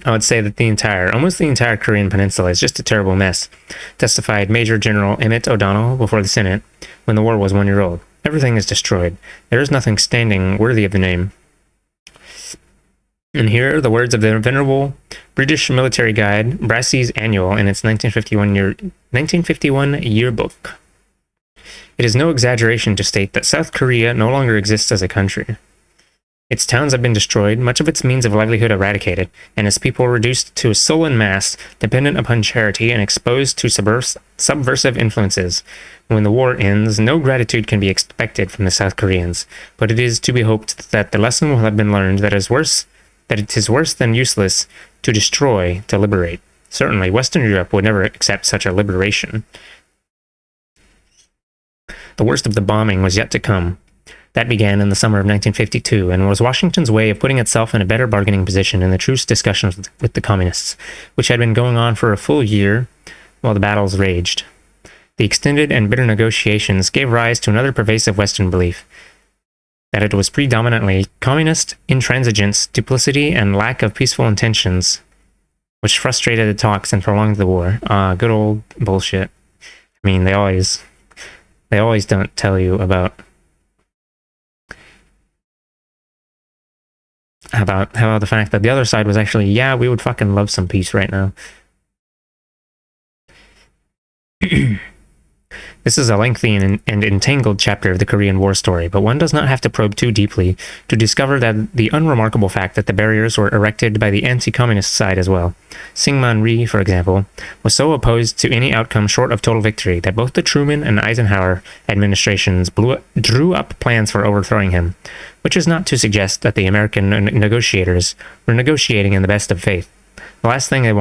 I would say that almost the entire Korean peninsula is just a terrible mess, testified Major General Emmett O'Donnell before the Senate when the war was 1 year old. Everything is destroyed. There is nothing standing worthy of the name. And here are the words of the venerable British military guide, Brassey's Annual, in its 1951 yearbook. It is no exaggeration to state that South Korea no longer exists as a country. Its towns have been destroyed, much of its means of livelihood eradicated, and its people reduced to a sullen mass, dependent upon charity and exposed to subversive influences. When the war ends, no gratitude can be expected from the South Koreans, but it is to be hoped that the lesson will have been learned that it is worse than useless to destroy to liberate. Certainly, Western Europe would never accept such a liberation. The worst of the bombing was yet to come. That began in the summer of 1952 and was Washington's way of putting itself in a better bargaining position in the truce discussions with the communists, which had been going on for a full year while the battles raged. The extended and bitter negotiations gave rise to another pervasive Western belief, that it was predominantly communist intransigence, duplicity, and lack of peaceful intentions which frustrated the talks and prolonged the war. Good old bullshit. I mean, they always don't tell you about how the fact that the other side was actually, yeah, we would fucking love some peace right now. This is a lengthy and entangled chapter of the Korean War story, but one does not have to probe too deeply to discover that the unremarkable fact that the barriers were erected by the anti-communist side as well. Syngman Rhee, for example, was so opposed to any outcome short of total victory that both the Truman and Eisenhower administrations drew up plans for overthrowing him, which is not to suggest that the American negotiators were negotiating in the best of faith. The last thing they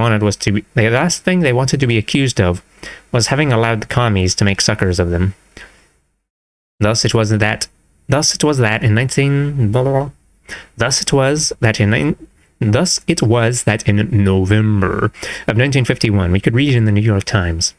wanted to be accused of was having allowed the commies to make suckers of them. Thus it was that in November of 1951 we could read in the New York Times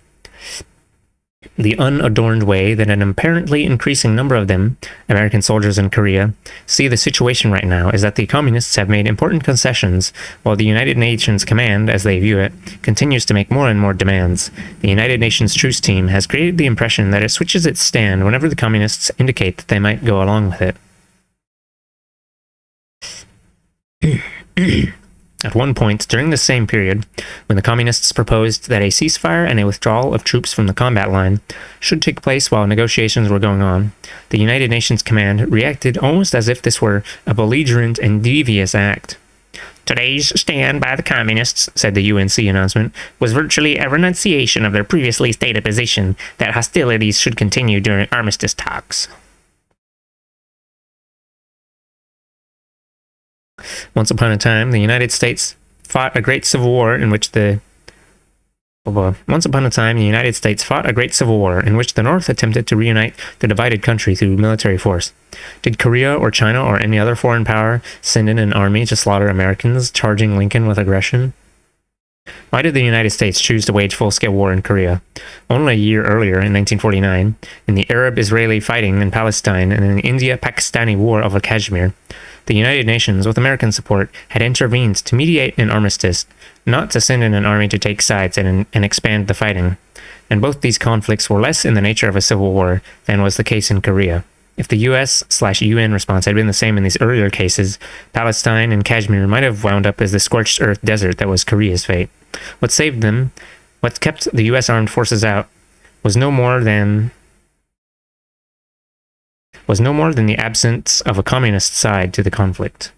the unadorned way that an apparently increasing number of them, American soldiers in Korea, see the situation right now is that the communists have made important concessions, while the United Nations Command, as they view it, continues to make more and more demands. The United Nations truce team has created the impression that it switches its stand whenever the communists indicate that they might go along with it. At one point during the same period, when the communists proposed that a ceasefire and a withdrawal of troops from the combat line should take place while negotiations were going on, the United Nations Command reacted almost as if this were a belligerent and devious act. Today's stand by the communists, said the UNC announcement, was virtually a renunciation of their previously stated position that hostilities should continue during armistice talks. Once upon a time, the United States fought a great civil war in which the North attempted to reunite the divided country through military force. Did Korea or China or any other foreign power send in an army to slaughter Americans, charging Lincoln with aggression? Why did the United States choose to wage full-scale war in Korea? Only a year earlier, in 1949, in the Arab-Israeli fighting in Palestine and in the India-Pakistani war over Kashmir, the United Nations, with American support, had intervened to mediate an armistice, not to send in an army to take sides and expand the fighting. And both these conflicts were less in the nature of a civil war than was the case in Korea. If the US/UN response had been the same in these earlier cases, Palestine and Kashmir might have wound up as the scorched earth desert that was Korea's fate. What saved them, what kept the US armed forces out, was no more than the absence of a communist side to the conflict.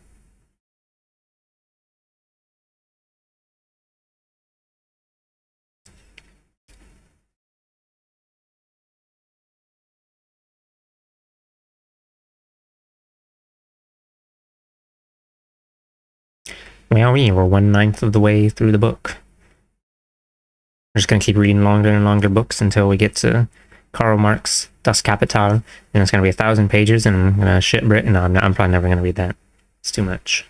Well, we were 1/9 of the way through the book. We're just going to keep reading longer and longer books until we get to Karl Marx, Das Kapital, and it's going to be 1,000 pages, and I'm going to shit Brit, and I'm probably never going to read that. It's too much.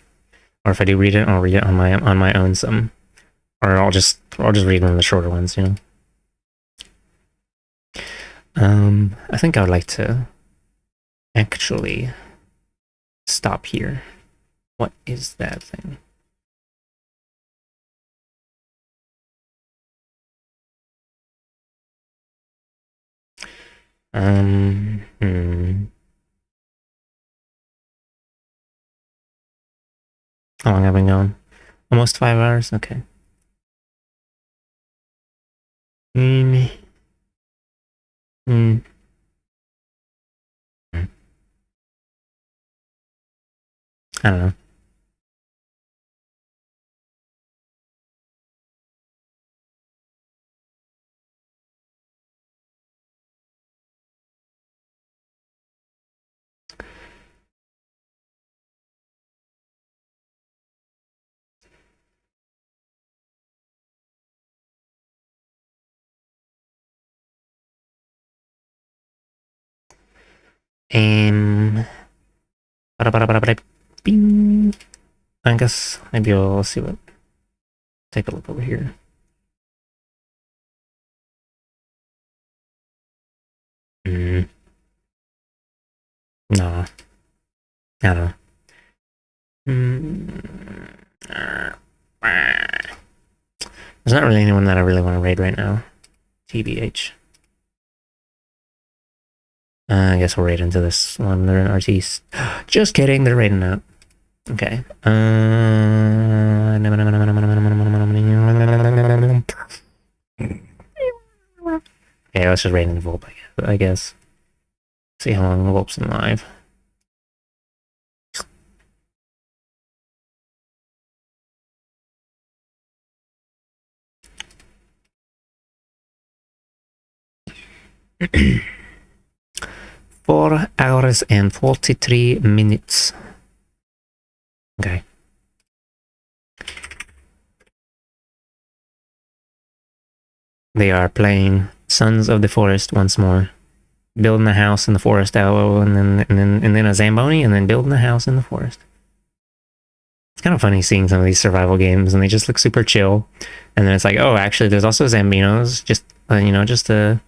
Or if I do read it, I'll read it on my own some, or I'll just read one of the shorter ones, you know. I think I would like to actually stop here. What is that thing? How long have I been going? Almost 5 hours? Okay. Mm. Mm. I don't know. Um, bing. I guess maybe I'll see what. Take a look over here. Mm. No, I don't know. Mm. There's not really anyone that I really want to raid right now. TBH. I guess we'll raid into this one. They're an artiste. Just kidding. They're raiding out. Okay. Okay, let's just raid in the Volp, I guess. See how long the Volp's in live. Four hours and 43 minutes. Okay. They are playing Sons of the Forest once more. Building a house in the forest, and then a Zamboni, and then building a house in the forest. It's kind of funny seeing some of these survival games, and they just look super chill. And then it's like, oh, actually, there's also Zambinos, just just a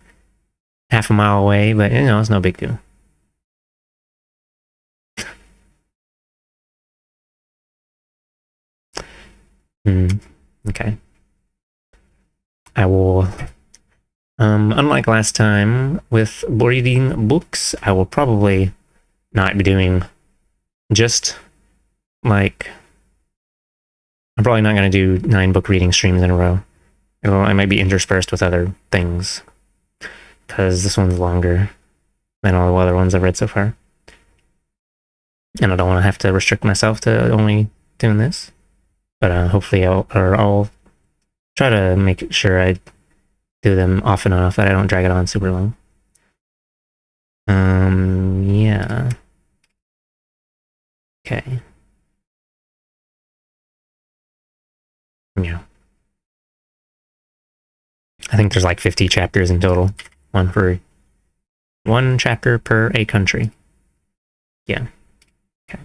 half a mile away, but it's no big deal. Okay. I will. Unlike last time with reading books, I will probably not be doing just like. I'm probably not going to do 9 book reading streams in a row. I might be interspersed with other things because this one's longer than all the other ones I've read so far. And I don't want to have to restrict myself to only doing this. But hopefully I'll try to make sure I do them often enough that I don't drag it on super long. Yeah. Okay. Yeah. I think there's like 50 chapters in total. One chapter per a country. Yeah. Okay.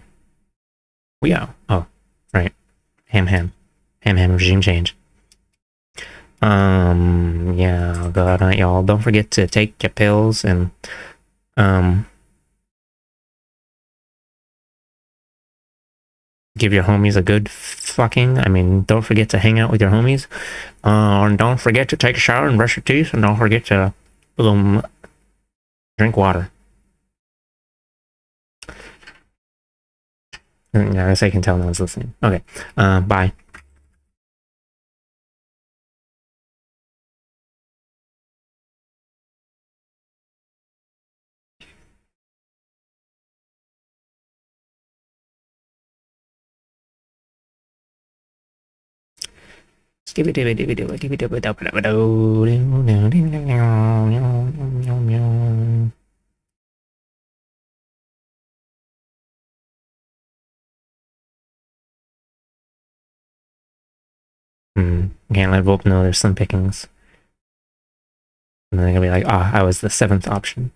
We are. Oh, right. Ham. Regime change. Yeah, good night, y'all. Don't forget to take your pills and, give your homies a good fucking. I mean, don't forget to hang out with your homies. And don't forget to take a shower and brush your teeth, and don't forget to drink water. Yeah, I guess I can tell no one's listening. Okay. Bye. Can't let Volp know there's some pickings. And then they're gonna be like, I was the 7th option.